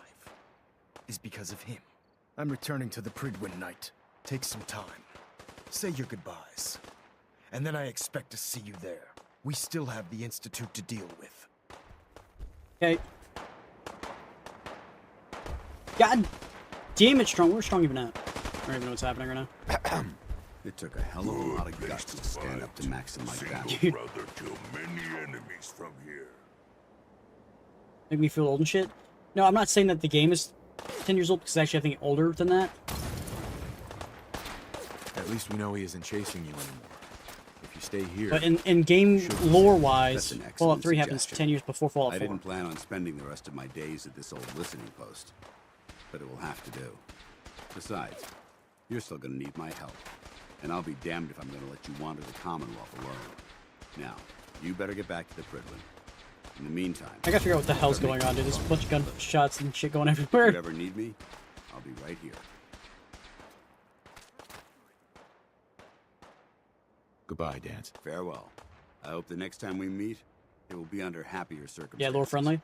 is because of him. I'm returning to the Prydwen Knight. Take some time. Say your goodbyes. And then I expect to see you there. We still have the Institute to deal with. Okay. God damn it, Strong. Where's Strong even at? I don't even know what's happening right now. It took a hell of a lot of guts to stand up to Maxim like that. Single brother kill many enemies from here. Make me feel old and shit. No, I'm not saying that the game is 10 years old, because actually I think older than that. At least we know he isn't chasing you anymore. If you stay here... But in game lore-wise, That's an excellent Fallout 3 happens suggestion. 10 years before Fallout I 4. didn't plan on spending the rest of my days at this old listening post, but it will have to do. Besides, you're still gonna need my help, and I'll be damned if I'm gonna let you wander the Commonwealth alone. Now, you better get back to the Prydwen. In the meantime, I gotta figure out what the hell's going on, dude. There's a bunch of gunshots and shit going everywhere. if you ever need me, I'll be right here. Goodbye, Dance. Farewell. I hope the next time we meet, it will be under happier circumstances. Yeah, lore friendly.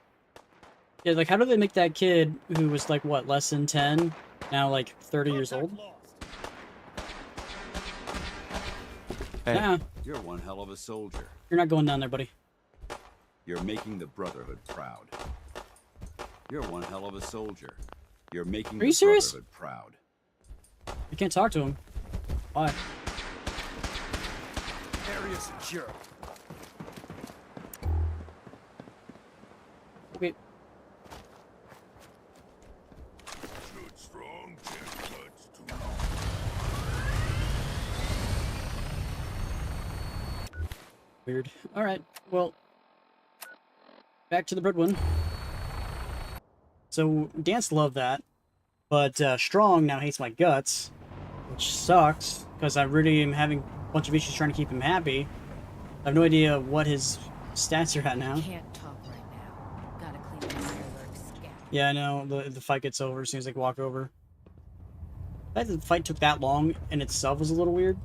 Yeah, like how do they make that kid who was like what, less than 10, now like 30 years old? Hey, Nah, you're one hell of a soldier. you're not going down there, buddy. You're making the Brotherhood proud. You're one hell of a soldier. You're making Are you the serious? Brotherhood proud. You can't talk to him. Why? Arius and Jura. Okay. Should strong check guts too. Weird. Alright, well, back to the Prydwen. So, Dance loved that, but Strong now hates my guts, which sucks, because I really am having a bunch of issues trying to keep him happy. I have no idea what his stats are at now. Can't talk right now. Gotta clean the fireworks scat. Yeah, I know, the fight gets over as soon as I walk over. The fact that the fight took that long in itself was a little weird.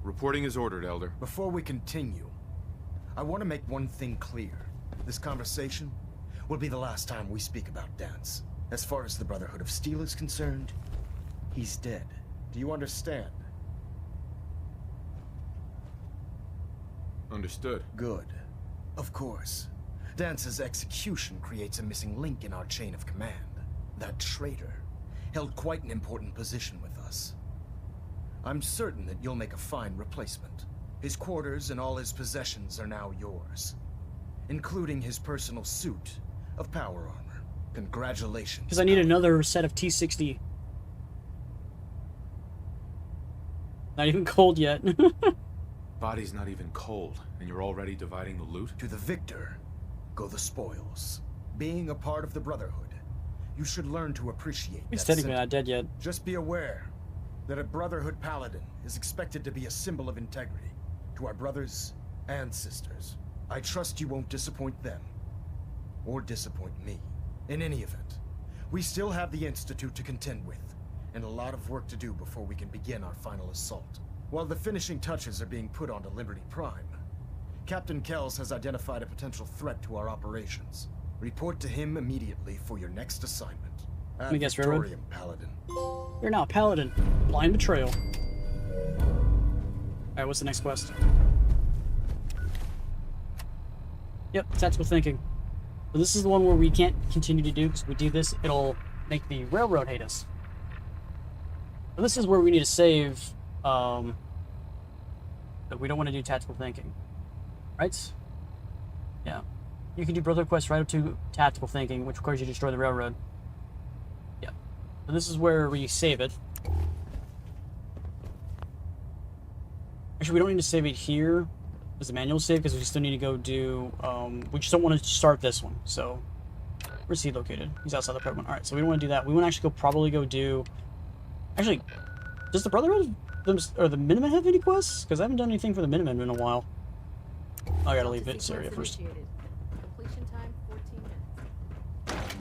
Reporting is ordered, Elder. Before we continue, I want to make one thing clear. This conversation will be the last time we speak about Dance. As far as the Brotherhood of Steel is concerned, he's dead. Do you understand? Understood. Good. Of course. Dance's execution creates a missing link in our chain of command. That traitor held quite an important position with us. I'm certain that you'll make a fine replacement. His quarters and all his possessions are now yours, including his personal suit of power armor. Congratulations. Because I need another set of T-60. Not even cold yet. Body's not even cold, and you're already dividing the loot? To the victor go the spoils. Being a part of the Brotherhood, you should learn to appreciate He's that technically not dead yet. Just be aware that a Brotherhood Paladin is expected to be a symbol of integrity to our brothers and sisters. I trust you won't disappoint them, or disappoint me. In any event, we still have the Institute to contend with, and a lot of work to do before we can begin our final assault. While the finishing touches are being put onto Liberty Prime, Captain Kells has identified a potential threat to our operations. Report to him immediately for your next assignment. Let me guess, Railroad? Victorium, Paladin. You're now a Paladin. Blind Betrayal. Alright, what's the next quest? Yep, tactical thinking. So this is the one where we can't continue to do, because if we do this, it'll make the railroad hate us. So this is where we need to save, but we don't want to do tactical thinking. Right? Yeah. You can do Brotherhood Quest right up to tactical thinking, which requires you to destroy the railroad. Yeah. So this is where we save it. Actually, we don't need to save it here as a manual save, because we still need to go do, we just don't want to start this one. So, where's he located? He's outside the Predman. Alright, so we don't want to do that. We want to actually probably go do... Actually, does the Brotherhood or the Minutemen have any quests? Because I haven't done anything for the Minutemen in a while. I gotta leave this area first. Completion time 14 minutes.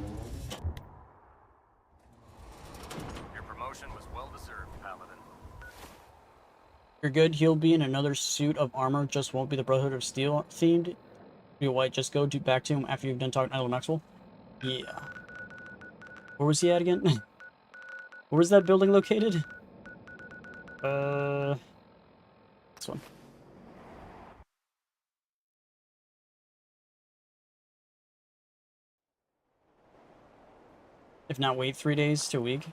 Your promotion was well deserved, Paladin. You're good. He'll be in another suit of armor. Just won't be the Brotherhood of Steel themed. Be white. Just go back to him after you've done talking to Idle Maxwell. Yeah. Where was he at again? Where was that building located? This one. If not, wait 3 days to a week.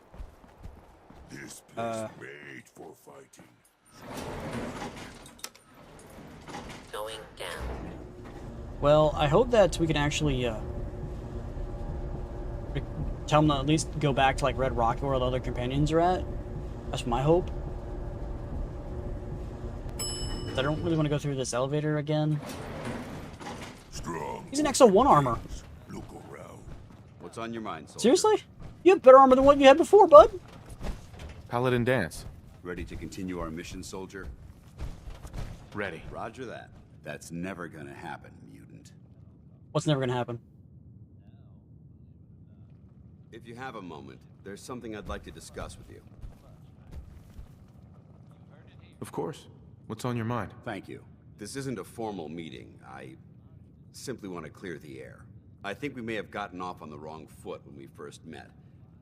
This place made for fighting. Going down. Well, I hope that we can actually tell them to at least go back to like Red Rock where the other companions are at. That's my hope. I don't really want to go through this elevator again. Strong. He's in XO1 armor. Look around. What's on your mind, soldier? Seriously? You have better armor than what you had before, bud. Paladin Dance. Ready to continue our mission, soldier? Ready. Roger that. That's never gonna happen, mutant. What's never gonna happen? If you have a moment, there's something I'd like to discuss with you. Of course. What's on your mind? Thank you. This isn't a formal meeting. I simply want to clear the air. I think we may have gotten off on the wrong foot when we first met,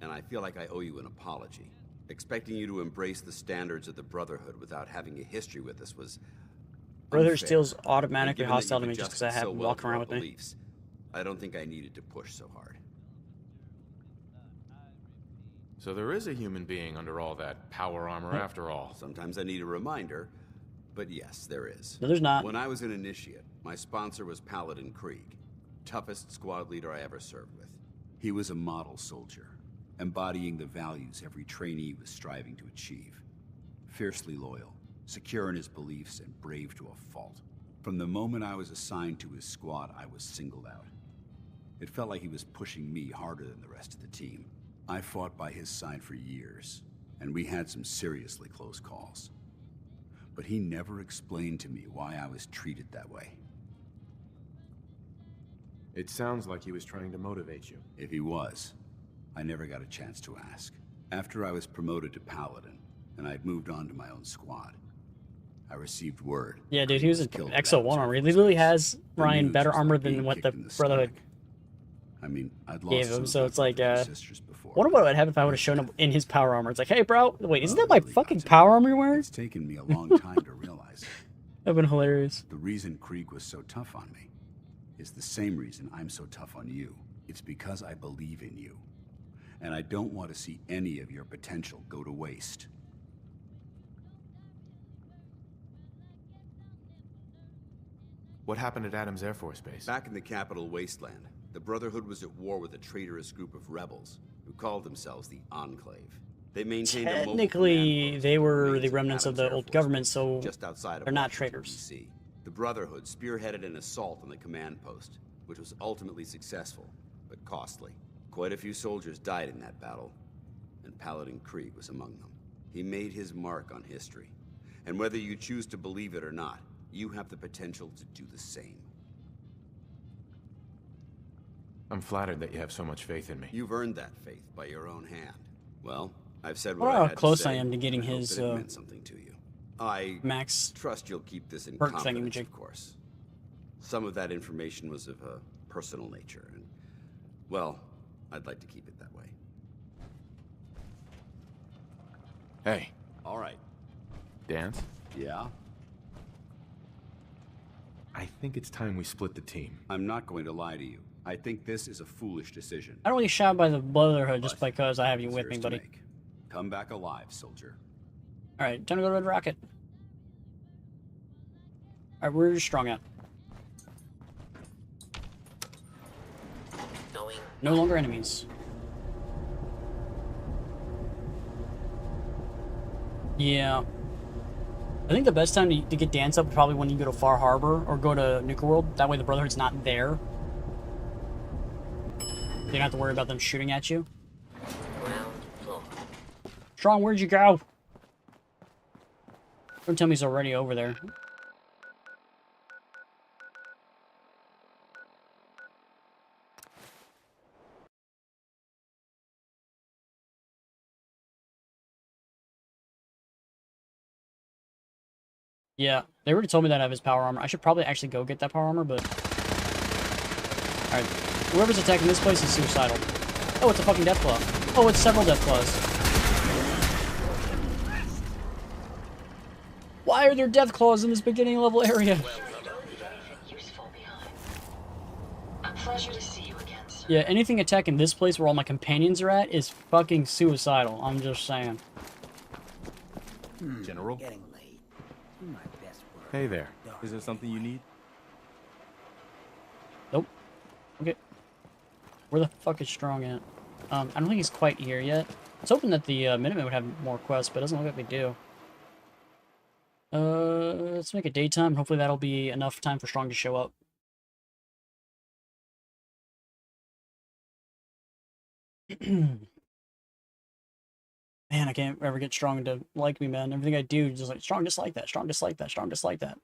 and I feel like I owe you an apology. Expecting you to embrace the standards of the Brotherhood without having a history with us was Brotherhood unfair. Steel's automatically And given that hostile to you've me just because I adjusted have so him well walking to around our with me. beliefs, I don't think I needed to push so hard. So there is a human being under all that power armor after all. Sometimes I need a reminder, but yes, there is. No, there's not. When I was an initiate, my sponsor was Paladin Krieg, toughest squad leader I ever served with. He was a model soldier, embodying the values every trainee was striving to achieve. Fiercely loyal, secure in his beliefs, and brave to a fault. From the moment I was assigned to his squad, I was singled out. It felt like he was pushing me harder than the rest of the team. I fought by his side for years, and we had some seriously close calls. But he never explained to me why I was treated that way. It sounds like he was trying to motivate you. If he was, I never got a chance to ask. After I was promoted to Paladin, and I'd moved on to my own squad, I received word. Yeah, dude, he was an XO1 armor. He literally has Ryan better armor than what the Brotherhood I mean, I'd lost gave some him, of so my it's like, brothers and sisters before. wonder what would happen if I would have shown up in his power armor. It's like, hey, bro, wait, isn't that my fucking power armor you're wearing? It's taken me a long time to realize it. That'd been hilarious. The reason Krieg was so tough on me is the same reason I'm so tough on you. It's because I believe in you. And I don't want to see any of your potential go to waste. What happened at Adams Air Force Base? Back in the capital wasteland, the Brotherhood was at war with a traitorous group of rebels who called themselves the Enclave. They maintained a mobile Technically, they were the remnants of the old government, so just outside of they're not Washington, traitors. DC. The Brotherhood spearheaded an assault on the command post, which was ultimately successful, but costly. Quite a few soldiers died in that battle, and Paladin Krieg was among them. He made his mark on history, and whether you choose to believe it or not, you have the potential to do the same. I'm flattered that you have so much faith in me. You've earned that faith by your own hand. Well, I've said I what wonder I how had close to say. I am to getting I hope his, that it meant something to you. I Max trust you'll keep this in perk confidence, thingamajig. of course. Some of that information was of a personal nature, and, well, I'd like to keep it that way. Hey. All right. Dance? Yeah? I think it's time we split the team. I'm not going to lie to you. I think this is a foolish decision. I don't really shout by the Brotherhood just because I have you with me, buddy. Come back alive, soldier. Alright, time to go to Red Rocket. Alright, where's Strong at? No longer enemies. Yeah. I think the best time to get Dance up is probably when you go to Far Harbor or go to Nuka World. That way the Brotherhood's not there. You don't have to worry about them shooting at you. Strong, where'd you go? Don't tell me he's already over there. Yeah, they already told me that I have his power armor. I should probably actually go get that power armor, but... Alright, whoever's attacking this place is suicidal. Oh, it's a fucking Deathclaw. Oh, it's several Deathclaws. Why are there Deathclaws in this beginning level area? Pleasure to see you again, sir. Yeah, anything attacking this place where all my companions are at is fucking suicidal. I'm just saying. General? Getting late. Do my best work. Hey there. Is there something you need? Nope. Okay. Where the fuck is Strong at? I don't think he's quite here yet. I was hoping that the Minutemen would have more quests, but it doesn't look like they do. Let's make it daytime. Hopefully that'll be enough time for Strong to show up. Man, I can't ever get Strong to like me, man. Everything I do is just like, Strong just like that, Strong just like that, Strong just like that.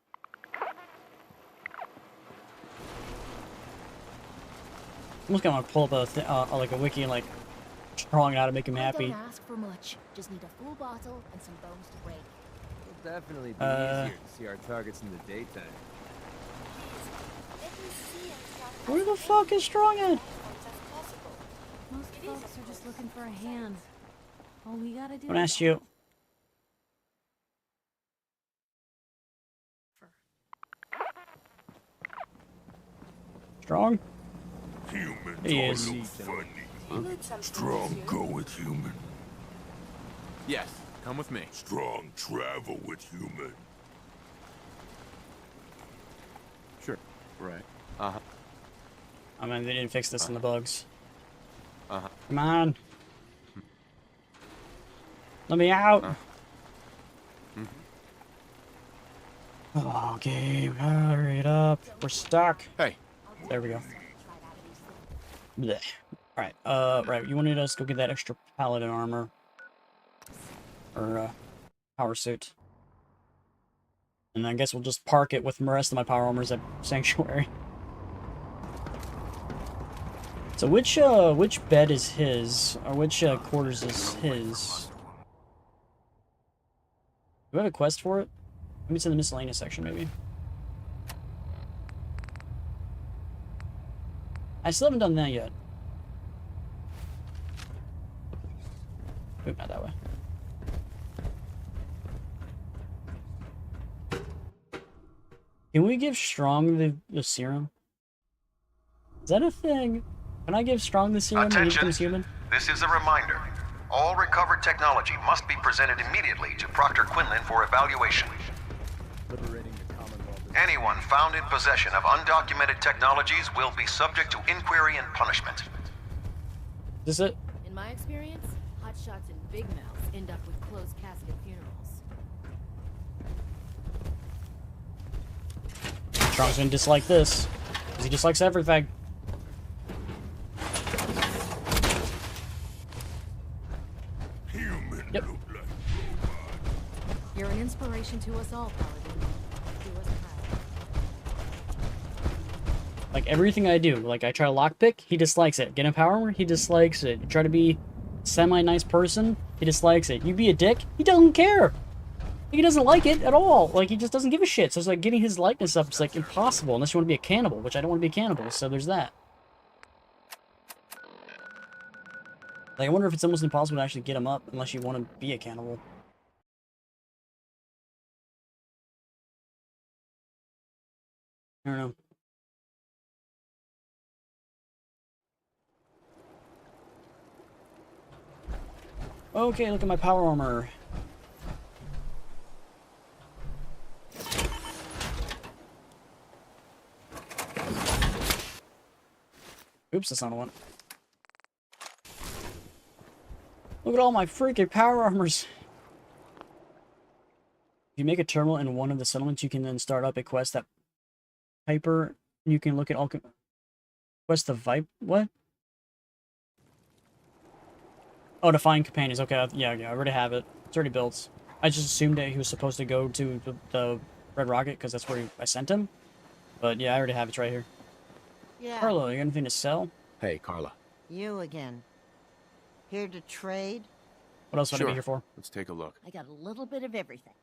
I'm just gonna pull up a like a wiki and like Strong how to make him happy. Don't ask for much. Just need a full bottle and some bones to break. It'll definitely be easier to see our targets in the daytime. Where the fuck is Strong at? Most folks are just looking for a hand. All we gotta do. I'm gonna ask you. Strong? Humans He are is. no funny. Strong go with human. Yes, come with me. Strong travel with human. Sure. Right. Uh-huh. I mean, they didn't fix this in the bugs. Uh-huh. Come on. Let me out. Oh, game, hurry it up. We're stuck. Hey. There we go. Blech. Alright, right, you wanted us to go get that extra paladin armor. Or, power suit. And I guess we'll just park it with the rest of my power armors at Sanctuary. So which bed is his? Or which, quarters is his? Do I have a quest for it? Maybe it's in the miscellaneous section, maybe. I still haven't done that yet. Oop, not that way. Can we give Strong the serum? Is that a thing? Can I give Strong the serum and he becomes human? This is a reminder. All recovered technology must be presented immediately to Proctor Quinlan for evaluation. Anyone found in possession of undocumented technologies will be subject to inquiry and punishment. Is it? In my experience, hotshots and big mouths end up with closed casket funerals. Strong's gonna dislike this. Because he dislikes everything. Yep. You're an inspiration to us all, Paladin. Do us proud. Like everything I do, like I try to lockpick, he dislikes it. Get a power armor, he dislikes it. You try to be semi-nice person, he dislikes it. You be a dick, he doesn't care. He doesn't like it at all. Like he just doesn't give a shit. So it's like getting his likeness up is like impossible unless you want to be a cannibal, which I don't want to be a cannibal. So there's that. Like, I wonder if it's almost impossible to actually get him up unless you want to be a cannibal. I don't know. Okay, look at my power armor. Oops, that's not the one. Look at all my freaking power armors. If you make a terminal in one of the settlements, you can then start up a quest that Piper. You can look at all quest the Vipe. What? Oh, to find companions. Okay, yeah, I already have it. It's already built. I just assumed that he was supposed to go to the Red Rocket because that's where I sent him. But yeah, I already have it right here. Yeah. Carlo, you got anything to sell? Hey, Carla. You again. Here to trade? What else would I be here for? Let's take a look. I got a little bit of everything.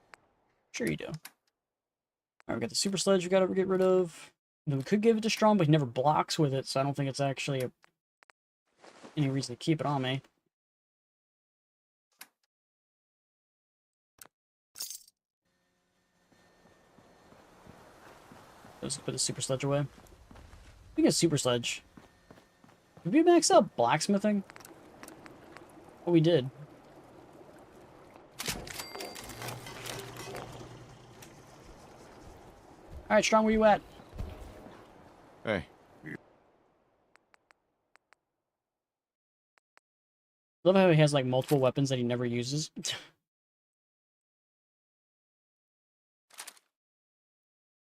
Sure you do. Alright, we got the super sledge we gotta get rid of. We could give it to Strong, but he never blocks with it, so I don't think it's actually any reason to keep it on me. Let's put the super sledge away. We get super sledge. Did we max out blacksmithing? Oh, we did. Alright, Strong, where you at? Hey. Love how he has like multiple weapons that he never uses.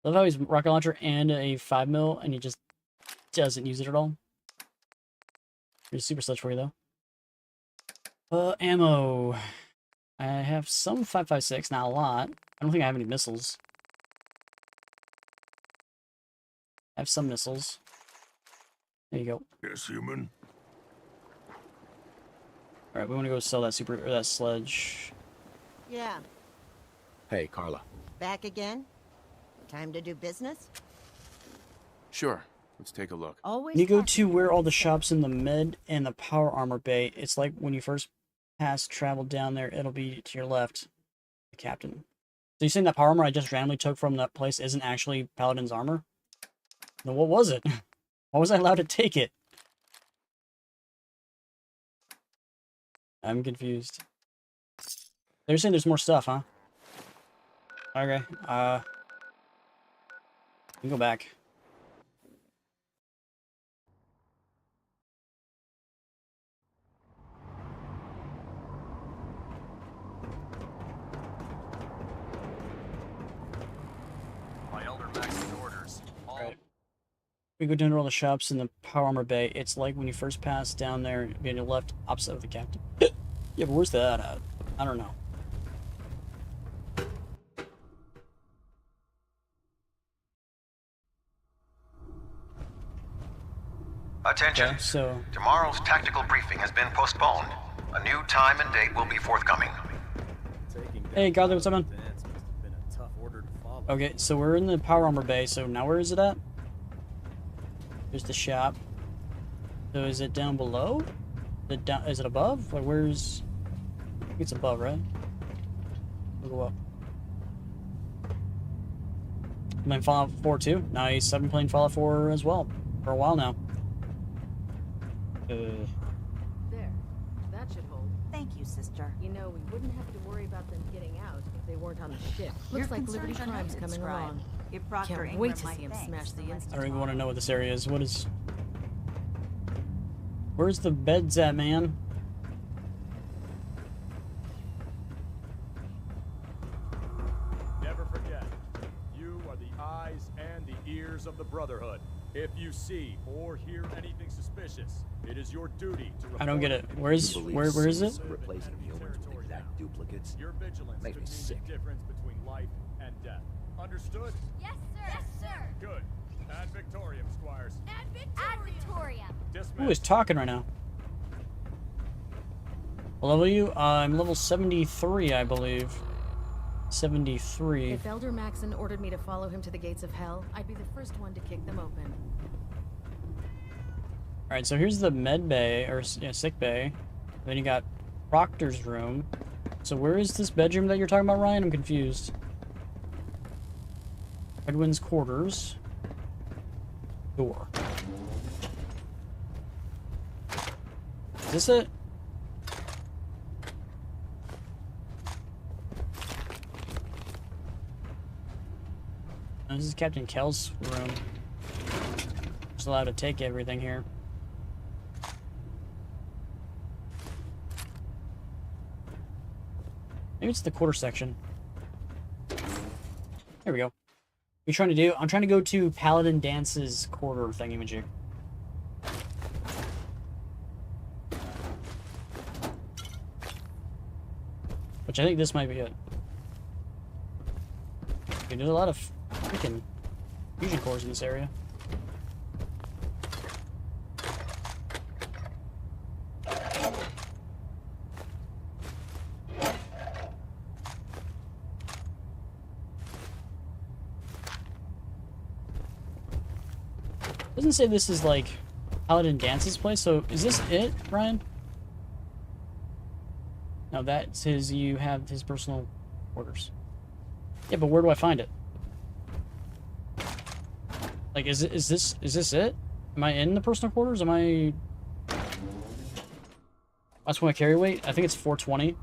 Love how he's rocket launcher and a 5mm and he just doesn't use it at all. Here's super sledge for you though. Ammo. I have some 5.56, not a lot. I don't think I have any missiles. I have some missiles. There you go. Yes, human. Alright, we want to go sell that that sledge. Yeah. Hey, Carla. Back again? Time to do business? Sure. Let's take a look. Always. When you go to where all the shops in the med and the power armor bay, it's like when you first travel down there, it'll be to your left. The captain. So you're saying that power armor I just randomly took from that place isn't actually Paladin's armor? Then what was it? Why was I allowed to take it? I'm confused. They're saying there's more stuff, huh? Okay, we can go back. My elder Max's orders. Right. We go down to all the shops in the power armor bay. It's like when you first pass down there, be on your left, opposite of the captain. Yeah, but where's that at? I don't know. Attention. Okay, so Tomorrow's tactical briefing has been postponed. A new time and date will be forthcoming. hey, Godly, what's up, man? Okay, so we're in the power armor bay. So now where is it at? There's the shop. So is it down below? Is it above? Like where's? I think it's above, right? We'll go up. I'm playing Fallout 4 too. Nice. I've been playing Fallout 4 as well for a while now. There. That should hold. Thank you, sister. You know, we wouldn't have to worry about them getting out if they weren't on the ship. Your Looks like Liberty concerns are Prime's noted, coming Scribe. along. If Proctor Can't Ingram wait to might see him thanks smash the for instant. I don't even want to know what this area is. What is? Where's the beds at, man? Never forget, you are the eyes and the ears of the Brotherhood. If you see or hear anything suspicious, it is your duty to report. I don't get it. Where is it? Replacing humans with exact duplicates Your vigilance makes could me mean sick. the difference between life and death. Understood? Yes, sir. Yes, sir. Good. Ad Victoriam, Squires. Ad Victoriam. Dismiss. Who is talking right now? What level are you? I'm level 73, I believe. 73. If Elder Maxon ordered me to follow him to the gates of hell, I'd be the first one to kick them open. Alright, so here's the med bay, or sick bay. Then you got Proctor's room. So where is this bedroom that you're talking about, Ryan? I'm confused. Edwin's quarters. door. Is this it? No, this is Captain Kell's room. Just allowed to take everything here. Maybe it's the quarter section. There we go. What are you trying to do? I'm trying to go to Paladin Dance's quarter thingamajig. Which I think this might be it. Okay, there's a lot of freaking fusion cores in this area. Doesn't say this is like Paladin Dance's place, so is this it, Ryan? No, that's his. You have his personal quarters. Yeah, but where do I find it? Like, is this it? Am I in the personal quarters? Am I? That's my carry weight. I think it's 420.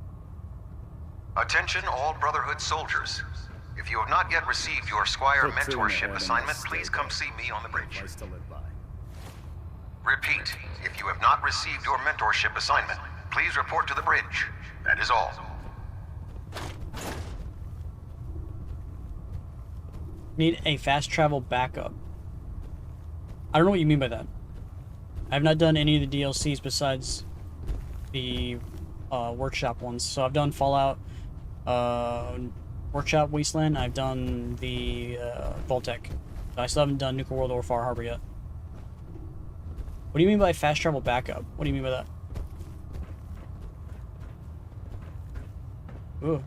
Attention, all Brotherhood soldiers. If you have not yet received your Squire mentorship assignment, please come see me on the bridge. Repeat, if you have not received your mentorship assignment, please report to the bridge. That is all. Need a fast travel backup. I don't know what you mean by that. I have not done any of the DLCs besides the workshop ones. So I've done Fallout, Workshop Wasteland. I've done the Vault-Tec. I still haven't done Nuclear World or Far Harbor yet. What do you mean by fast travel backup? What do you mean by that? Ooh.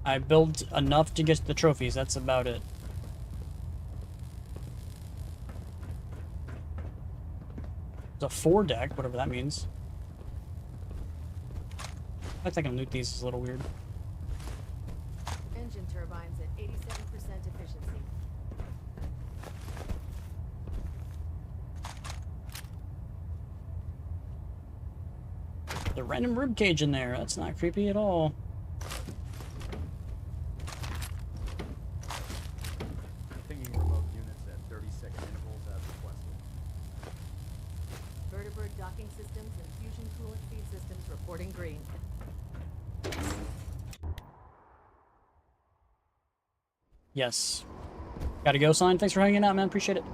I built enough to get the trophies, that's about it. It's a 4 deck, whatever that means. I think I can loot these, is a little weird. Engine turbines at 87% efficiency. The random rib cage in there, that's not creepy at all. Pinging remote units at 30-second intervals as requested. Vertibird docking systems and fusion coolant feed systems reporting green. Yes. Gotta go, sign. Thanks for hanging out, man. Appreciate it.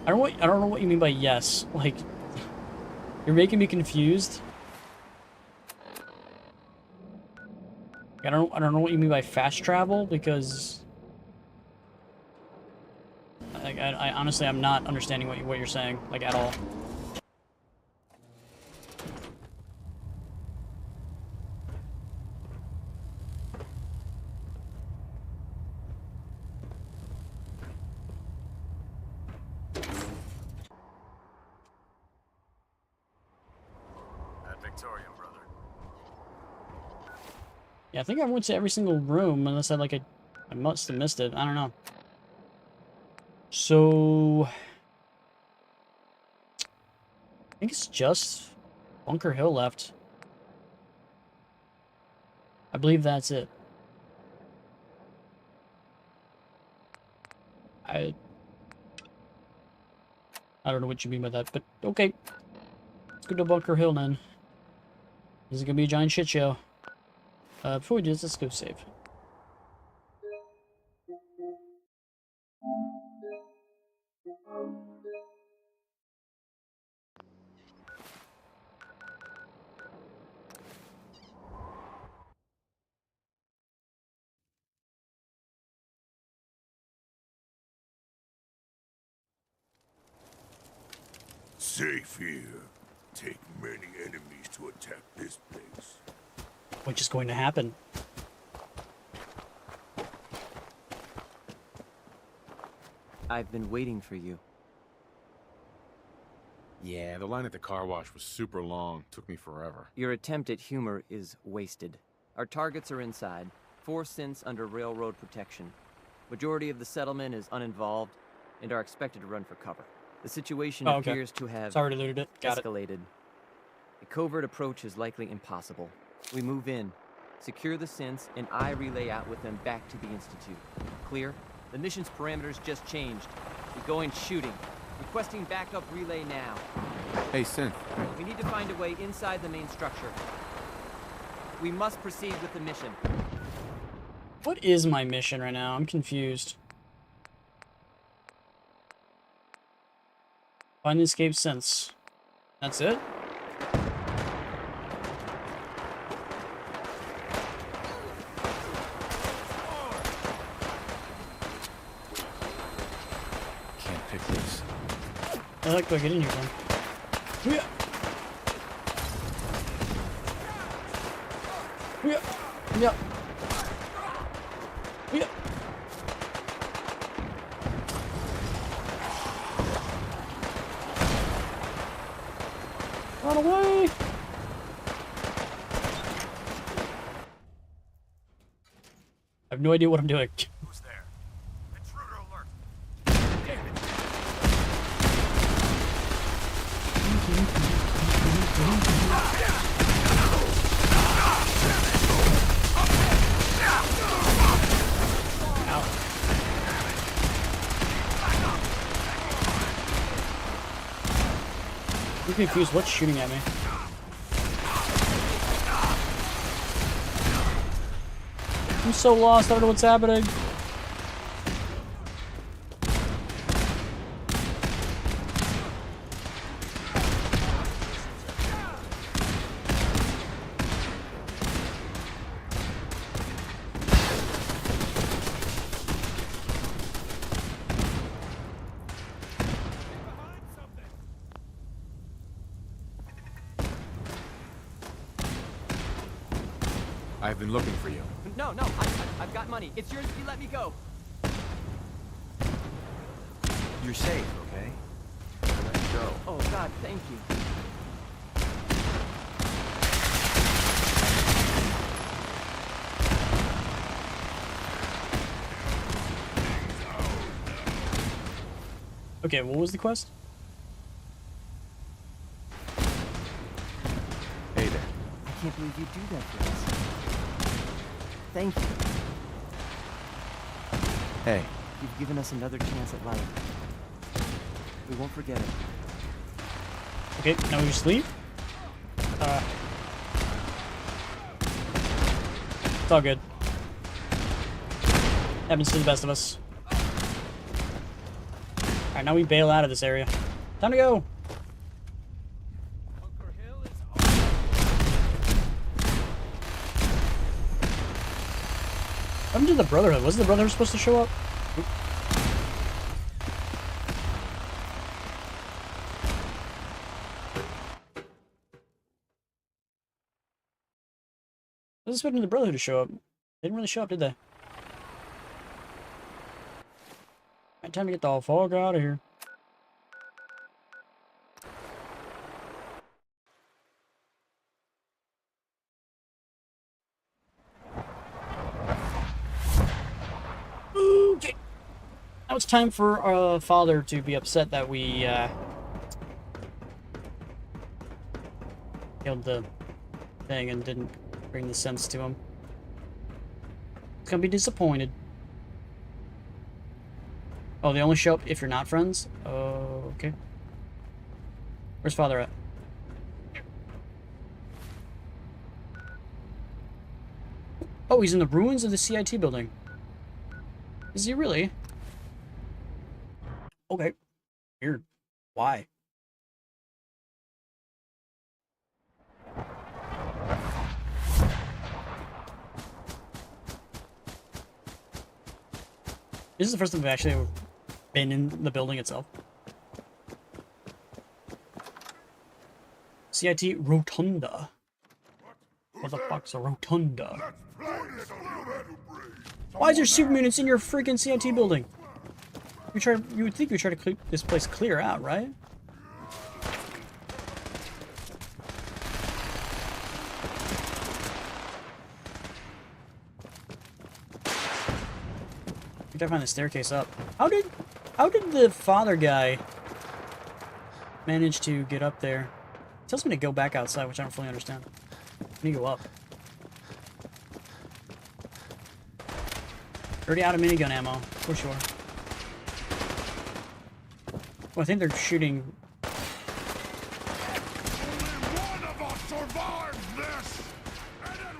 I don't know what you mean by yes. Like, you're making me confused. I don't know what you mean by fast travel, because I honestly I'm not understanding what you're saying, like, at all. At Victorium, brother. Yeah, I think I went to every single room, unless I must have missed it. I don't know. So I think it's just Bunker Hill left. I believe that's it. I don't know what you mean by that, but okay. Let's go to Bunker Hill then. This is gonna be a giant shit show. Before we do this, let's go save. Safe here. Take many enemies to attack this place. Which is going to happen. I've been waiting for you. Yeah, the line at the car wash was super long. Took me forever. Your attempt at humor is wasted. Our targets are inside. 4 synths under railroad protection. Majority of the settlement is uninvolved and are expected to run for cover. The situation appears to have escalated. A covert approach is likely impossible. We move in, secure the synths, and I relay out with them back to the Institute. Clear? The mission's parameters just changed. We go in shooting. Requesting backup relay now. Hey, Synth. We need to find a way inside the main structure. We must proceed with the mission. What is my mission right now? I'm confused. Find the escape synths. That's it? Can't pick this. I like to get in here then. Yeah. Yeah. Yeah. Yeah. Run away. I have no idea what I'm doing. Who's there? Intruder alert! Damn it! I'm confused. What's shooting at me? I'm so lost. I don't know what's happening. I've been looking for you. No, I've got money. It's yours if you let me go. You're safe, okay? Let's go. Oh, God, thank you. Okay, what was the quest? Hey there. I can't believe you do that for us. Thank you. Hey. You've given us another chance at life. We won't forget it. Okay, now we just leave? It's all good. Happens to the best of us. Alright, now we bail out of this area. Time to go! What happened to the Brotherhood? Wasn't the Brotherhood supposed to show up? Oop. I was expecting the Brotherhood to show up. They didn't really show up, did they? Alright, time to get the fuck out of here. Okay. Now it's time for our father to be upset that we killed the thing and didn't bring the sense to him. He's gonna be disappointed. Oh, they only show up if you're not friends? Oh, okay. Where's father at? Oh, he's in the ruins of the CIT building. Is he really? Okay. Weird. Why? This is the first time we've actually been in the building itself. CIT Rotunda. What the fuck's a rotunda? Why is there super mutants in your freaking CIT building? You would think we try to keep this place clear out, right? I gotta find the staircase up. How did the father guy manage to get up there? It tells me to go back outside, which I don't fully understand. I need to go up. Already out of minigun ammo, for sure. Well, I think they're shooting.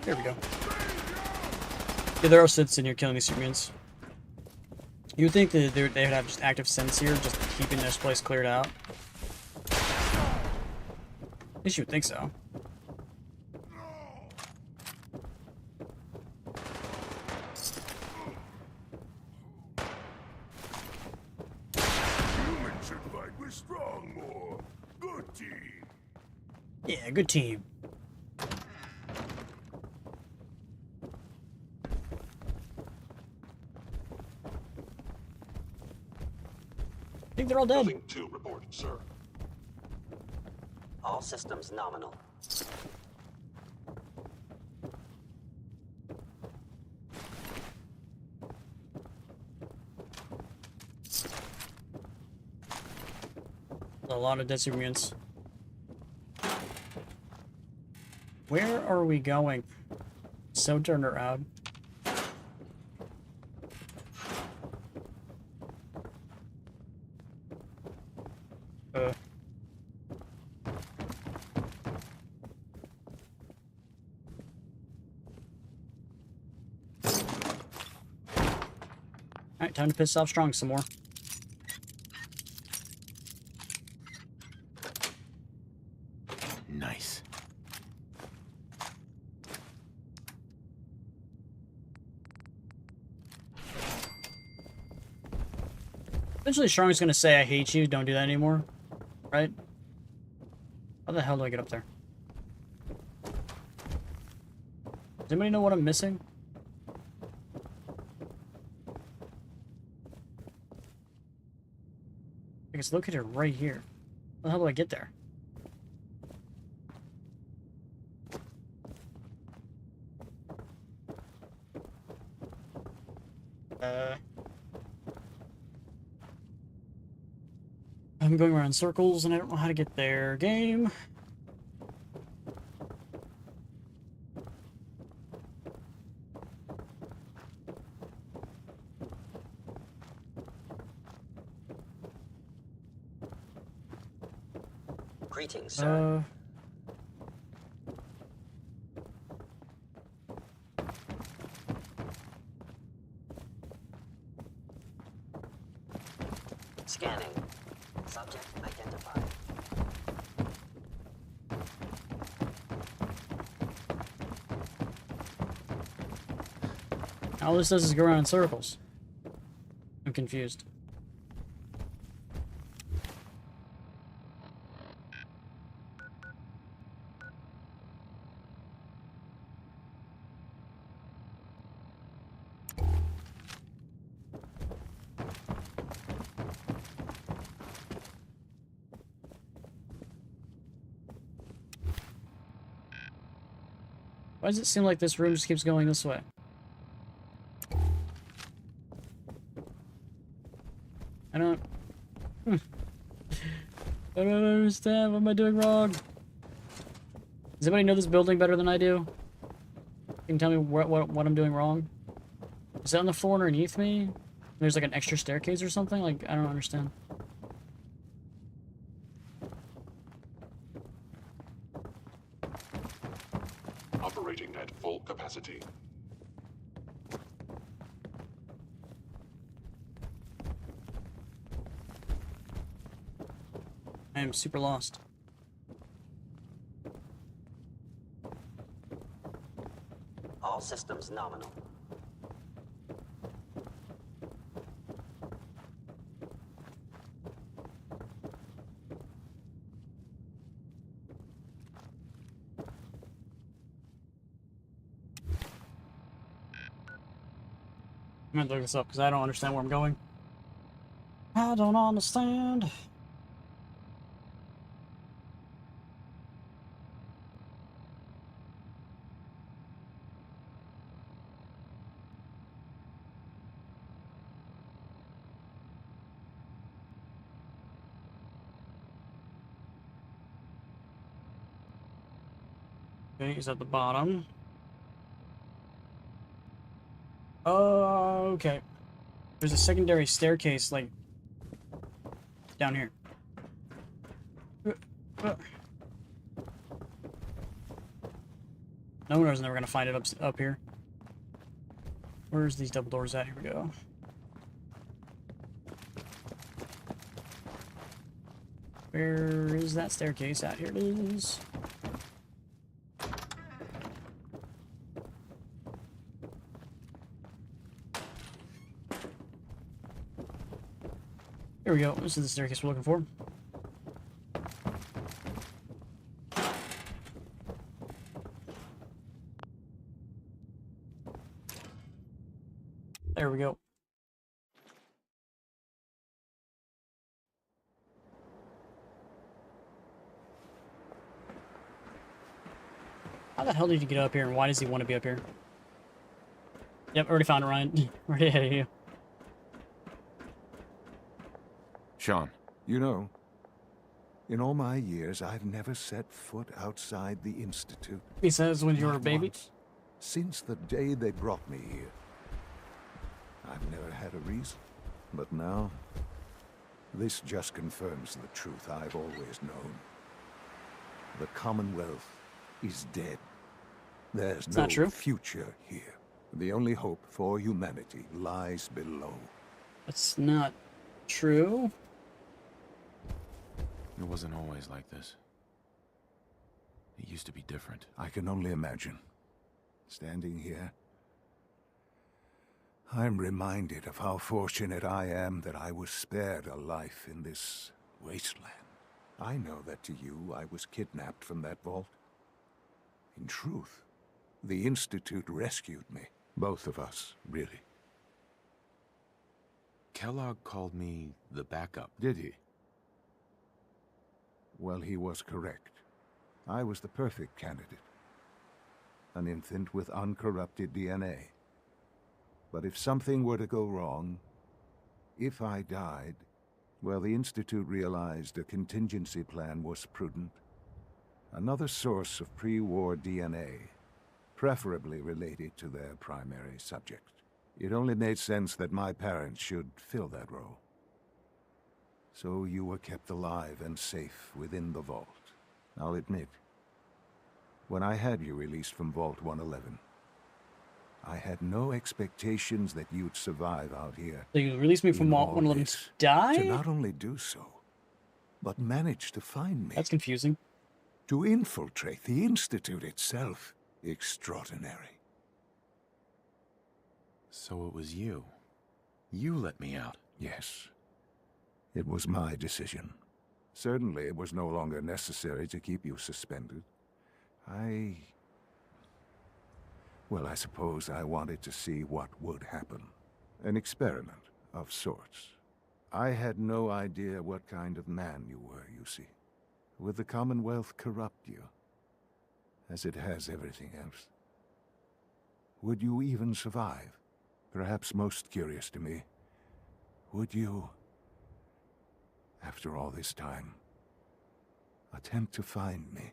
There we go. Yeah, there are synths in here killing these civilians. You would think that they would have just active synths here, just keeping this place cleared out. At least you would think so. Humans should fight with strong more. Good team. Yeah, good team. I think they're all dead. Nothing to report, sir. All systems nominal. A lot of dead civilians. Where are we going? So turned around. Alright, time to piss off Strong some more. Nice. Eventually Strong is gonna say, I hate you, don't do that anymore. Right? How the hell do I get up there? Does anybody know what I'm missing? I think it's located right here. How the hell do I get there? I'm going around in circles and I don't know how to get there. Game. Greetings, sir. Scanning. Subject identified. All this does is go around in circles. I'm confused. Why does it seem like this room just keeps going this way? I don't... I don't understand. What am I doing wrong? Does anybody know this building better than I do? You can tell me what I'm doing wrong? Is that on the floor underneath me? There's like an extra staircase or something? Like, I don't understand. Operating at full capacity. I am super lost. All systems nominal. I'm gonna look this up because I don't understand where I'm going. I don't understand. Okay, he's at the bottom. Oh, okay. There's a secondary staircase, like, down here. No one was never gonna find it up here. Where's these double doors at? Here we go. Where is that staircase at? Here it is. Here we go. This is the staircase we're looking for. There we go. How the hell did you get up here, and why does he want to be up here? Yep, already found it, Ryan. Right ahead of you. Sean. You know, in all my years, I've never set foot outside the Institute. He says when you were a Not baby. once. Since the day they brought me here. I've never had a reason. But now, this just confirms the truth I've always known. The Commonwealth is dead. There's It's no not true. future here. The only hope for humanity lies below. That's not true. It wasn't always like this. It used to be different. I can only imagine. Standing here, I'm reminded of how fortunate I am that I was spared a life in this wasteland. I know that to you, I was kidnapped from that vault. In truth, the Institute rescued me. Both of us, really. Kellogg called me the backup. Did he? Well, he was correct. I was the perfect candidate. An infant with uncorrupted DNA. But if something were to go wrong, if I died, well, the Institute realized a contingency plan was prudent. Another source of pre-war DNA, preferably related to their primary subject. It only made sense that my parents should fill that role. So you were kept alive and safe within the vault. I'll admit, when I had you released from Vault 111, I had no expectations that you'd survive out here. So you released me from Vault 111 to die? To not only do so, but manage to find me. That's confusing. To infiltrate the Institute itself. Extraordinary. So it was you. You let me out. Yes. It was my decision. Certainly it was no longer necessary to keep you suspended. Well, I suppose I wanted to see what would happen. An experiment of sorts. I had no idea what kind of man you were, you see. Would the Commonwealth corrupt you? As it has everything else? Would you even survive? Perhaps most curious to me, would you, after all this time, attempt to find me?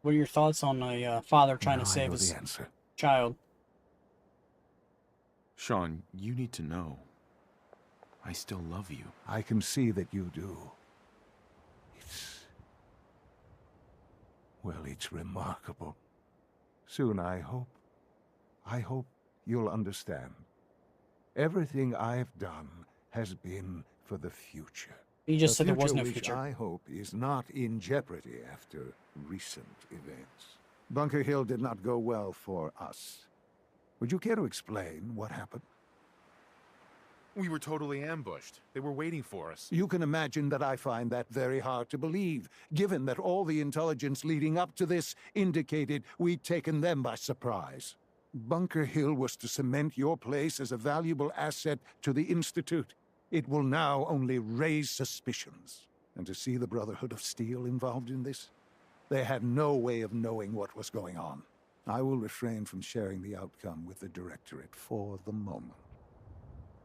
What are your thoughts on a father trying to Now I save know his the answer. child? Sean, you need to know. I still love you. I can see that you do. It's remarkable. Soon, I hope you'll understand. Everything I've done has been for the future. You just said there was no which future. I hope is not in jeopardy after recent events. Bunker Hill did not go well for us. Would you care to explain what happened? We were totally ambushed. They were waiting for us. You can imagine that I find that very hard to believe, given that all the intelligence leading up to this indicated we'd taken them by surprise. Bunker Hill was to cement your place as a valuable asset to the Institute. It will now only raise suspicions. And to see the Brotherhood of Steel involved in this? They had no way of knowing what was going on. I will refrain from sharing the outcome with the Directorate for the moment.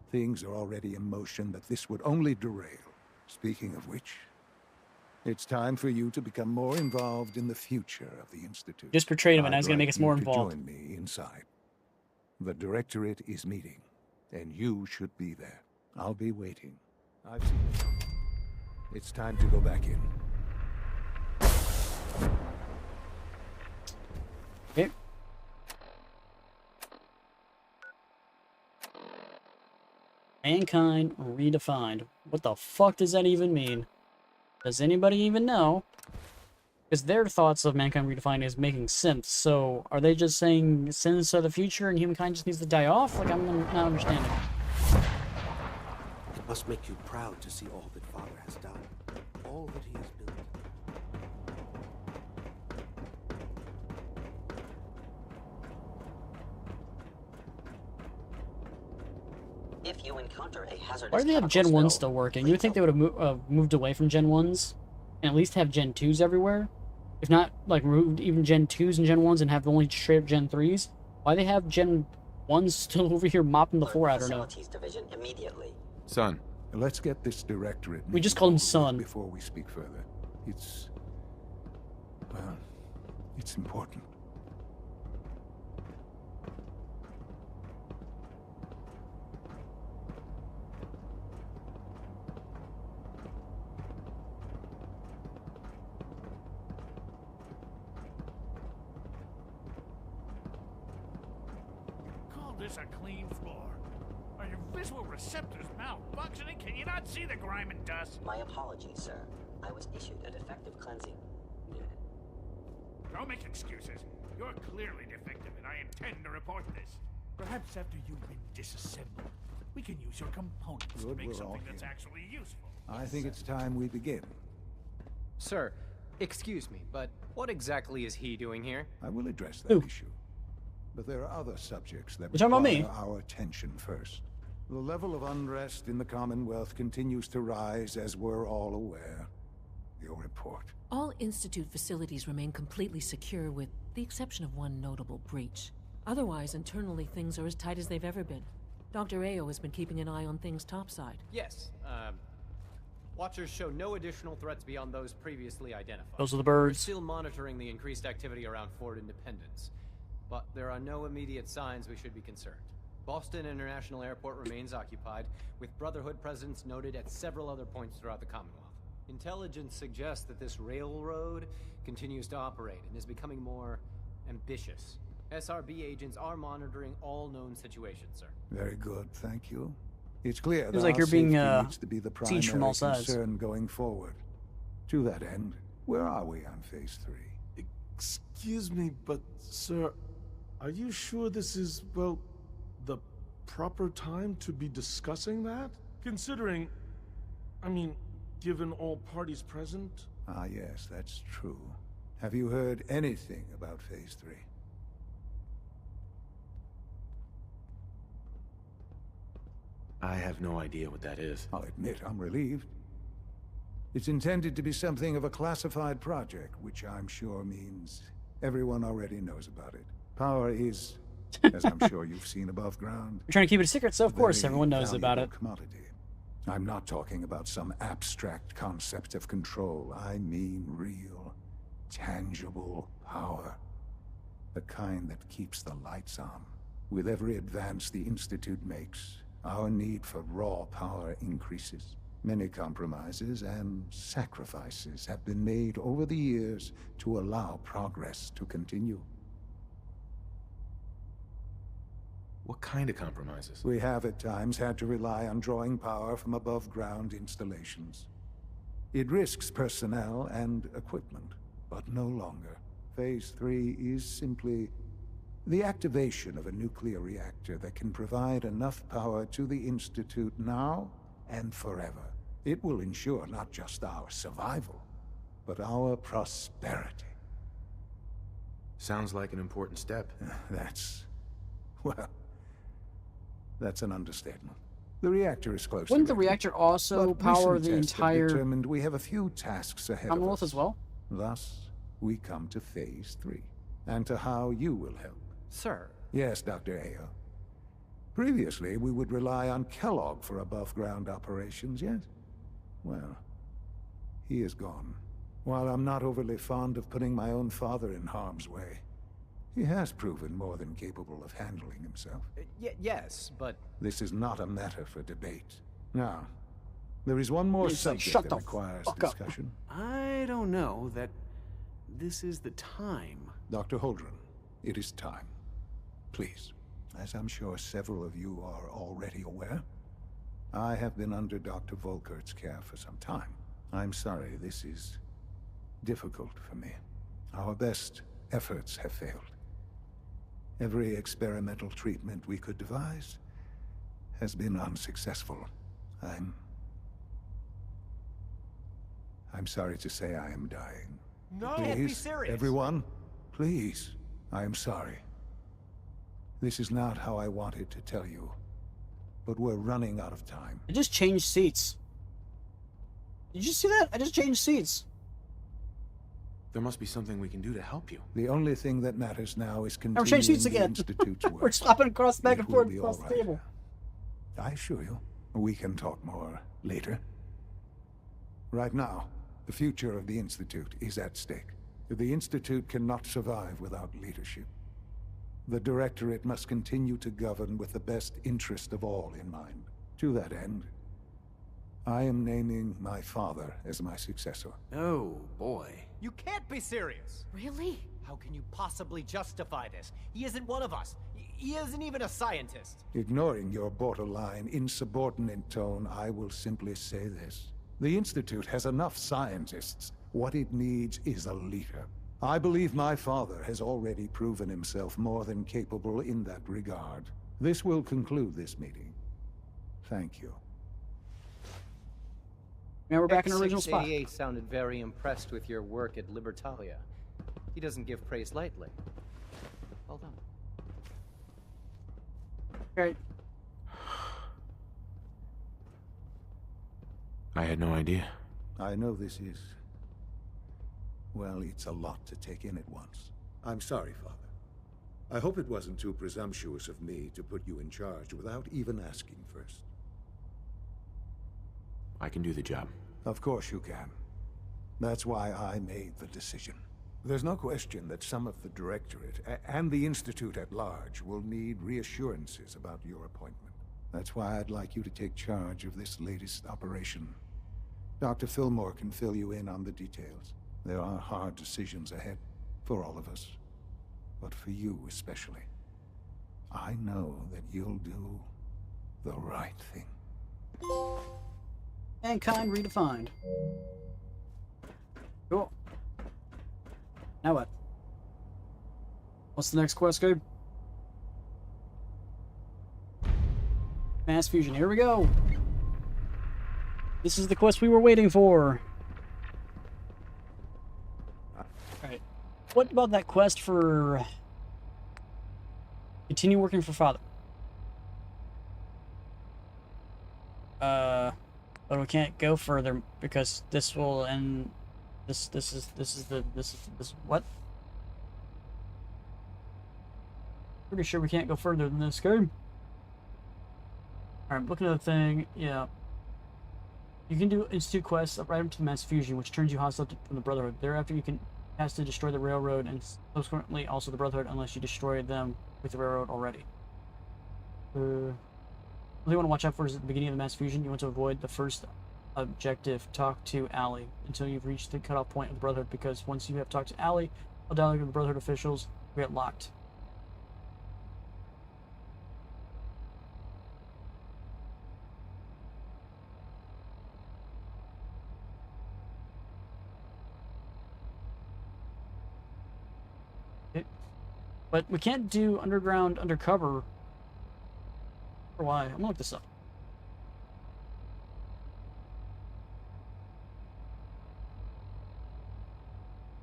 Things are already in motion that this would only derail. Speaking of which, It's time for you to become more involved in the future of the Institute. Just portrayed him, and now I'd he's gonna make like us more you to involved. Join me inside. The Directorate is meeting, and you should be there. I'll be waiting. I've seen it. It's time to go back in. Okay. Mankind redefined. What the fuck does that even mean? Does anybody even know? Because their thoughts of mankind redefined is making synths, so are they just saying synths are the future and humankind just needs to die off? Like, I'm not understanding. It must make you proud to see all that Father has done, all that he has built. If you encounter a hazardous Why do they have Gen 1 still working? You would think they would have moved away from Gen 1s and at least have Gen 2s everywhere. If not, like, removed even Gen 2s and Gen 1s and have only straight up Gen 3s. Why they have Gen 1s still over here mopping the floor? I don't know. Division immediately. Son. Let's get this Directorate. We just called him Son. Before we speak further. It's... well, it's important. This a clean floor. Are your visual receptors malfunctioning? Can you not see the grime and dust? My apologies, sir. I was issued a defective cleansing unit. Don't make excuses. You're clearly defective, and I intend to report this. Perhaps after you've been disassembled, we can use your components to make something that's actually useful. I think it's time we begin. Sir, excuse me, but what exactly is he doing here? I will address that issue. But there are other subjects that You're talking about me? require our attention first. The level of unrest in the Commonwealth continues to rise, as we're all aware. Your report. All Institute facilities remain completely secure with the exception of one notable breach. Otherwise, internally, things are as tight as they've ever been. Dr. Ayo has been keeping an eye on things topside. Yes, Watchers show no additional threats beyond those previously identified. Those are the birds. We're still monitoring the increased activity around Fort Independence, but there are no immediate signs we should be concerned. Boston International Airport remains occupied, with Brotherhood presence noted at several other points throughout the Commonwealth. Intelligence suggests that this railroad continues to operate and is becoming more ambitious. SRB agents are monitoring all known situations, sir. Very good, thank you. It's clear that Feels like our you're being, safety needs to be the sieged primary from all sides. concern going forward. To that end, where are we on Phase 3? Excuse me, but sir, are you sure this is, well, the proper time to be discussing that? Considering, I mean, given all parties present? Ah, yes, that's true. Have you heard anything about Phase 3? I have no idea what that is. I'll admit I'm relieved. It's intended to be something of a classified project, which I'm sure means everyone already knows about it. Power is, as I'm sure you've seen above ground, We're trying to keep it a secret, so of course very everyone knows about it. valuable commodity. I'm not talking about some abstract concept of control. I mean real, tangible power. The kind that keeps the lights on. With every advance the Institute makes, our need for raw power increases. Many compromises and sacrifices have been made over the years to allow progress to continue. What kind of compromises? We have at times had to rely on drawing power from above-ground installations. It risks personnel and equipment, but no longer. Phase 3 is simply the activation of a nuclear reactor that can provide enough power to the Institute now and forever. It will ensure not just our survival, but our prosperity. Sounds like an important step. Well, that's an understatement. The reactor is close. Wouldn't the reactor also power the entire determined we have a few tasks ahead of Commonwealth us. as well? Thus, we come to Phase 3, and to how you will help. Sir. Yes, Dr. Ayo. Previously, we would rely on Kellogg for above-ground operations, yes? Well, he is gone. While I'm not overly fond of putting my own father in harm's way, he has proven more than capable of handling himself. Yes, but... This is not a matter for debate. Now, there is one more subject that requires discussion. I don't know that this is the time. Dr. Holdren, it is time. Please. As I'm sure several of you are already aware, I have been under Dr. Volkert's care for some time. I'm sorry, this is difficult for me. Our best efforts have failed. Every experimental treatment we could devise has been unsuccessful. I'm sorry to say I am dying. No! Please, Can't be serious. Everyone, please. I am sorry. This is not how I wanted to tell you, but we're running out of time. I just changed seats. Did you see that? I just changed seats. There must be something we can do to help you. The only thing that matters now is We're continuing changing seats the again. Institute's work. We're swapping across back and It will forth be across all the right. table. I assure you, we can talk more later. Right now, the future of the Institute is at stake. The Institute cannot survive without leadership. The Directorate must continue to govern with the best interest of all in mind. To that end, I am naming my father as my successor. Oh, boy. You can't be serious! Really? How can you possibly justify this? He isn't one of us. He isn't even a scientist. Ignoring your borderline, insubordinate tone, I will simply say this. The Institute has enough scientists. What it needs is a leader. I believe my father has already proven himself more than capable in that regard. This will conclude this meeting. Thank you. Now we're back in our original spot. X-688 sounded very impressed with your work at Libertalia. He doesn't give praise lightly. Well done. Right. I had no idea. I know this is... well, it's a lot to take in at once. I'm sorry, Father. I hope it wasn't too presumptuous of me to put you in charge without even asking first. I can do the job. Of course you can. That's why I made the decision. There's no question that some of the Directorate and the Institute at large will need reassurances about your appointment. That's why I'd like you to take charge of this latest operation. Dr. Fillmore can fill you in on the details. There are hard decisions ahead, for all of us. But for you especially. I know that you'll do the right thing. Mankind redefined. Cool. Now what? What's the next quest, Gabe? Mass fusion. Here we go. This is the quest we were waiting for. Alright. What about that quest for... continue working for Father? But we can't go further because this will end... This is what? Pretty sure we can't go further than this game. Alright, looking at the thing, yeah. You can do Institute quests right up to Mass Fusion, which turns you hostile from the Brotherhood. Thereafter, you can has to destroy the Railroad and subsequently also the Brotherhood unless you destroy them with the Railroad already. What you want to watch out for is at the beginning of the Mass Fusion, you want to avoid the first objective, talk to Allie, until you've reached the cutoff point of the Brotherhood, because once you have talked to Allie, a dialogue with the Brotherhood officials will get locked. But we can't do underground undercover. Or why? I'm gonna look this up.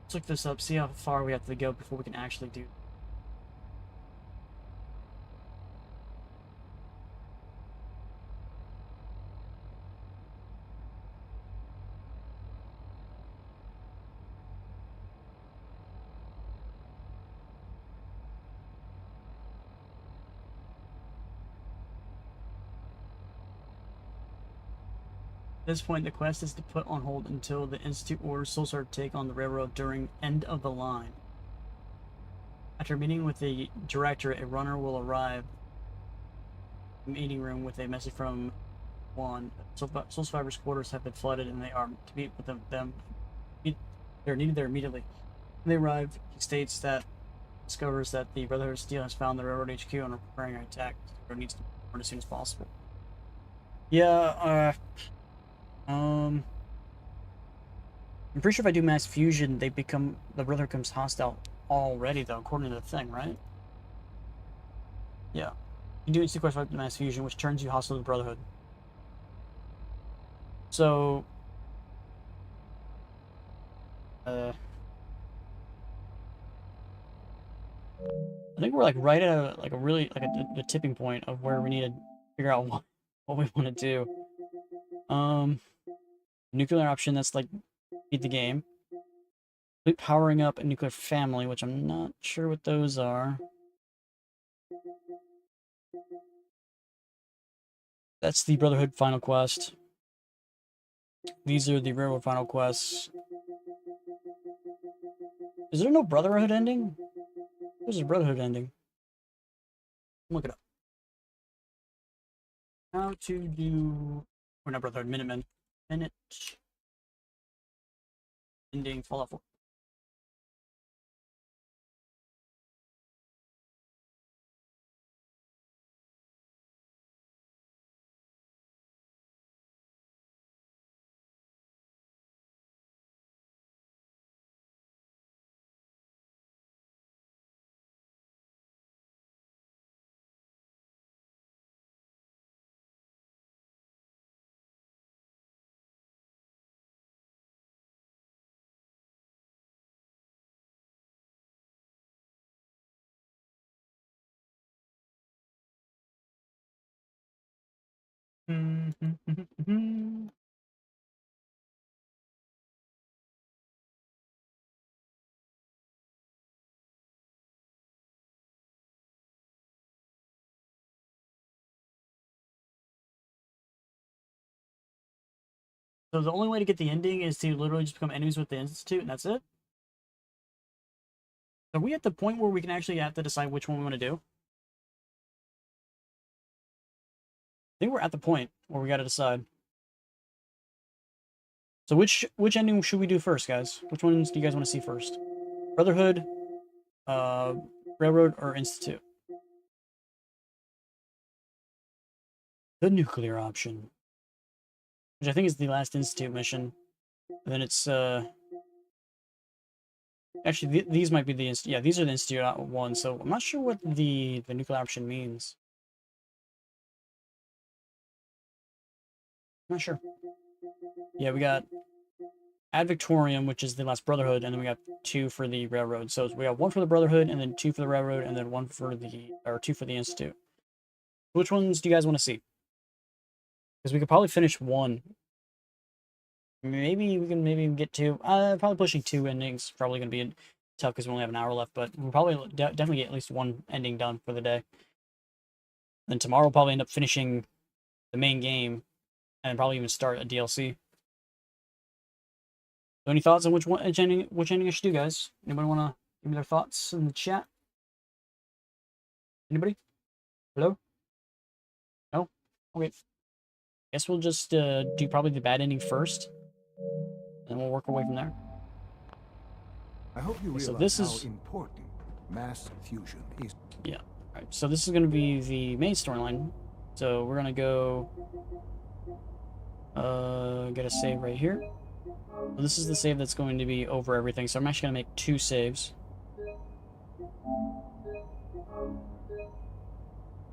Let's look this up, see how far we have to go before we can actually do. At this point, the quest is to put on hold until the Institute orders Soulstar to take on the railroad during end of the line. After meeting with the director, a runner will arrive in the meeting room with a message from Juan. Soul Survivor's quarters have been flooded and they are to meet with them. They're needed there immediately. When they arrive, he states that discovers that the Brotherhood of Steel has found the railroad HQ and are preparing an attack. It needs to be born as soon as possible. Yeah, I'm pretty sure if I do mass fusion, the Brotherhood becomes hostile already, though, according to the thing, right? Yeah. You do instant quest with mass fusion, which turns you hostile to the Brotherhood. So, I think we're like right at a tipping point of where we need to figure out what we want to do. Nuclear option, that's like beat the game. Powering up a nuclear family, which I'm not sure what those are. That's the Brotherhood final quest. These are the Railroad final quests. Is there no Brotherhood ending? There's a Brotherhood ending. Look it up. How to do... Or not Brotherhood, Minutemen. Minute... Ending Fallout 4. So the only way to get the ending is to literally just become enemies with the Institute, and that's it? Are we at the point where we can actually have to decide which one we want to do? I think we're at the point where we got to decide. So which ending should we do first, guys? Which ones do you guys want to see first? Brotherhood, Railroad, or Institute? The nuclear option. Which I think is the last Institute mission. And then it's, actually, these might be the Institute. Yeah, these are the Institute ones, so I'm not sure what the nuclear option means. I'm not sure. Yeah, we got Ad Victorium, which is the last Brotherhood, and then we got 2 for the Railroad. So we got 1 for the Brotherhood, and then 2 for the Railroad, and then 1 for the, or 2 for the Institute. Which ones do you guys want to see? Because we could probably finish 1. Maybe we can get 2. Probably pushing 2 endings. Probably going to be tough because we only have an hour left, but we'll probably definitely get at least 1 ending done for the day. Then tomorrow we'll probably end up finishing the main game, and probably even start a DLC. So any thoughts on which ending I should do, guys? Anybody want to give me their thoughts in the chat? Anybody? Hello? No? Okay. Guess we'll just do probably the bad ending first, and we'll work our way from there. I hope you realize so this is how important mass fusion is. Yeah. All right. So this is going to be the main storyline. So we're going to go get a save right here. So this is the save that's going to be over everything. So I'm actually going to make 2 saves.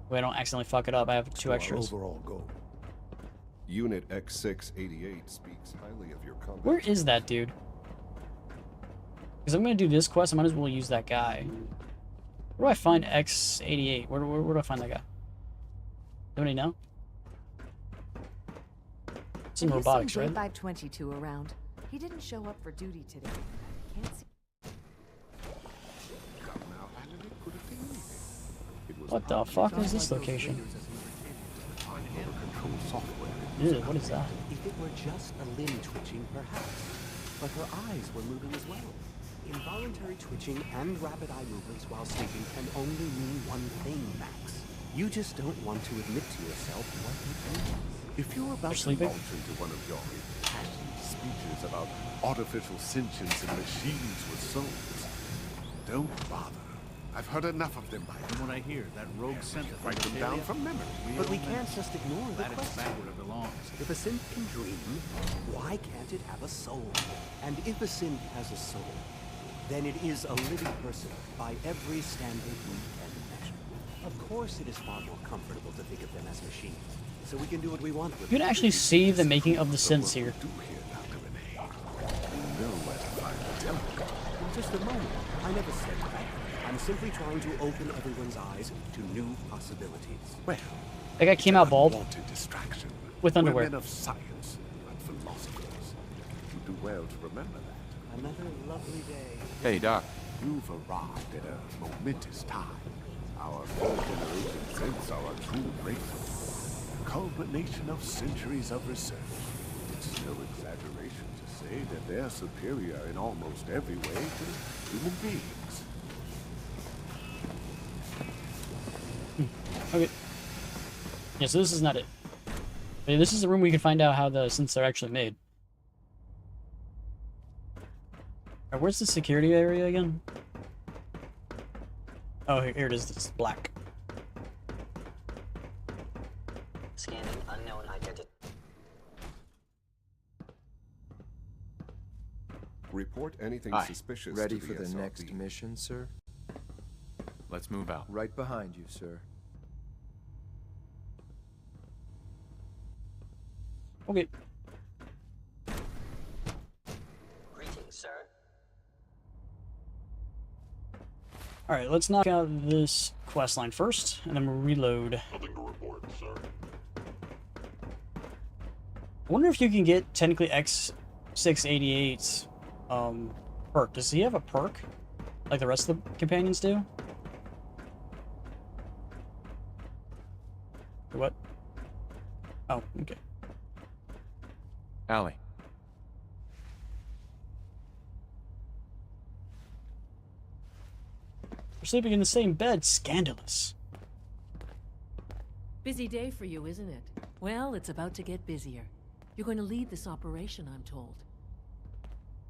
So I don't accidentally fuck it up. I have 2 extras. Overall goal. Unit X688 speaks highly of your combat. Where is that dude? Because I'm going to do this quest, I might as well use that guy. Where do I find X88? Where do I find that guy? Anybody know? Some robotics, right? 522 around. He didn't show up for duty today. Can't see. What the fuck is this location? Ew, what is that? it were just a limb twitching, perhaps. But her eyes were moving as well. Involuntary twitching and rapid eye movements while sleeping can only mean one thing, Max. You just don't want to admit to yourself what it means. If you're about to launch into one of your impassioned speeches about artificial sentience and machines with souls, don't bother. I've heard enough of them by now. From what I hear, that rogue sent it. Write them down from memory. But we can't just ignore the That it's back question. where it belongs. If a synth can dream, why can't it have a soul? And if a synth has a soul, then it is a living person by every standard we can measure. Of course it is far more comfortable to think of them as machines, so we can do what we want with You can them. actually see the making of the synths here. Just a moment. I never said that. I'm simply trying to open everyone's eyes to new possibilities. Well, That guy came out bald wanted distraction. with We're underwear. men of science, not philosophers. You do well to remember that. Another lovely day. Hey, Doc. You've arrived at a momentous time. Our third-generation synths are a true breakthrough. A culmination of centuries of research. It's no exaggeration to say that they're superior in almost every way to human beings. Okay. Yeah, so this is not it. Okay, this is the room where you can find out how the synths are actually made. Alright, where's the security area again? Oh, here it is. It's black. Scanning unknown identity. Report anything Aye. suspicious Ready to for the SRB. next mission, sir? Let's move out. Right behind you, sir. Okay. Greetings, sir. Alright, let's knock out this quest line first, and then we'll reload. Nothing to report, sir. I wonder if you can get technically X688's perk. Does he have a perk? Like the rest of the companions do? What? Oh, okay. Allie. We're sleeping in the same bed. Scandalous. Busy day for you, isn't it? Well, it's about to get busier. You're going to lead this operation, I'm told.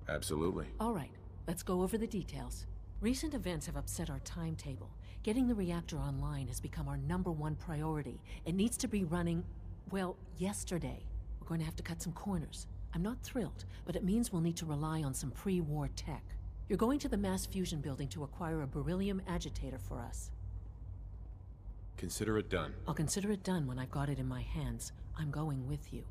Absolutely. All right, let's go over the details. Recent events have upset our timetable. Getting the reactor online has become our #1 priority. It needs to be running, well, yesterday. We're going to have to cut some corners. I'm not thrilled, but it means we'll need to rely on some pre-war tech. You're going to the mass fusion building to acquire a beryllium agitator for us. Consider it done. I'll consider it done when I've got it in my hands. I'm going with you.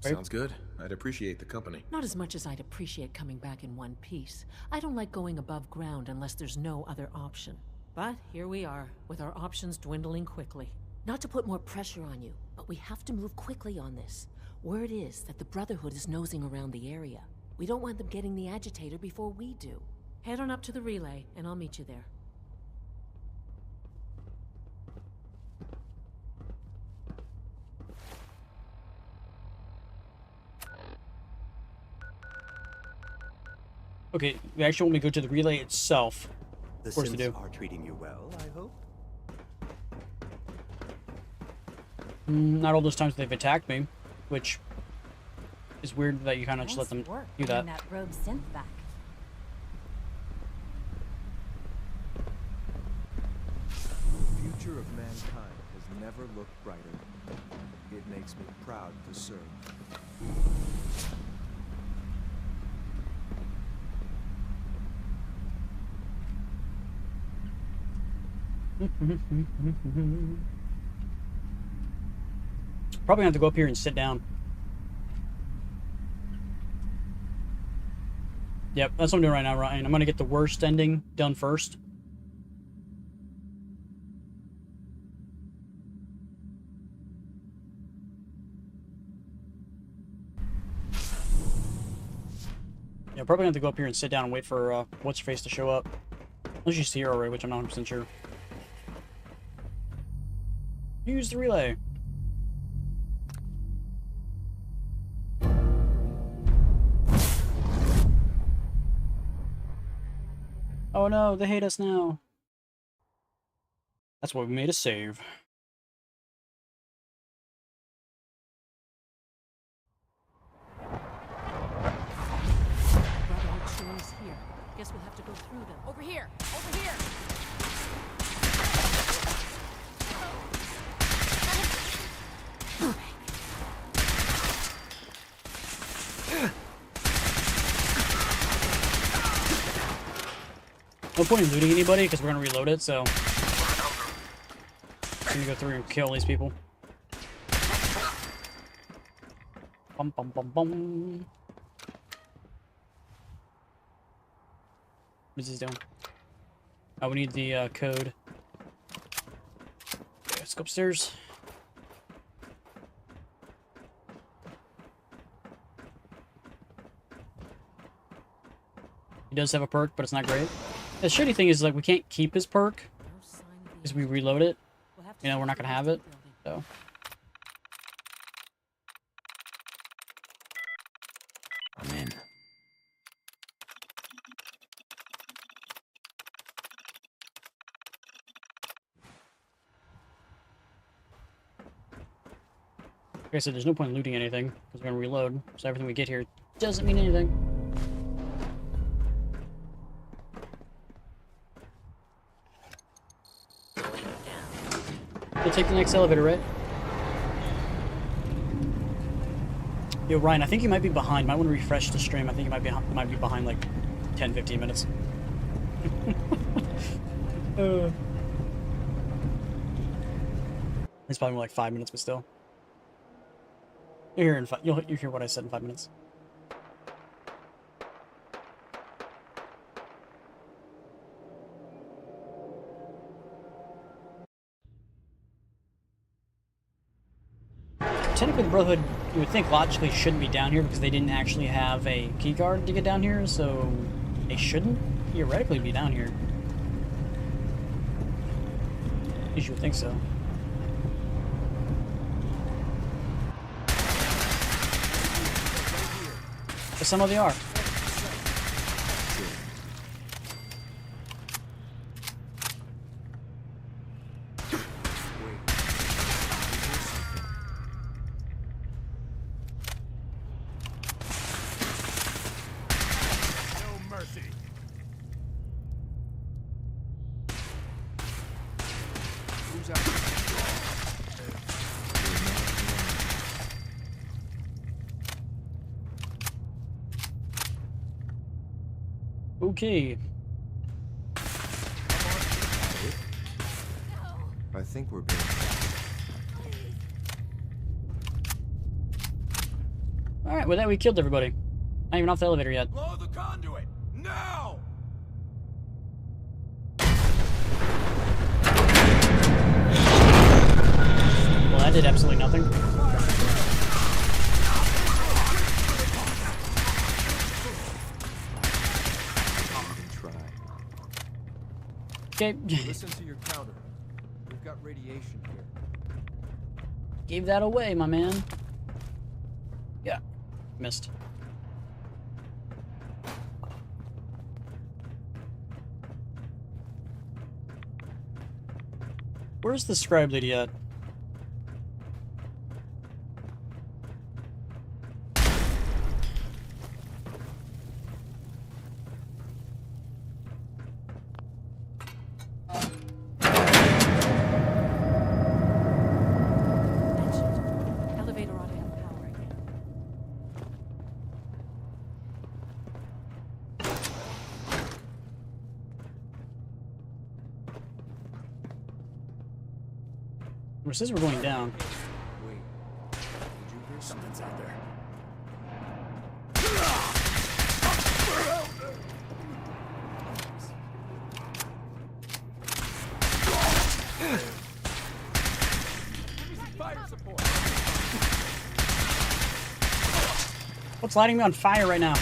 Sounds good. I'd appreciate the company. Not as much as I'd appreciate coming back in one piece. I don't like going above ground unless there's no other option. But here we are, with our options dwindling quickly. Not to put more pressure on you, but we have to move quickly on this. Word is that the Brotherhood is nosing around the area. We don't want them getting the agitator before we do. Head on up to the relay, and I'll meet you there. Okay, we actually want me to go to the relay itself. The Of course we synths do. are treating you well, I hope? Not all those times they've attacked me, which is weird that you kind of just let them do that. That rogue synth back. The future of mankind has never looked brighter. It makes me proud to serve. Probably gonna have to go up here and sit down. Yep, that's what I'm doing right now, Ryan. I'm gonna get the worst ending done first. Yeah, probably gonna have to go up here and sit down and wait for what's her face to show up. Unless she's here already, which I'm not 100% sure. Use the relay. Oh no, they hate us now. That's why we made a save. Brotherhood sure is here. Guess we'll have to go through them. Over here! Over here! No point in looting anybody because we're gonna reload it, so I'm gonna go through and kill these people. Bum bum bum bum. What is this doing? Oh, we need the code. Okay, let's go upstairs. He does have a perk, but it's not great. The shitty thing is, like, we can't keep his perk because we reload it. You know, we're not gonna have it, so. I'm in. Like I said, there's no point in looting anything because we're gonna reload. So everything we get here doesn't mean anything. We'll take the next elevator, right? Yo, Ryan, I think you might be behind. Might want to refresh the stream. I think you might be behind like 10-15 minutes. It's probably more like 5 minutes, but still. You'll hear what I said in 5 minutes. Technically, the Brotherhood, you would think logically shouldn't be down here because they didn't actually have a keycard to get down here, so they shouldn't theoretically be down here. At least you would think so. But some of they are. Okay. I think we're being... Alright, with that we killed everybody. Not even off the elevator yet. Blow the conduit! Now! Well, that did absolutely nothing. Okay. Listen to your counter. We've got radiation here. Gave that away, my man. Yeah. Missed. Where's the scribe lady at? It says we're going down. Wait. Did you hear something's out there? Fire support. What's lighting me on fire right now?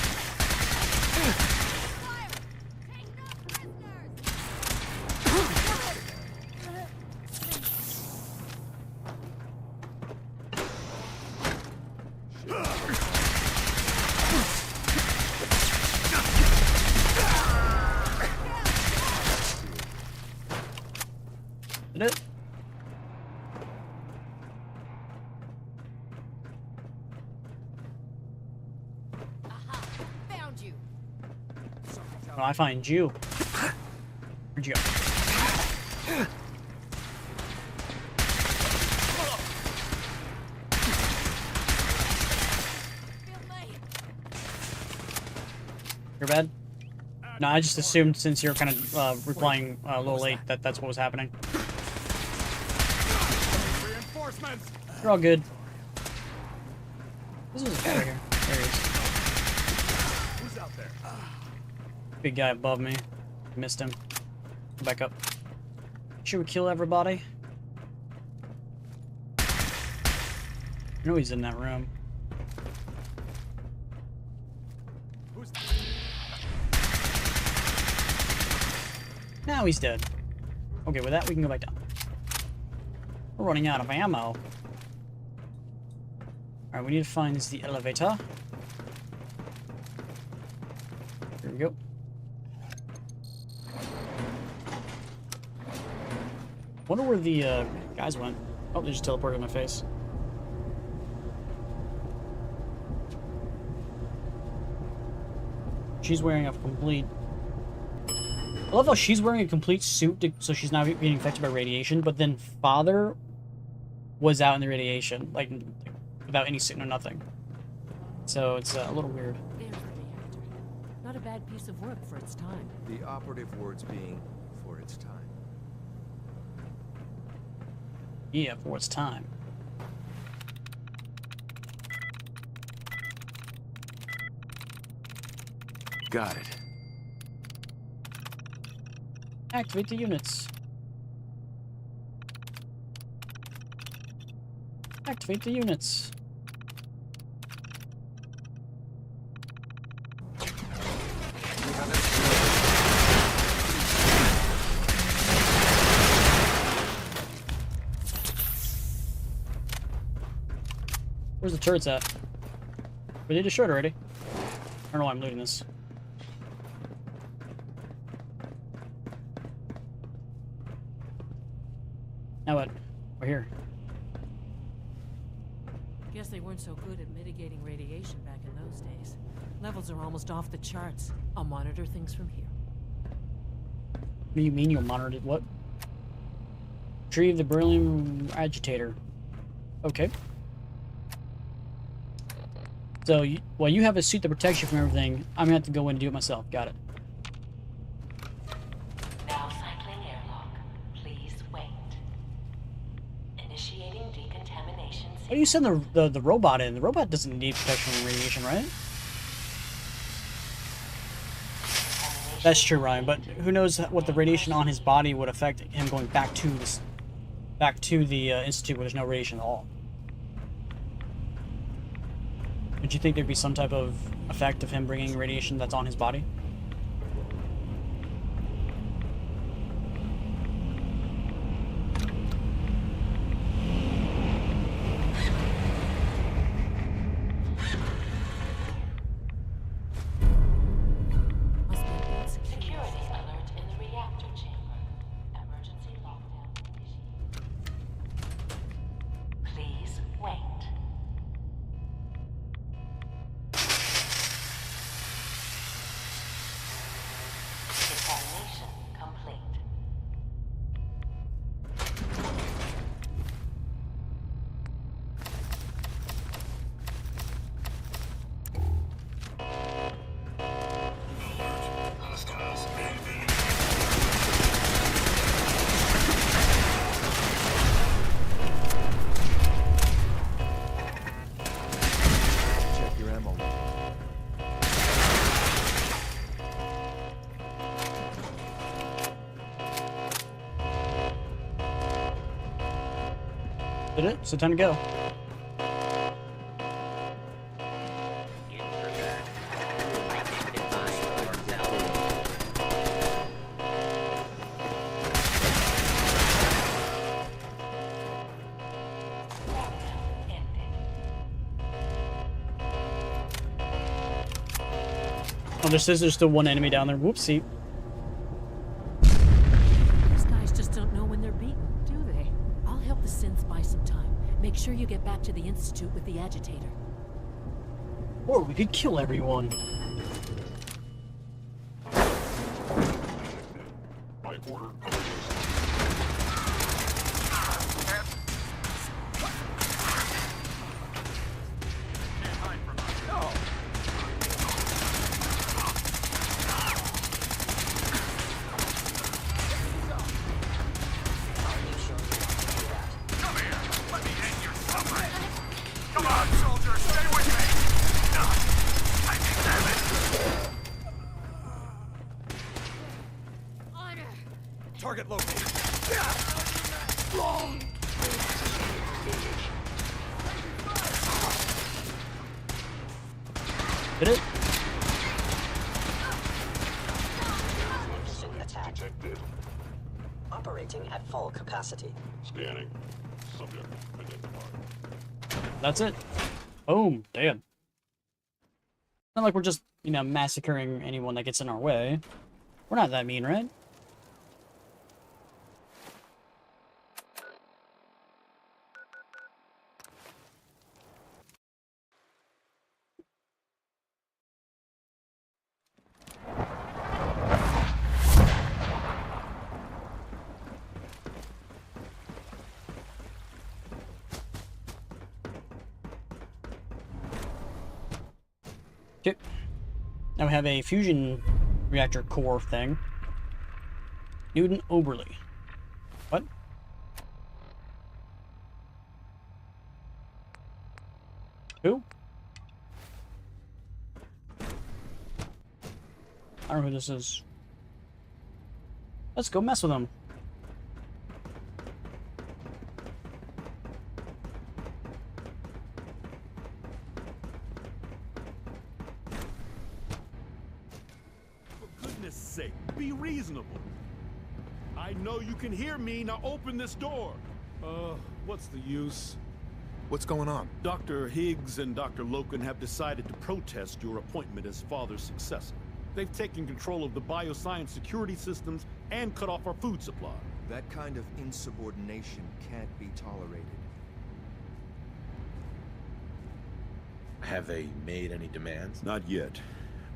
When I find you. Where'd you go? You're bad? No, I just assumed since you're kind of replying a little late that that's what was happening. Reinforcements. You're all good. This is a guy right here. There he is. Who's out there? Big guy above me. Missed him. Back up. Should we kill everybody? I know he's in that room. Now he's dead. Okay, with that we can go back down. We're running out of ammo. Alright, we need to find the elevator. Here we go. Wonder where the guys went. Oh, they just teleported in my face. She's wearing a complete... I love how she's wearing a complete suit so she's not being affected by radiation, but then Father was out in the radiation, like without any suit or nothing. So it's a little weird. There's the reactor. Not a bad piece of work for its time. The operative words being for its time. Yeah, for its time. Got it. Activate the units. Activate the units. Where's the turrets at? We did a short already. I don't know why I'm looting this. Now what? We're here. Guess they weren't so good at mitigating radiation back in those days. Levels are almost off the charts. I'll monitor things from here. What do you mean you'll monitor it? What? Retrieve the beryllium agitator. Okay. So, while you have a suit that protects you from everything, I'm gonna have to go in and do it myself. Got it. Now cycling airlock. Please wait. Initiating decontamination. Why do you send the robot in? The robot doesn't need protection from radiation, right? That's true, Ryan. But who knows what the radiation on his body would affect him going back to this, the institute where there's no radiation at all. Would you think there'd be some type of effect of him bringing radiation that's on his body? Security alert in the reactor chamber. Emergency lockdown initiated. Please wait. Decontamination complete. Check your ammo level. Did it? So time to go. Oh, there says there's still one enemy down there. Whoopsie. These guys just don't know when they're beaten, do they? I'll help the synths buy some time. Make sure you get back to the Institute with the agitator. Or we could kill everyone. Order. Come on, soldier, stay with me! I think damn it! Honor! Target located. Did it? Attack. Detected. Operating at full capacity. Scanning. Subject identified. That's it. Boom. Damn. Not like we're just, you know, massacring anyone that gets in our way. We're not that mean, right? Okay. Now we have a fusion reactor core thing. Newton Oberly. What? Who? I don't know who this is. Let's go mess with him. For goodness sake, be reasonable. I know you can hear me, now open this door. What's the use? What's going on? Dr. Higgs and Dr. Loken have decided to protest your appointment as father's successor. They've taken control of the bioscience security systems and cut off our food supply. That kind of insubordination can't be tolerated. Have they made any demands? Not yet,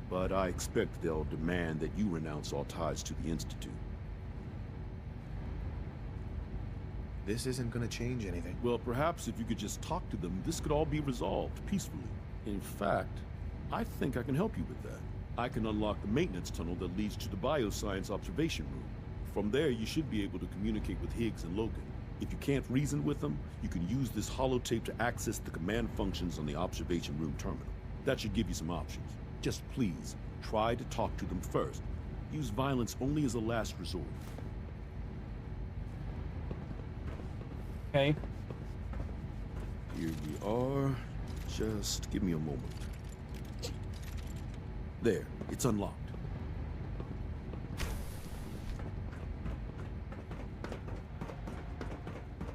but I expect they'll demand that you renounce all ties to the Institute. This isn't gonna change anything. Well, perhaps if you could just talk to them, this could all be resolved peacefully. In fact, I think I can help you with that. I can unlock the maintenance tunnel that leads to the bioscience observation room. From there, you should be able to communicate with Higgs and Logan. If you can't reason with them, you can use this holotape to access the command functions on the observation room terminal. That should give you some options. Just please, try to talk to them first. Use violence only as a last resort. Okay. Here we are. Just give me a moment. There, it's unlocked.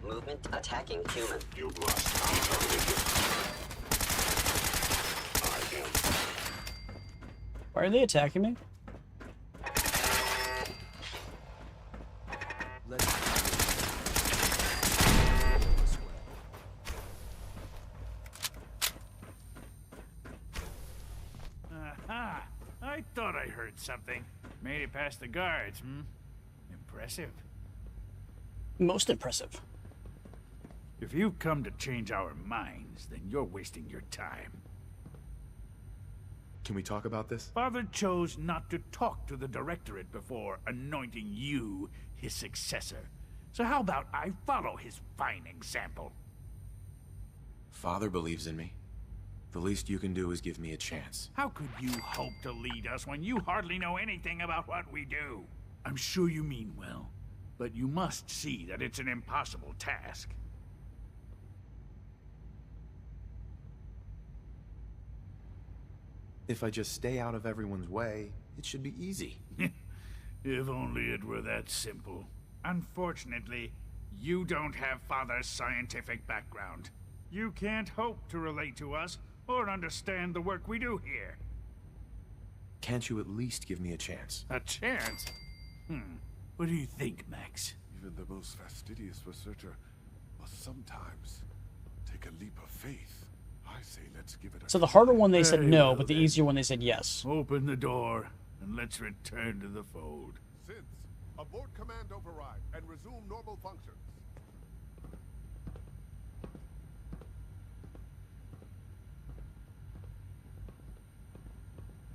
Movement attacking human. You must not terminate this. I am. Why are they attacking me? Aha! I thought I heard something. Made it past the guards, hmm? Impressive. Most impressive. If you've come to change our minds, then you're wasting your time. Can we talk about this? Father chose not to talk to the Directorate before anointing you his successor. So how about I follow his fine example? Father believes in me. The least you can do is give me a chance. How could you hope to lead us when you hardly know anything about what we do? I'm sure you mean well, but you must see that it's an impossible task. If I just stay out of everyone's way, it should be easy. If only it were that simple. Unfortunately, you don't have Father's scientific background. You can't hope to relate to us or understand the work we do here. Can't you at least give me a chance? A chance? What do you think, Max? Even the most fastidious researcher must sometimes take a leap of faith. I say let's give it a So the harder one they said Very no, well, but the then. easier one they said yes. Open the door, and let's return to the fold. Since Abort command override and resume normal functions.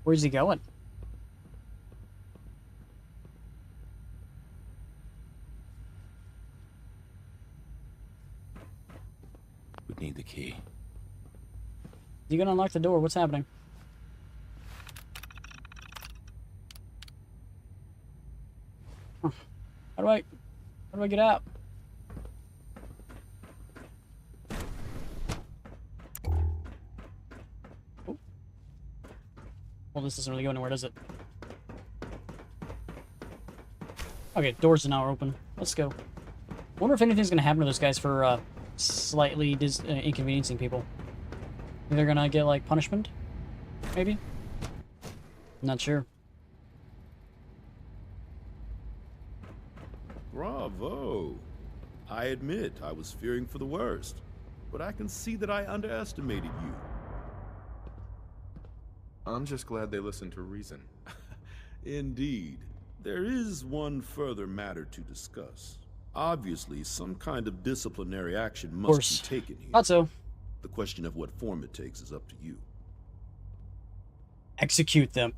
Where's he going? We need the key. You gonna unlock the door? What's happening? Huh. How do I get out? Oh. Well, this doesn't really go anywhere, does it? Okay, doors are now open. Let's go. I wonder if anything's gonna happen to those guys for slightly inconveniencing people. They're gonna get like punishment, maybe. I'm not sure. Bravo! I admit I was fearing for the worst, but I can see that I underestimated you. I'm just glad they listened to reason. Indeed. There is one further matter to discuss. Obviously, some kind of disciplinary action must be taken here. Thought so. The question of what form it takes is up to you. Execute them.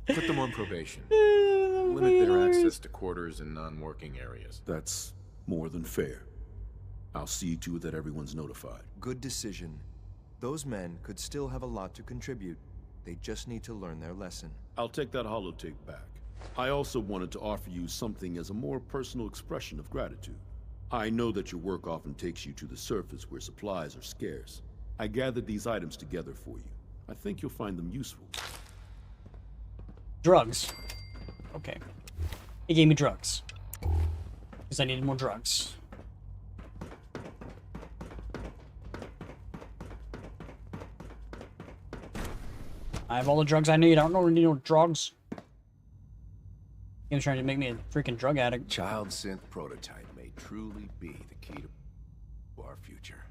Put them on probation. Limit their access to quarters and non-working areas. That's more than fair. I'll see to it that everyone's notified. Good decision. Those men could still have a lot to contribute. They just need to learn their lesson. I'll take that holotape back. I also wanted to offer you something as a more personal expression of gratitude. I know that your work often takes you to the surface where supplies are scarce. I gathered these items together for you. I think you'll find them useful. Drugs. Okay. He gave me drugs. Because I needed more drugs. I have all the drugs I need. I don't know any more drugs. He's trying to make me a freaking drug addict. Child synth prototype may truly be the key to our future.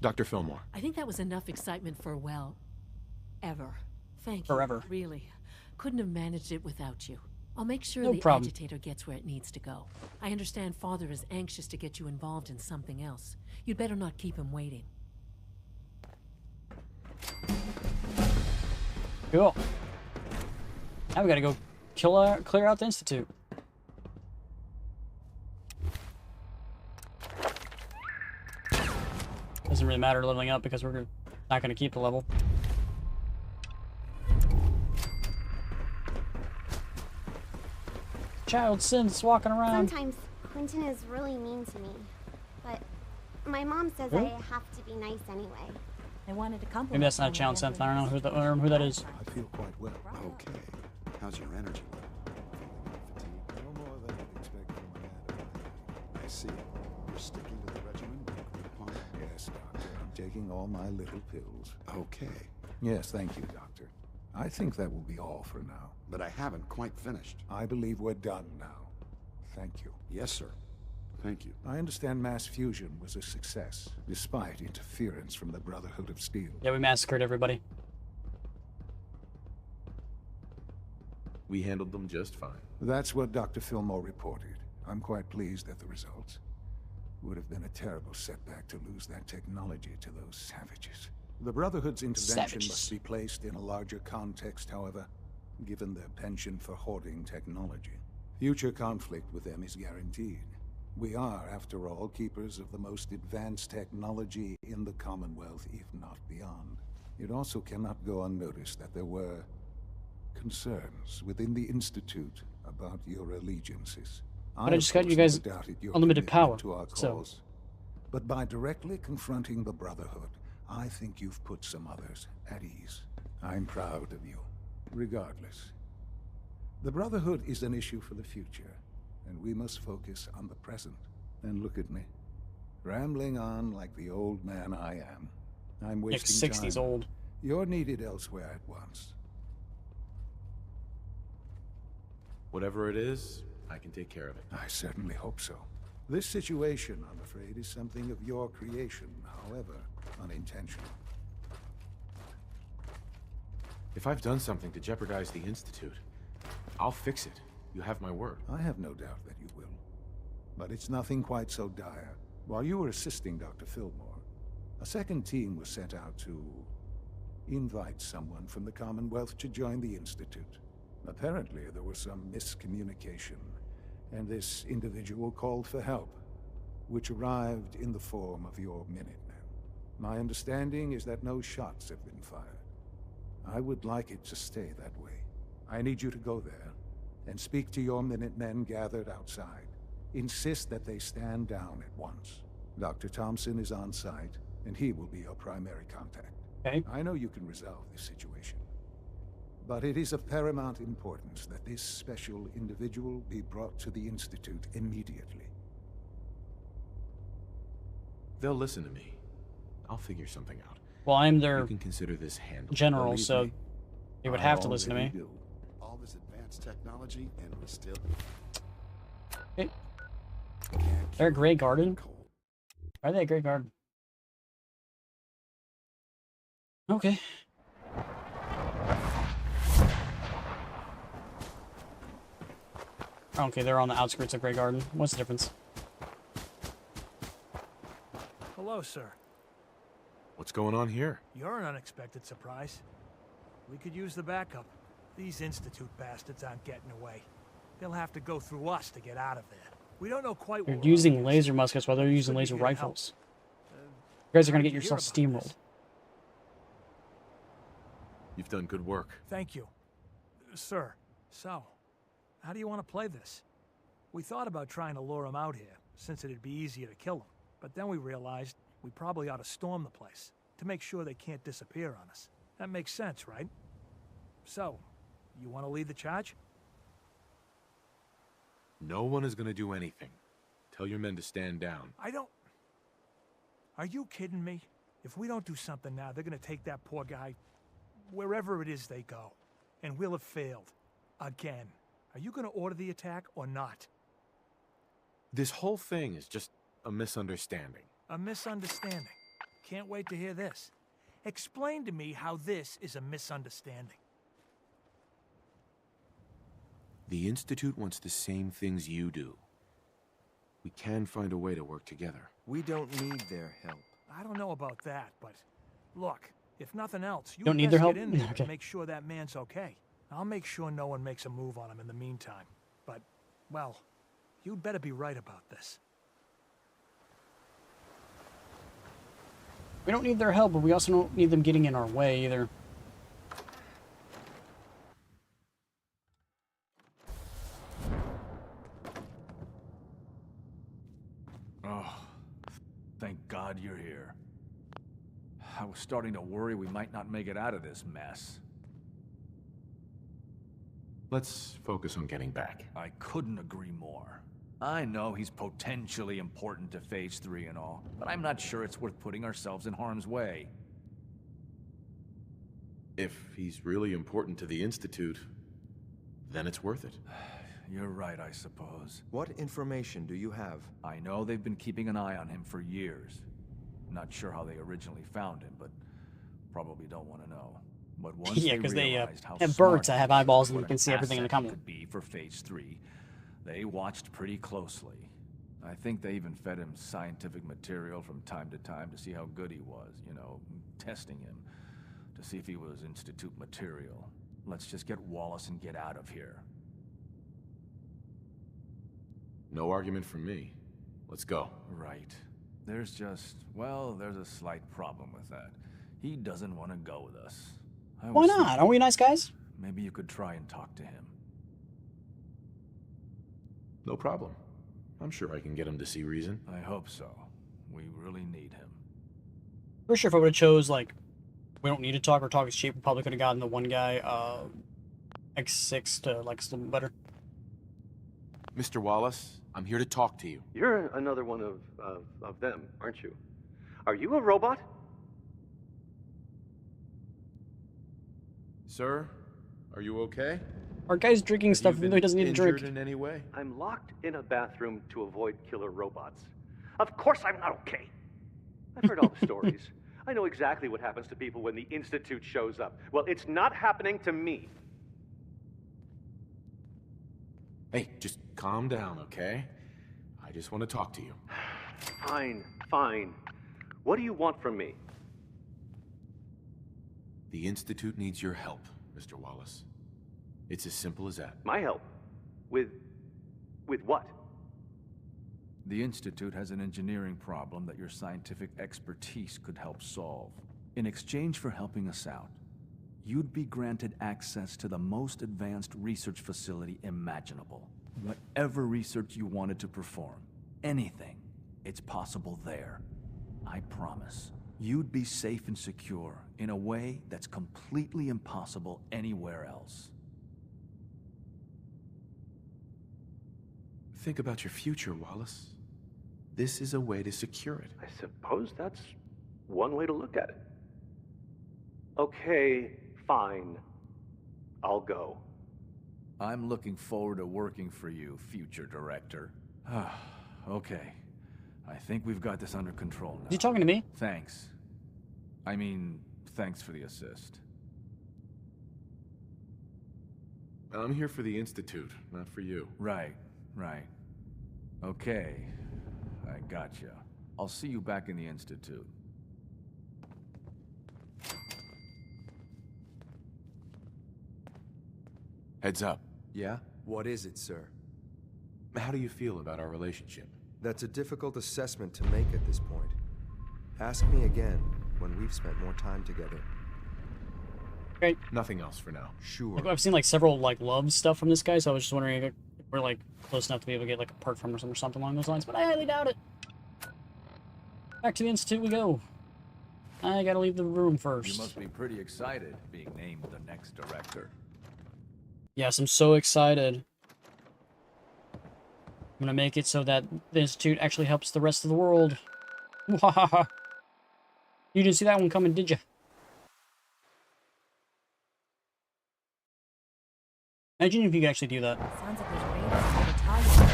Dr. Fillmore. I think that was enough excitement for, well, ever. Thank you. Forever. Really. Couldn't have managed it without you. I'll make sure No the problem. agitator gets where it needs to go. I understand Father is anxious to get you involved in something else. You'd better not keep him waiting. Cool. Now we gotta go clear out the Institute. Doesn't really matter leveling up because we're not gonna keep the level. Child Synth's walking around. Sometimes Quentin is really mean to me, but my mom says Really? I have to be nice anyway. I wanted to compliment. Maybe that's not Child Synth. I don't know who that is. I feel quite well. Okay. How's your energy level? No more than I'd expect from a man of my age. I see. You're sticking to the regimen we agreed upon? Yes, Doctor. I'm taking all my little pills. Okay. Yes, thank you, Doctor. I think that will be all for now. But I haven't quite finished. I believe we're done now. Thank you. Yes, sir. Thank you. I understand mass fusion was a success, despite interference from the Brotherhood of Steel. Yeah, we massacred everybody. We handled them just fine. That's what Dr. Fillmore reported. I'm quite pleased at the results. Would have been a terrible setback to lose that technology to those savages. The Brotherhood's intervention must be placed in a larger context, however, given their penchant for hoarding technology. Future conflict with them is guaranteed. We are, after all, keepers of the most advanced technology in the Commonwealth, if not beyond. It also cannot go unnoticed that there were concerns within the Institute about your allegiances. But I just got you guys unlimited power, so... But by directly confronting the Brotherhood, I think you've put some others at ease. I'm proud of you, regardless. The Brotherhood is an issue for the future, and we must focus on the present. And look at me, rambling on like the old man I am. I'm wasting time. 60s old. You're needed elsewhere at once. Whatever it is, I can take care of it. I certainly hope so. This situation, I'm afraid, is something of your creation, however unintentional. If I've done something to jeopardize the Institute, I'll fix it. You have my word. I have no doubt that you will. But it's nothing quite so dire. While you were assisting Dr. Fillmore, a second team was sent out to invite someone from the Commonwealth to join the Institute. Apparently, there was some miscommunication, and this individual called for help, which arrived in the form of your Minutemen. My understanding is that no shots have been fired. I would like it to stay that way. I need you to go there and speak to your Minutemen gathered outside. Insist that they stand down at once. Dr. Thompson is on site, and he will be your primary contact. Okay. I know you can resolve this situation, but it is of paramount importance that this special individual be brought to the Institute immediately. They'll listen to me. I'll figure something out. Well, I'm their You can consider this handled. general, Believe so me, they would I have to listen to already me. do. All this advanced technology, and we still Okay. can't They're a cure Grey Garden? cold. Why are they a Grey Garden? Okay. Okay, they're on the outskirts of Grey Garden. What's the difference? Hello, sir. What's going on here? You're an unexpected surprise. We could use the backup. These Institute bastards aren't getting away. They'll have to go through us to get out of there. We don't know quite They're what using laser muskets while they're using Could be laser here to help. rifles. You guys are How gonna did get you hear yourself about steamrolled. this? You've done good work. Thank you. Sir, so, how do you want to play this? We thought about trying to lure them out here, since it'd be easier to kill them. But then we realized we probably ought to storm the place, to make sure they can't disappear on us. That makes sense, right? So, you want to lead the charge? No one is going to do anything. Tell your men to stand down. I don't... Are you kidding me? If we don't do something now, they're gonna take that poor guy wherever it is they go. And we'll have failed. Again. Are you gonna order the attack or not? This whole thing is just a misunderstanding. A misunderstanding. Can't wait to hear this. Explain to me how this is a misunderstanding. The Institute wants the same things you do. We can find a way to work together. We don't need their help. I don't know about that, but look, if nothing else, you Don't need best their help? get in there Okay. and make sure that man's okay. I'll make sure no one makes a move on him in the meantime. But, well, you'd better be right about this. We don't need their help, but we also don't need them getting in our way either. Oh, thank God you're here. I was starting to worry we might not make it out of this mess. Let's focus on getting back. I couldn't agree more. I know he's potentially important to Phase 3 and all, but I'm not sure it's worth putting ourselves in harm's way. If he's really important to the Institute, then it's worth it. You're right, I suppose. What information do you have? I know they've been keeping an eye on him for years. Not sure how they originally found him, but probably don't want to know. But once Yeah, they 'cause they, realized how have smart birds that he have was eyeballs and what you can an see everything in the asset he comic. could be for Phase 3, they watched pretty closely. I think they even fed him scientific material from time to time to see how good he was, you know, testing him, to see if he was Institute material. Let's just get Wallace and get out of here. No argument from me. Let's go. Right. There's just, well, there's a slight problem with that. He doesn't want to go with us. I Why was not? thinking Aren't we nice guys? maybe you could try and talk to him. No problem. I'm sure I can get him to see reason. I hope so. We really need him. For sure, if I would have chose, like, we don't need to talk or talk is cheap, we probably could have gotten the one guy, X6 to like us a little bit better. Mr. Wallace, I'm here to talk to you. You're another one of them, aren't you? Are you a robot? Sir, are you okay? Our guy's drinking stuff even though he doesn't need to drink. in any way? I'm locked in a bathroom to avoid killer robots. Of course I'm not okay. I've heard all the stories. I know exactly what happens to people when the Institute shows up. Well, it's not happening to me. Hey, just calm down, okay? I just want to talk to you. Fine, fine. What do you want from me? The Institute needs your help, Mr. Wallace. It's as simple as that. My help? With what? The Institute has an engineering problem that your scientific expertise could help solve. In exchange for helping us out, you'd be granted access to the most advanced research facility imaginable. Whatever research you wanted to perform, anything, it's possible there. I promise. You'd be safe and secure in a way that's completely impossible anywhere else. Think about your future, Wallace. This is a way to secure it. I suppose that's one way to look at it. Okay, fine. I'll go. I'm looking forward to working for you, future director. Okay. I think we've got this under control now. You talking to me? Thanks. I mean, thanks for the assist. I'm here for the Institute, not for you. Right. Okay. I gotcha. I'll see you back in the Institute. Heads up. Yeah? What is it, sir? How do you feel about our relationship? That's a difficult assessment to make at this point. Ask me again when we've spent more time together. Okay. Nothing else for now. Sure. I've seen like several like love stuff from this guy, so I was just wondering if we're like close enough to be able to get like a perk from him or something along those lines, but I highly doubt it. Back to the Institute we go. I gotta leave the room first. You must be pretty excited being named the next director. Yes, I'm so excited. I'm gonna make it so that the Institute actually helps the rest of the world. You didn't see that one coming, did you? Imagine if you could actually do that. Sounds like there's raiders in the battalion.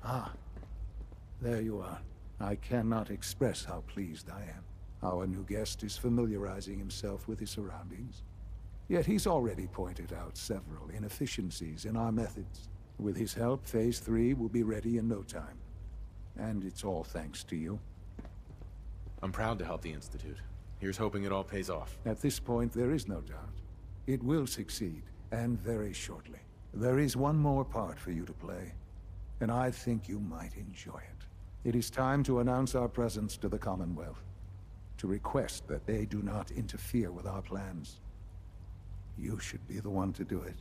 Ah, there you are. I cannot express how pleased I am. Our new guest is familiarizing himself with his surroundings. Yet he's already pointed out several inefficiencies in our methods. With his help, Phase 3 will be ready in no time. And it's all thanks to you. I'm proud to help the Institute. Here's hoping it all pays off. At this point, there is no doubt. It will succeed, and very shortly. There is one more part for you to play, and I think you might enjoy it. It is time to announce our presence to the Commonwealth, to request that they do not interfere with our plans. You should be the one to do it.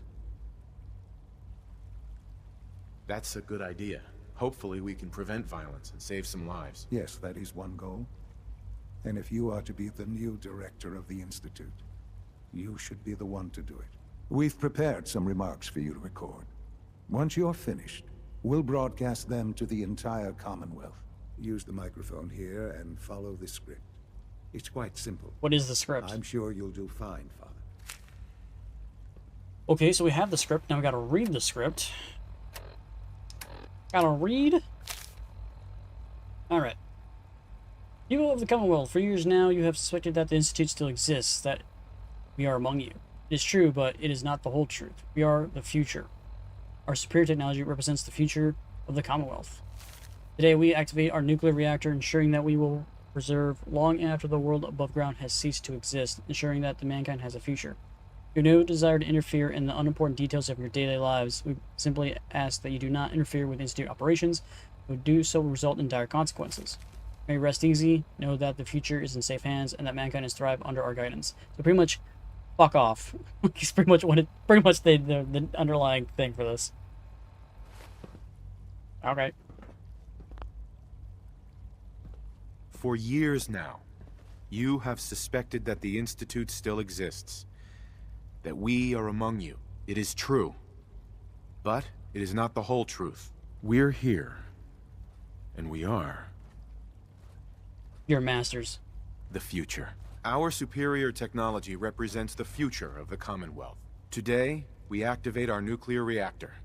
That's a good idea. Hopefully we can prevent violence and save some lives. Yes, that is one goal. And if you are to be the new director of the Institute, you should be the one to do it. We've prepared some remarks for you to record. Once you're finished, we'll broadcast them to the entire Commonwealth. Use the microphone here and follow the script. It's quite simple. What is the script? I'm sure you'll do fine, Father. Okay, so we have the script. Now we gotta read the script. Gotta read? Alright. People of the Commonwealth, for years now you have suspected that the Institute still exists, that we are among you. It is true, but it is not the whole truth. We are the future. Our superior technology represents the future of the Commonwealth. Today we activate our nuclear reactor, ensuring that we will preserve long after the world above ground has ceased to exist, ensuring that the mankind has a future. We have no desire to interfere in the unimportant details of your daily lives. We simply ask that you do not interfere with Institute operations. If you do so will result in dire consequences. May rest easy, know that the future is in safe hands, and that mankind is thrive under our guidance. So pretty much, fuck off. It's pretty much the underlying thing for this. Okay. For years now, you have suspected that the Institute still exists. That we are among you. It is true. But it is not the whole truth. We're here. And we are... Your masters. The future. Our superior technology represents the future of the Commonwealth. Today, we activate our nuclear reactor.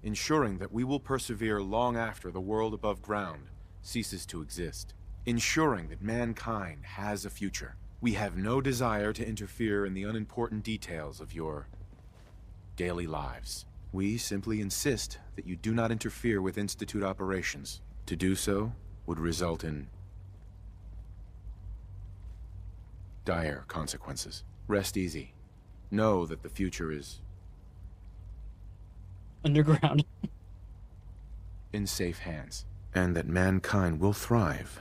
ensuring that we will persevere long after the world above ground ceases to exist, ensuring that mankind has a future. We have no desire to interfere in the unimportant details of your daily lives. We simply insist that you do not interfere with Institute operations. To do so would result in dire consequences. Rest easy. Know that the future is underground. In safe hands, and that mankind will thrive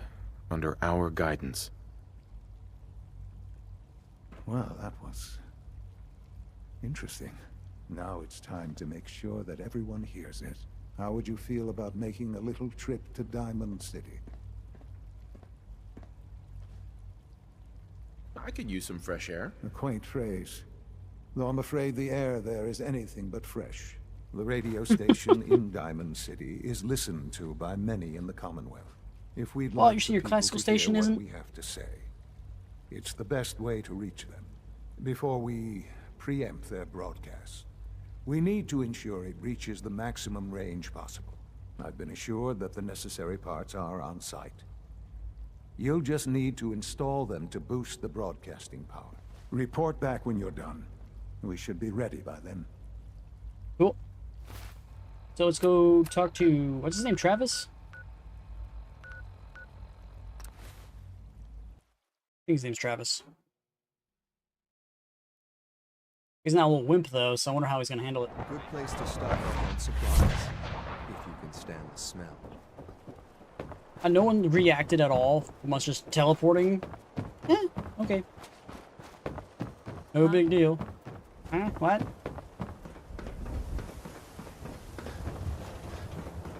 under our guidance. Well, that was interesting. Now it's time to make sure that everyone hears it. How would you feel about making a little trip to Diamond City? I could use some fresh air. A quaint phrase, though I'm afraid the air there is anything but fresh. The radio station in Diamond City is listened to by many in the Commonwealth. If we'd Well, like you see the your people classical to station hear isn't? what we have to say, it's the best way to reach them. Before we preempt their broadcast, we need to ensure it reaches the maximum range possible. I've been assured that the necessary parts are on site. You'll just need to install them to boost the broadcasting power. Report back when you're done. We should be ready by then. Cool. So let's go talk to, what's his name, Travis? I think his name's Travis. He's not a little wimp though, so I wonder how he's gonna handle it. Good place to stock up on supplies, if you can stand the smell. No one reacted at all from us just teleporting. Okay. No big deal. Huh? What?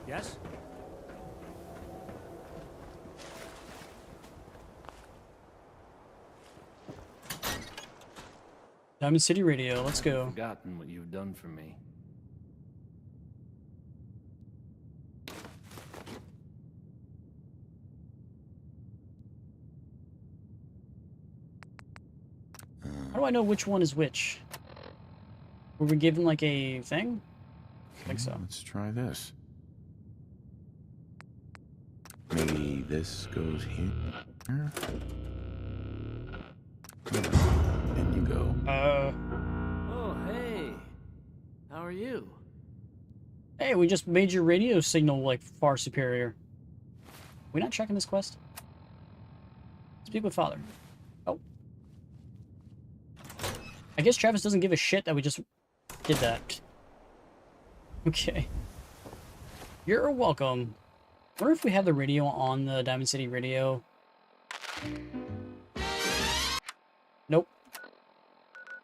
Yes? Diamond City Radio, let's go. I've forgotten what you've done for me. How do I know which one is which? Were we given like a thing? I think so. Let's try this. Maybe this goes here. In you go. Oh, hey. How are you? Hey, we just made your radio signal like far superior. We not checking this quest? Speak with Father. Oh. I guess Travis doesn't give a shit that we just did that. Okay. You're welcome. I wonder if we have the radio on the Diamond City radio. Nope.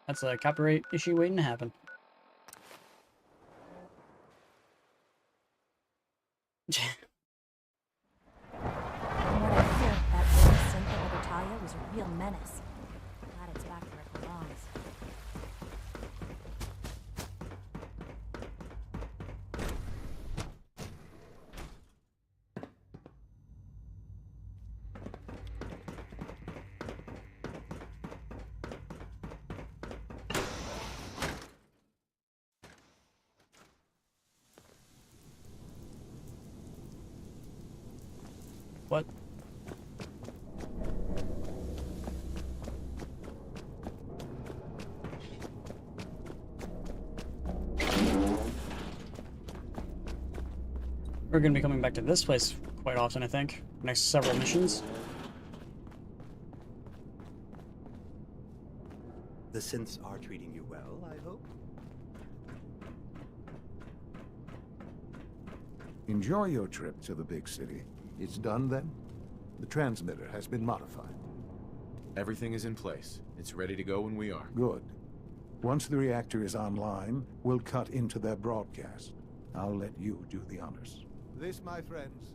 That's a copyright issue waiting to happen. From what I hear, that little synth over Talia was a real menace. Glad it's back where it belongs. What? We're going to be coming back to this place quite often, I think. Next several missions. The synths are treating you well, I hope? Enjoy your trip to the big city. It's done then? The transmitter has been modified. Everything is in place. It's ready to go when we are. Good. Once the reactor is online, we'll cut into their broadcast. I'll let you do the honors. This, my friends,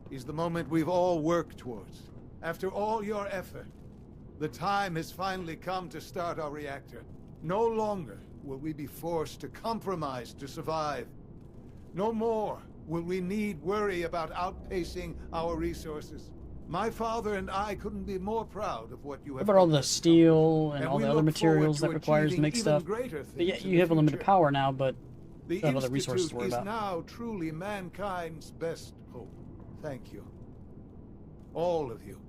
is the moment we've all worked towards. After all your effort, the time has finally come to start our reactor. No longer will we be forced to compromise to survive. No more will we need worry about outpacing our resources. My father and I couldn't be more proud of what you What have about all helped the us steel and and all we the other look materials forward that to requires to achieving make even stuff? greater But yeah, things in you the have unlimited future. power now, but The Have other resources Institute to worry is about. now truly mankind's best hope. Thank you. All of you.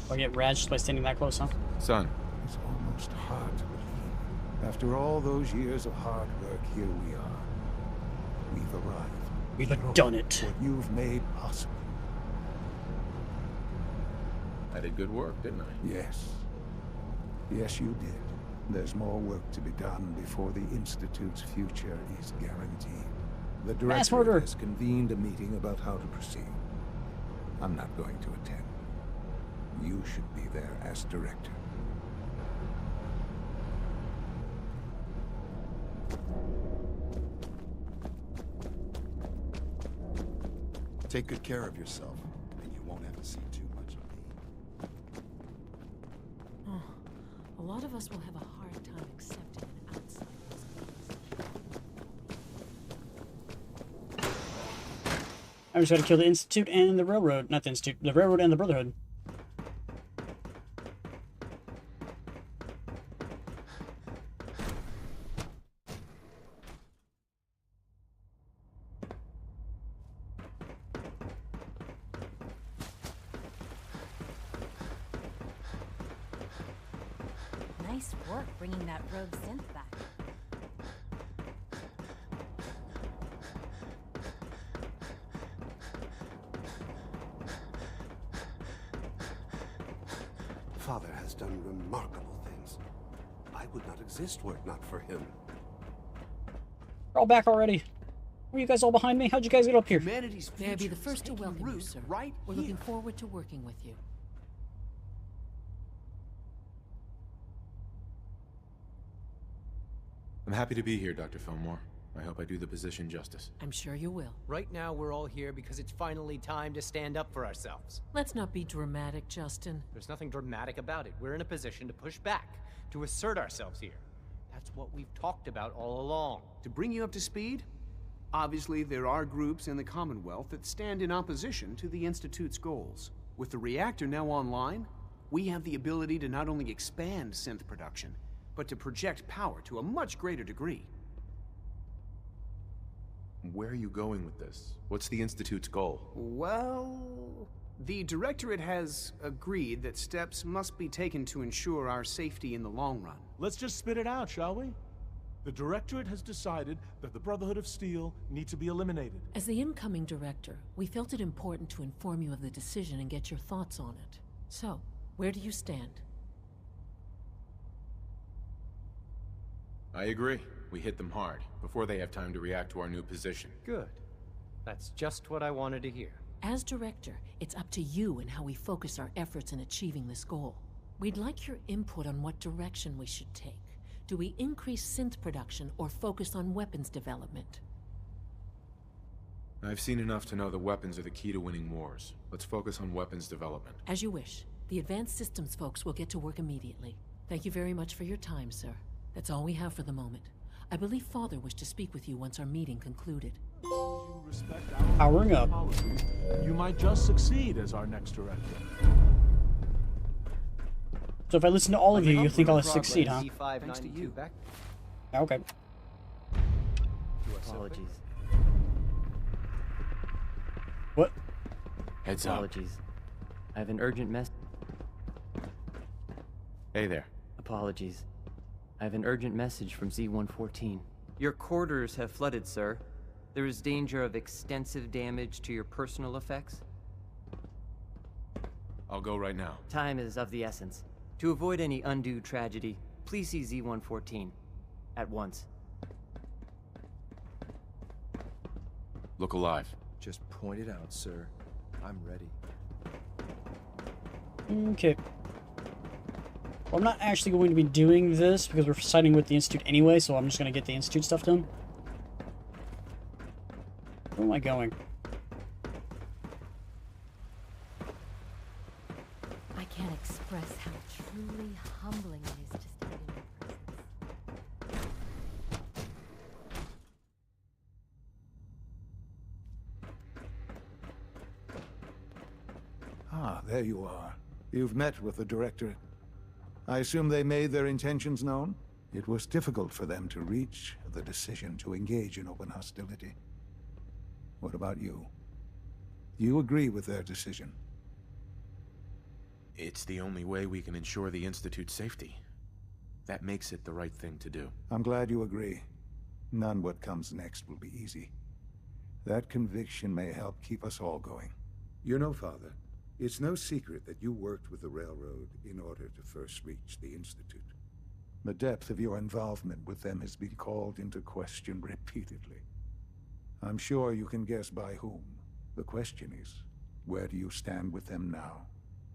I get rad just by standing that close, huh? Son. It's almost hard to believe. After all those years of hard work, here we are. We've arrived. We've done it. What you've made possible. I did good work, didn't I? Yes. Yes, you did. There's more work to be done before the Institute's future is guaranteed. The director has convened a meeting about how to proceed. I'm not going to attend. You should be there as director. Take good care of yourself, and you won't have to see too much of me. Oh, a lot of us will have a hard time accepting an outsider. I just gotta kill the Institute and the Railroad. Not the Institute, the Railroad and the Brotherhood. Nice work bringing that rogue synth back. Father has done remarkable things. I would not exist were it not for him. We're all back already. Were you guys all behind me? How'd you guys get up here? Humanity's May I be the future first to is taking welcome you, root sir. right We're here. looking forward to working with you. I'm happy to be here, Dr. Fillmore. I hope I do the position justice. I'm sure you will. Right now, we're all here because it's finally time to stand up for ourselves. Let's not be dramatic, Justin. There's nothing dramatic about it. We're in a position to push back, to assert ourselves here. That's what we've talked about all along. To bring you up to speed, obviously there are groups in the Commonwealth that stand in opposition to the Institute's goals. With the reactor now online, we have the ability to not only expand synth production, but to project power to a much greater degree. Where are you going with this? What's the Institute's goal? Well, the Directorate has agreed that steps must be taken to ensure our safety in the long run. Let's just spit it out, shall we? The Directorate has decided that the Brotherhood of Steel need to be eliminated. As the incoming director, we felt it important to inform you of the decision and get your thoughts on it. So, where do you stand? I agree. We hit them hard, before they have time to react to our new position. Good. That's just what I wanted to hear. As director, it's up to you and how we focus our efforts in achieving this goal. We'd like your input on what direction we should take. Do we increase synth production or focus on weapons development? I've seen enough to know that weapons are the key to winning wars. Let's focus on weapons development. As you wish. The Advanced Systems folks will get to work immediately. Thank you very much for your time, sir. That's all we have for the moment. I believe Father wished to speak with you once our meeting concluded. You respect Powering up. policies, you might just succeed as our next director. So if I listen to all of you, you think I'll succeed, huh? Thanks to you. Back. Okay. Apologies. What? Heads up. Apologies. I have an urgent message. Hey there. Apologies. I have an urgent message from Z-114. Your quarters have flooded, sir. There is danger of extensive damage to your personal effects. I'll go right now. Time is of the essence. To avoid any undue tragedy, please see Z-114. At once. Look alive. Just point it out, sir. I'm ready. Okay. Well, I'm not actually going to be doing this because we're siding with the Institute anyway, so I'm just going to get the Institute stuff done. Where am I going? I can't express how truly humbling it is to stand in your presence. Ah, there you are. You've met with the Directorate. I assume they made their intentions known? It was difficult for them to reach the decision to engage in open hostility. What about you? You agree with their decision? It's the only way we can ensure the Institute's safety. That makes it the right thing to do. I'm glad you agree. None what comes next will be easy. That conviction may help keep us all going. You know, Father, it's no secret that you worked with the Railroad in order to first reach the Institute. The depth of your involvement with them has been called into question repeatedly. I'm sure you can guess by whom. The question is, where do you stand with them now?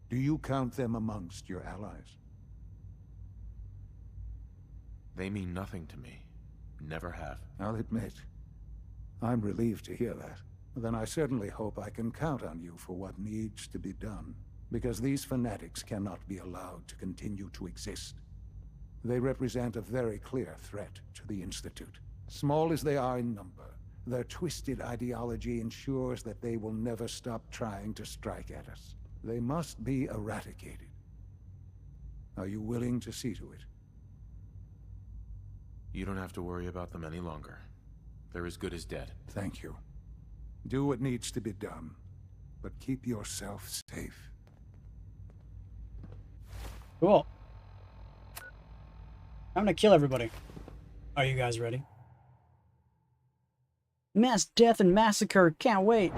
Do you count them amongst your allies? They mean nothing to me. Never have. I'll admit, I'm relieved to hear that. Then I certainly hope I can count on you for what needs to be done, because these fanatics cannot be allowed to continue to exist. They represent a very clear threat to the Institute. Small as they are in number, their twisted ideology ensures that they will never stop trying to strike at us. They must be eradicated. Are you willing to see to it? You don't have to worry about them any longer. They're as good as dead. Thank you. Do what needs to be done, but keep yourself safe. Cool. I'm gonna kill everybody. Are you guys ready? Mass death and massacre. Can't wait.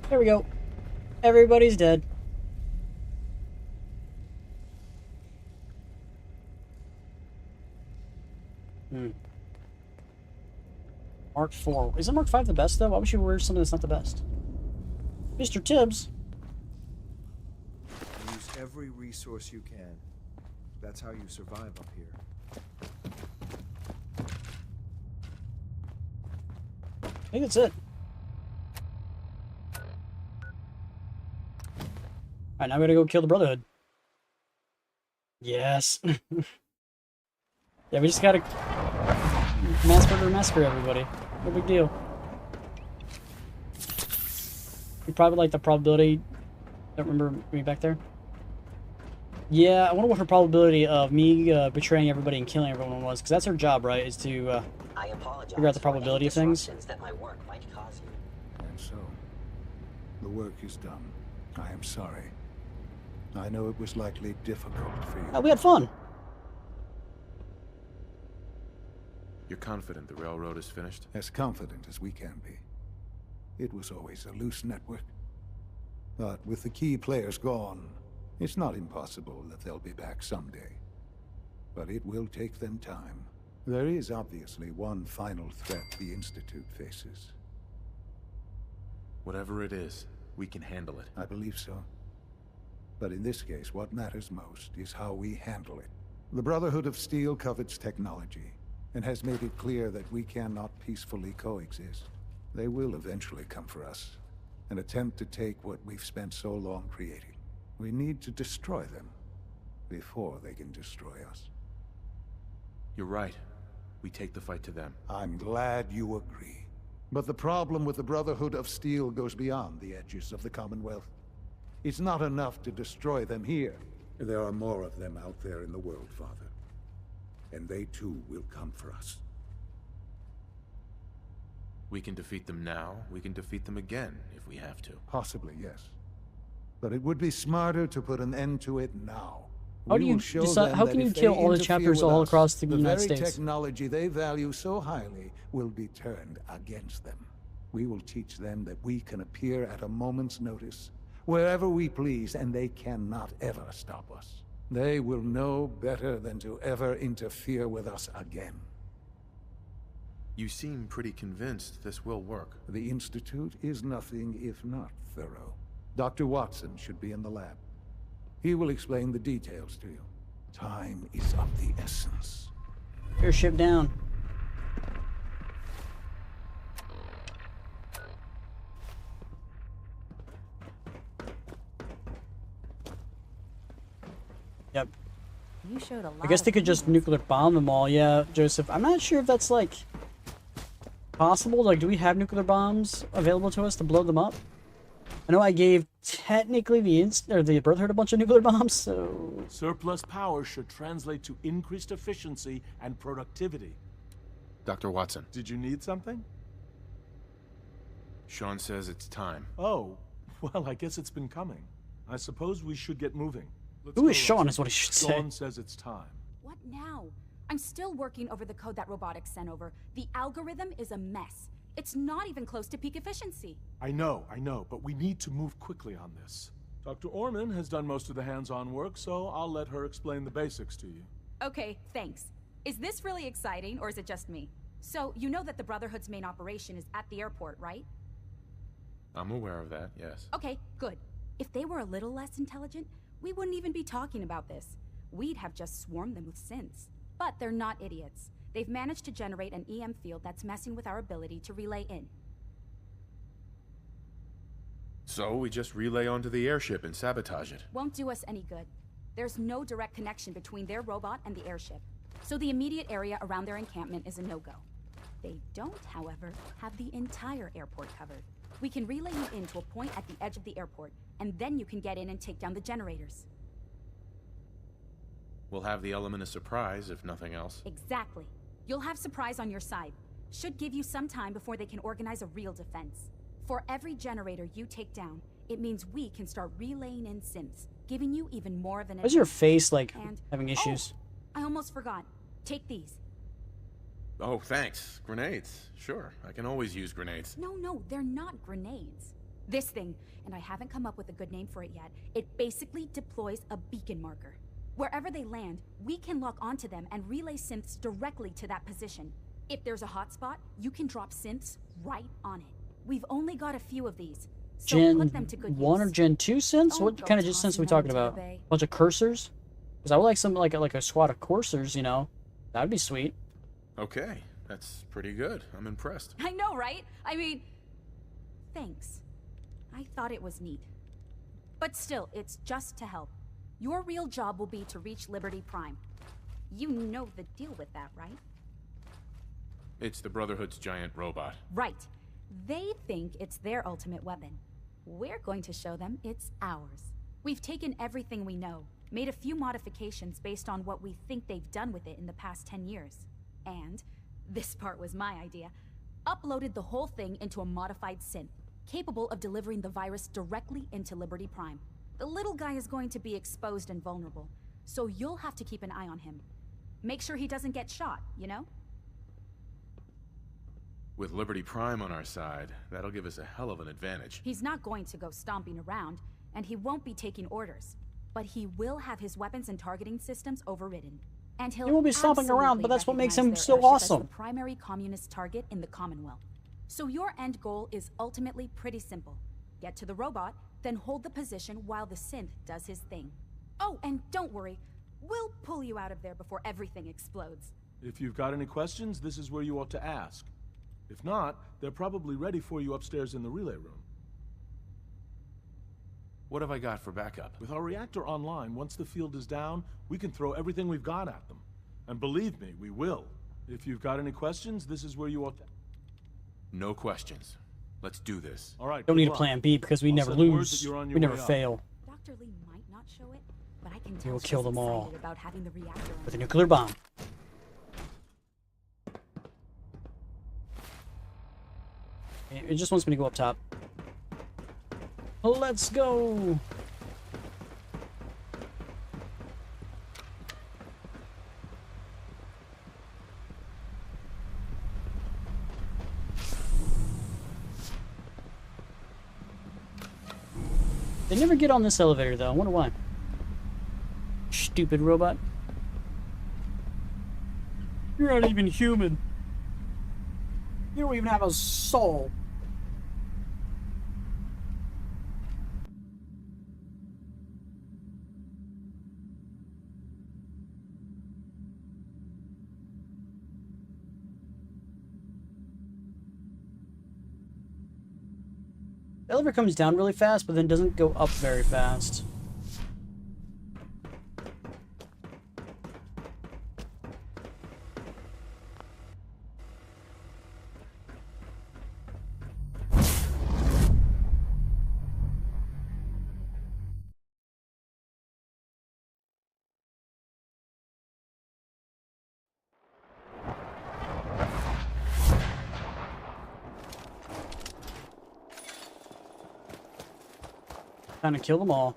There we go. Everybody's dead. Mark 4. Isn't Mark 5 the best, though? Why would you wear something that's not the best? Mr. Tibbs. Use every resource you can. That's how you survive up here. I think that's it. Alright, now we gotta go kill the Brotherhood. Yes. Yeah, we just gotta massacre everybody. No big deal. You probably like the probability. Don't remember me back there? Yeah, I wonder what her probability of me betraying everybody and killing everyone was, because that's her job, right? Is to figure out the probability of things. That my work might cause you. And so, the work is done. I am sorry. I know it was likely difficult for you. We had fun. You're confident the railroad is finished? As confident as we can be. It was always a loose network. But with the key players gone, it's not impossible that they'll be back someday. But it will take them time. There is obviously one final threat the Institute faces. Whatever it is, we can handle it. I believe so. But in this case, what matters most is how we handle it. The Brotherhood of Steel covets technology, and has made it clear that we cannot peacefully coexist. They will eventually come for us, and attempt to take what we've spent so long creating. We need to destroy them, before they can destroy us. You're right. We take the fight to them. I'm glad you agree. But the problem with the Brotherhood of Steel goes beyond the edges of the Commonwealth. It's not enough to destroy them here. There are more of them out there in the world, Father. and they too will come for us. We can defeat them now, we can defeat them again if we have to. Possibly, yes. But it would be smarter to put an end to it now. How do We you will show decide- them how that can you if they kill all the interfere chapters with all us, across the United very States? technology they value so highly will be turned against them. We will teach them that we can appear at a moment's notice, wherever we please, and they cannot ever stop us. They will know better than to ever interfere with us again. You seem pretty convinced this will work. The Institute is nothing if not thorough. Dr. Watson should be in the lab. He will explain the details to you. Time is of the essence. Airship down. Yep. You showed a lot. I guess of they could just nuclear bomb them all. Yeah, Joseph. I'm not sure if that's like possible. Like, do we have nuclear bombs available to us to blow them up? I know I gave technically the Brotherhood a bunch of nuclear bombs, so Surplus power should translate to increased efficiency and productivity. Dr. Watson. Did you need something? Sean says it's time. Oh, well, I guess it's been coming. I suppose we should get moving. Who is Sean is what he should say. Sean says it's time. What now? I'm still working over the code that Robotics sent over. The algorithm is a mess. It's not even close to peak efficiency. I know, but we need to move quickly on this. Dr. Orman has done most of the hands-on work, so I'll let her explain the basics to you. Okay, thanks. Is this really exciting, or is it just me? So, you know that the Brotherhood's main operation is at the airport, right? I'm aware of that, yes. Okay, good. If they were a little less intelligent, we wouldn't even be talking about this. We'd have just swarmed them with synths. But they're not idiots. They've managed to generate an EM field that's messing with our ability to relay in. So we just relay onto the airship and sabotage it. Won't do us any good. There's no direct connection between their robot and the airship, so the immediate area around their encampment is a no-go. They don't, however, have the entire airport covered. We can relay you into a point at the edge of the airport, and then you can get in and take down the generators. We'll have the element of surprise, if nothing else. Exactly. You'll have surprise on your side. Should give you some time before they can organize a real defense. For every generator you take down, it means we can start relaying in synths, giving you even more of an why's your face like and, having issues? Oh, I almost forgot. Take these. Oh, thanks. Grenades. Sure, I can always use grenades. No, they're not grenades. This thing, and I haven't come up with a good name for it yet, it basically deploys a beacon marker. Wherever they land, we can lock onto them and relay synths directly to that position. If there's a hotspot, you can drop synths right on it. We've only got a few of these, so Gen put them to good 1 use. or Gen 2 synths? Don't What go kind of just synths are we talking tossing them about? into the bay. Bunch of cursors? Because I would like some like a squad of coursers, you know. That'd be sweet. Okay, that's pretty good. I'm impressed. I know, right? I mean, thanks. I thought it was neat. But still, it's just to help. Your real job will be to reach Liberty Prime. You know the deal with that, right? It's the Brotherhood's giant robot. Right. They think it's their ultimate weapon. We're going to show them it's ours. We've taken everything we know, made a few modifications based on what we think they've done with it in the past 10 years. And, this part was my idea, uploaded the whole thing into a modified synth, capable of delivering the virus directly into Liberty Prime. The little guy is going to be exposed and vulnerable, so you'll have to keep an eye on him. Make sure he doesn't get shot, you know? With Liberty Prime on our side, that'll give us a hell of an advantage. He's not going to go stomping around, and he won't be taking orders. But he will have his weapons and targeting systems overridden. And he'll He won't be stomping around, but that's what makes him recognize so their airship as awesome. the primary communist target in the Commonwealth. So your end goal is ultimately pretty simple. Get to the robot, then hold the position while the synth does his thing. Oh, and don't worry. We'll pull you out of there before everything explodes. If you've got any questions, this is where you ought to ask. If not, they're probably ready for you upstairs in the relay room. What have I got for backup? With our reactor online, once the field is down, we can throw everything we've got at them. And believe me, we will. If you've got any questions, this is where you ought to... No questions. Let's do this. All right. Don't need a good plan luck. B because we I'll never send word lose. that you're on your We never way up. fail. Dr. Lee might not show it, but I can He tell will she's kill them excited all about having the reactor on. with a nuclear bomb. It just wants me to go up top. Let's go! They never get on this elevator, though. I wonder why. Stupid robot. You're not even human. You don't even have a soul. The elevator comes down really fast, but then doesn't go up very fast. Time to kill them all.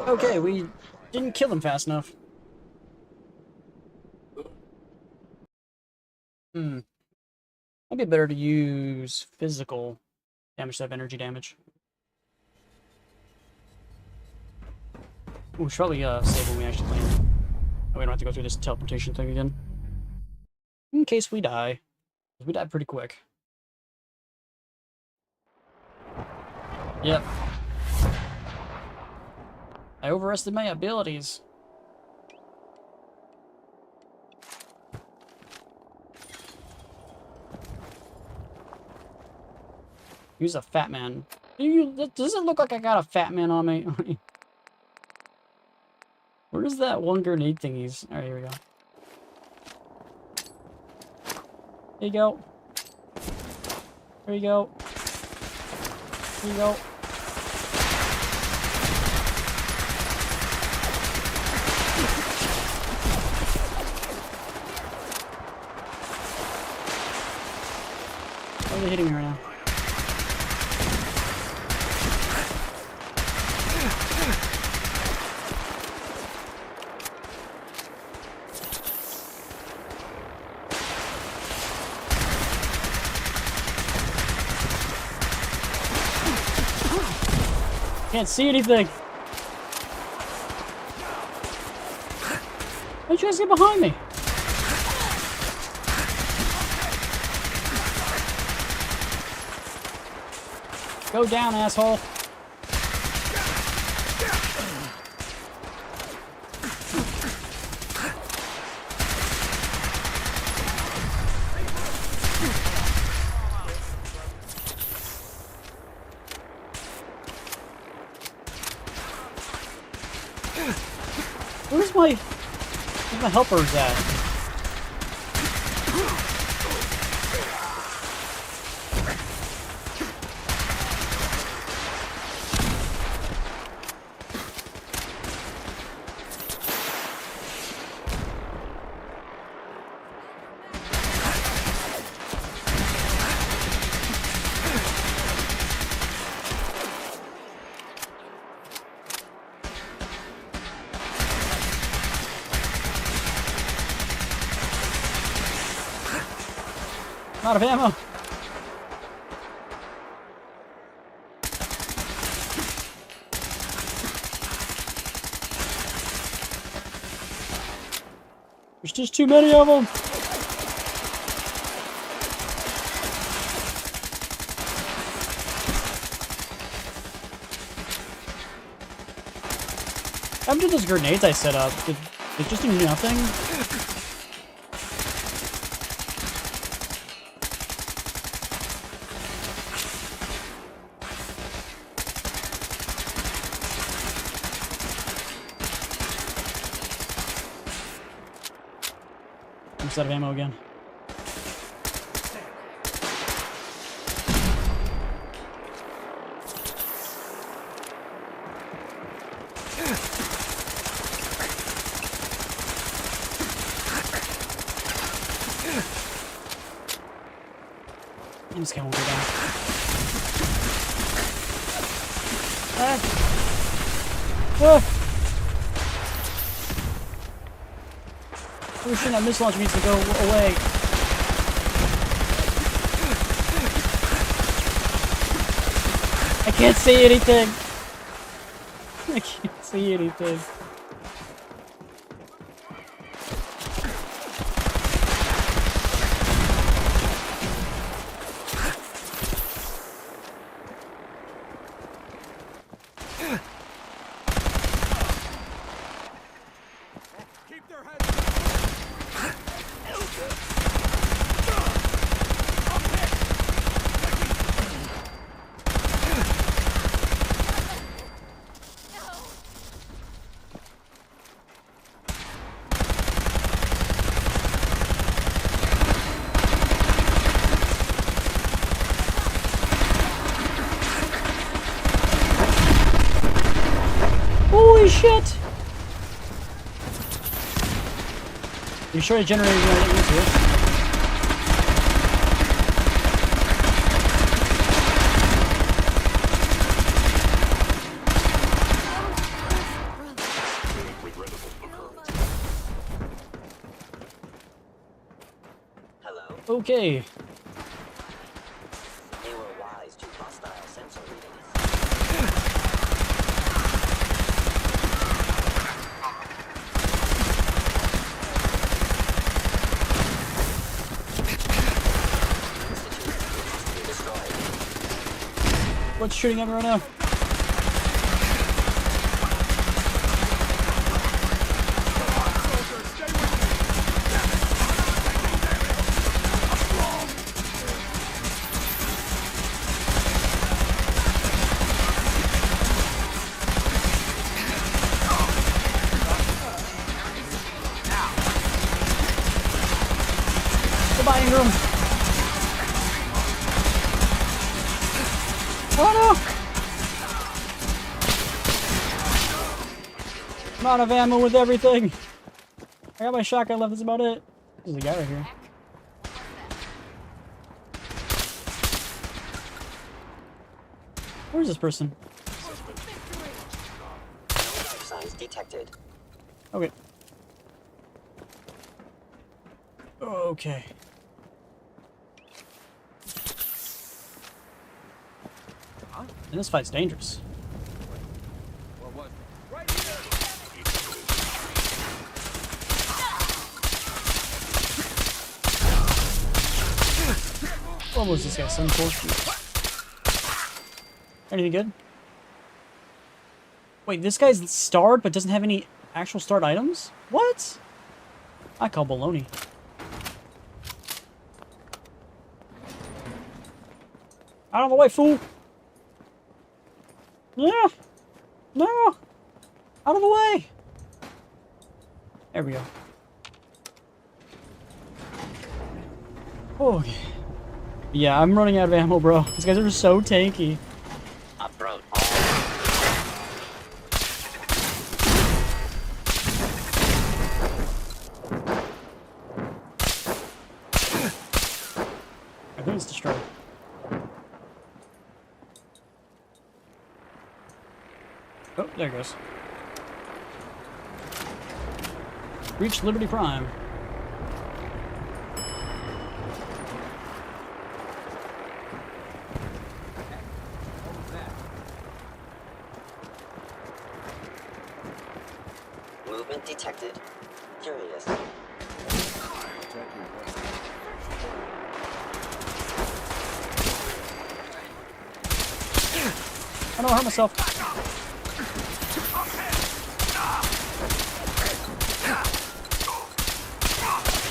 Okay, we didn't kill him fast enough. Might be better to use physical damage to have energy damage. We should probably save when we actually land. We don't have to go through this teleportation thing again. In case we die. We die pretty quick. Yep. I overestimated my abilities. Use a fat man. Does it look like I got a fat man on me? Where is that one grenade thingies? Alright, here we go. There you go. There you go. There you go. Why are they hitting me right now? Can't see anything. Why'd you guys get behind me? Go down, asshole. Where's my helpers at? Out of ammo. There's just too many of them. After those grenades I set up, did they just do nothing? Out of ammo again. This guy won't go down. Ah. Ah. Oh shit, that missile launcher needs to go away. I can't see anything. I can't see anything. Holy shit! You sure the generator is going to use it? Okay. They were wise to hostile sensor readings. What's shooting at me right now? Goodbye, Ingram. Oh no! I'm out of ammo with everything. I got my shotgun left, that's about it. There's a guy right here. Where's this person? Life signs detected. Okay. Okay. And this fight's dangerous. What was this guy? 7-4? Anything good? Wait, this guy's starred but doesn't have any actual starred items? What? I call baloney. Out of the way, fool! Yeah! No! Out of the way! There we go. Okay. Yeah, I'm running out of ammo, bro. These guys are so tanky. Approach. I think it's destroyed. Oh, there it goes. Reach Liberty Prime. Movement detected. Curious. I don't hurt myself.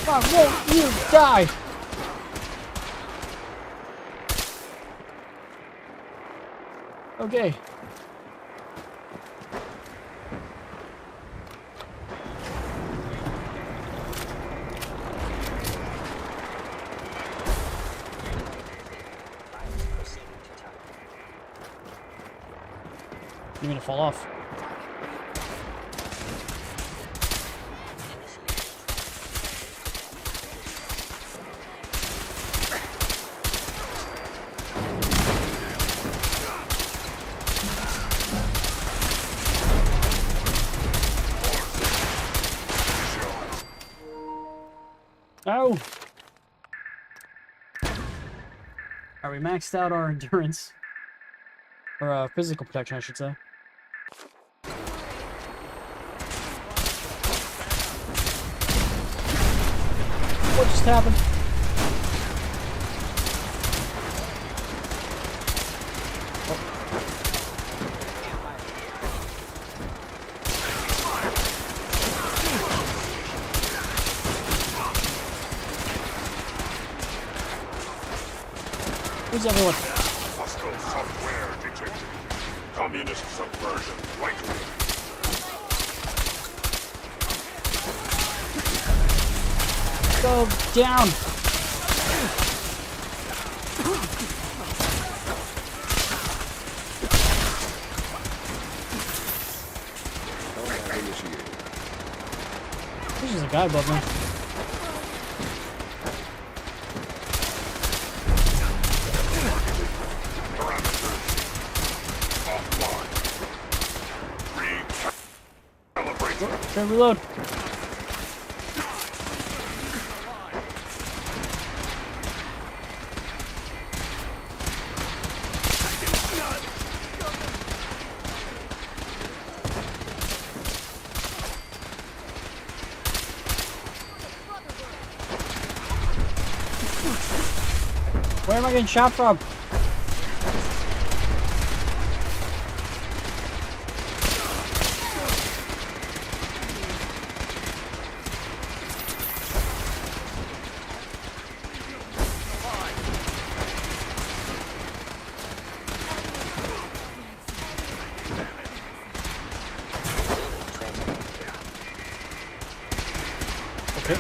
Why won't you die? Okay. You're gonna fall off. go! Alright, we maxed out our endurance. Or physical protection, I should say. What just happened? Who's everyone? Hostile software detected. Communist subversion likely. Go down. There's just a guy above me. Okay, reload. Where am I getting shot from? Okay.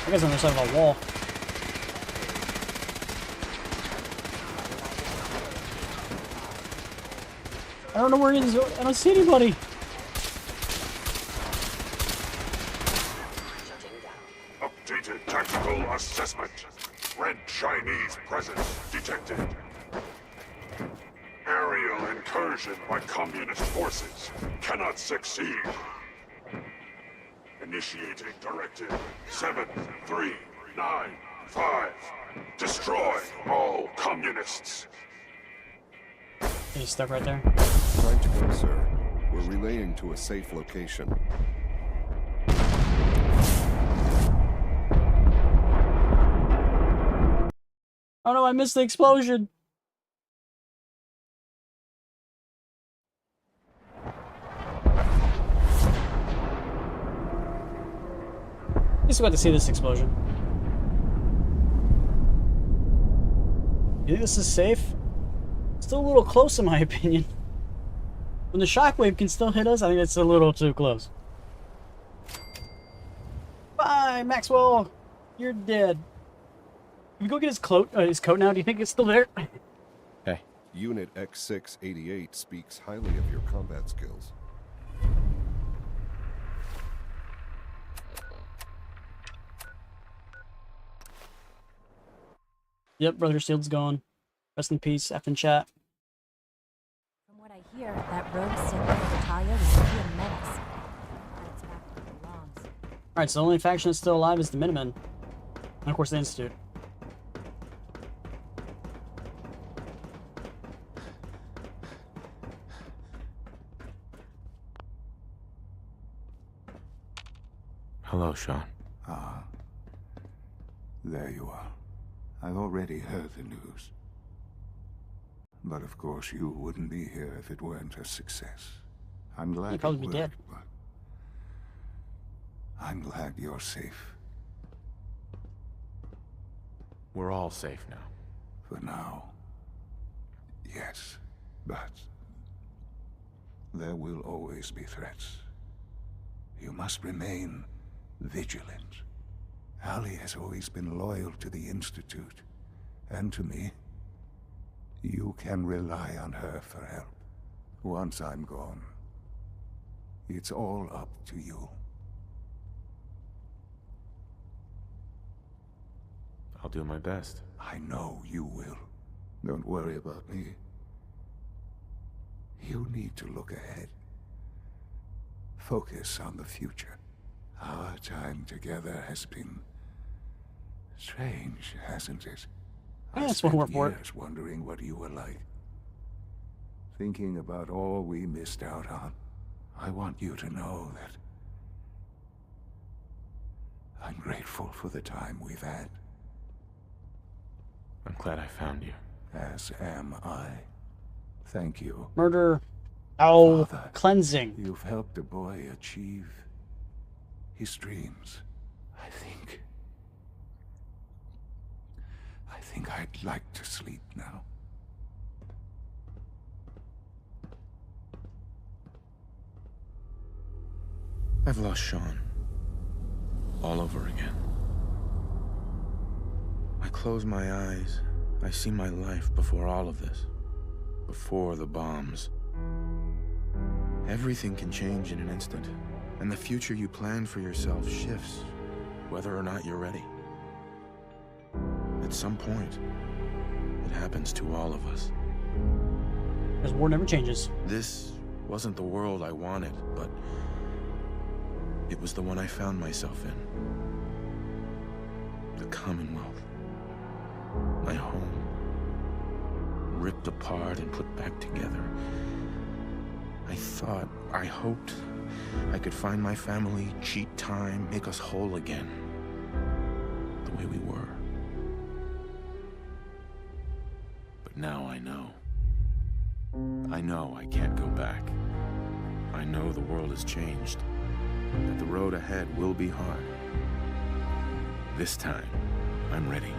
I guess on the side of a wall. I don't know where he is. I don't see anybody. Updated tactical assessment. Red Chinese presence detected. Aerial incursion by communist forces cannot succeed. Initiating directive 7395. Destroy all communists. He's stuck right there. Time to go, sir. We're relaying to a safe location. Oh no, I missed the explosion. At least we got to see this explosion. You think this is safe? Still a little close in my opinion. When the shockwave can still hit us, I think it's a little too close. Bye, Maxwell. You're dead. Can we go get his coat now? Do you think it's still there? Hey. Unit X688 speaks highly of your combat skills. Yep, Brother Shield's gone. Rest in peace, F in chat. From what I hear, that rogue synth Natalia was really a menace. Glad it's back where it belongs. Alright, so the only faction that's still alive is the Minutemen. And of course the Institute. Hello, Sean. Ah. There you are. I've already heard the news. But of course you wouldn't be here if it weren't a success. I'm glad You'd probably it be worked, dead. but I'm glad you're safe. We're all safe now. For now. Yes, but there will always be threats. You must remain vigilant. Allie has always been loyal to the Institute, and to me. You can rely on her for help. Once I'm gone, it's all up to you. I'll do my best. I know you will. Don't worry about me. You need to look ahead. Focus on the future. Our time together has been strange, hasn't it? Yeah, that's one word for it. Years wondering what you were like. Thinking about all we missed out on. I want you to know that I'm grateful for the time we've had. I'm glad I found you. As am I. Thank you. Murder. Oh, Father, cleansing. You've helped a boy achieve his dreams. I think I'd like to sleep now. I've lost Sean. All over again. I close my eyes. I see my life before all of this. Before the bombs. Everything can change in an instant. And the future you plan for yourself shifts, whether or not you're ready. At some point, it happens to all of us. Because war never changes. This wasn't the world I wanted, but it was the one I found myself in. The Commonwealth. My home. Ripped apart and put back together. I hoped I could find my family, cheat time, make us whole again. The way we were. But now I know. I know I can't go back. I know the world has changed. That the road ahead will be hard. This time, I'm ready.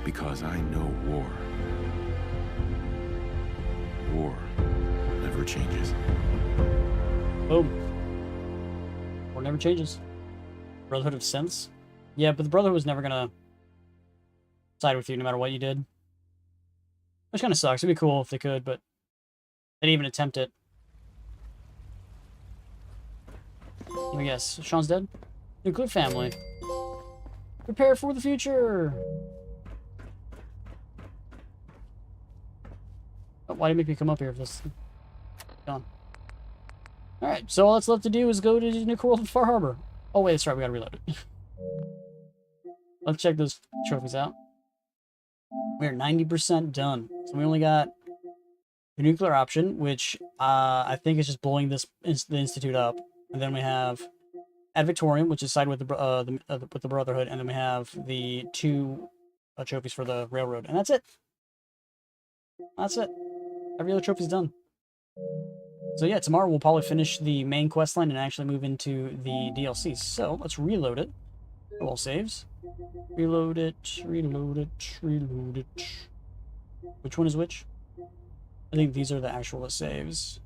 Because I know war. War never changes. Boom. War never changes. Brotherhood of Synths? Yeah, but the Brotherhood was never gonna side with you no matter what you did. Which kind of sucks. It'd be cool if they could, but they didn't even attempt it. Let me guess. Sean's dead? Nuclear family. Prepare for the future! Oh, why did you make me come up here if this is gone? Alright, so all that's left to do is go to Nuka World and Far Harbor. Oh wait, that's right, we gotta reload it. Let's check those trophies out. We're 90% done. So we only got the nuclear option, which I think is just blowing the Institute up. And then we have Ad Victorium, which is side with the Brotherhood, and then we have the 2 trophies for the Railroad, and that's it. That's it. Every other trophy's done. So yeah, tomorrow we'll probably finish the main quest line and actually move into the DLCs. So let's reload it. All saves. Reload it. Reload it. Reload it. Which one is which? I think these are the actual saves.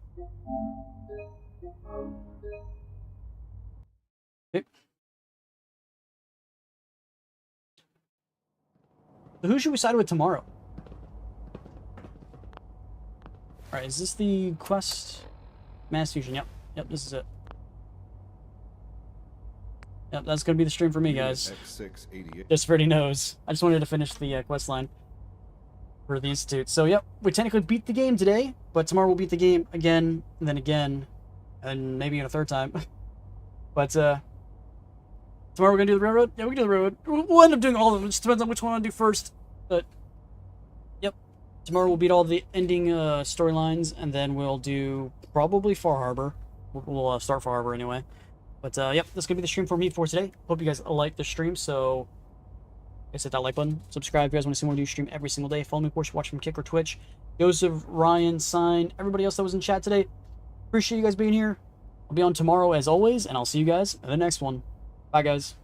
Okay. So who should we side with tomorrow? Alright, is this the quest? Mass Fusion, yep. Yep, this is it. Yep, that's gonna be the stream for me, guys. Just for already knows. I just wanted to finish the quest line for the Institute. So, yep, we technically beat the game today, but tomorrow we'll beat the game again, and then again, and maybe a third time. But, tomorrow we're gonna do the Railroad? Yeah, we can do the Railroad. We'll end up doing all of them. It just depends on which one I want to do first. But, yep. Tomorrow we'll beat all the ending storylines, and then we'll do probably Far Harbor. We'll start Far Harbor anyway. But, yep, that's going to be the stream for me for today. Hope you guys like the stream, so guys, hit that like button. Subscribe if you guys want to see more new stream every single day. Follow me, of course, watch from Kick or Twitch. Joseph, Ryan, Sign, everybody else that was in chat today. Appreciate you guys being here. I'll be on tomorrow as always, and I'll see you guys in the next one. Bye, guys.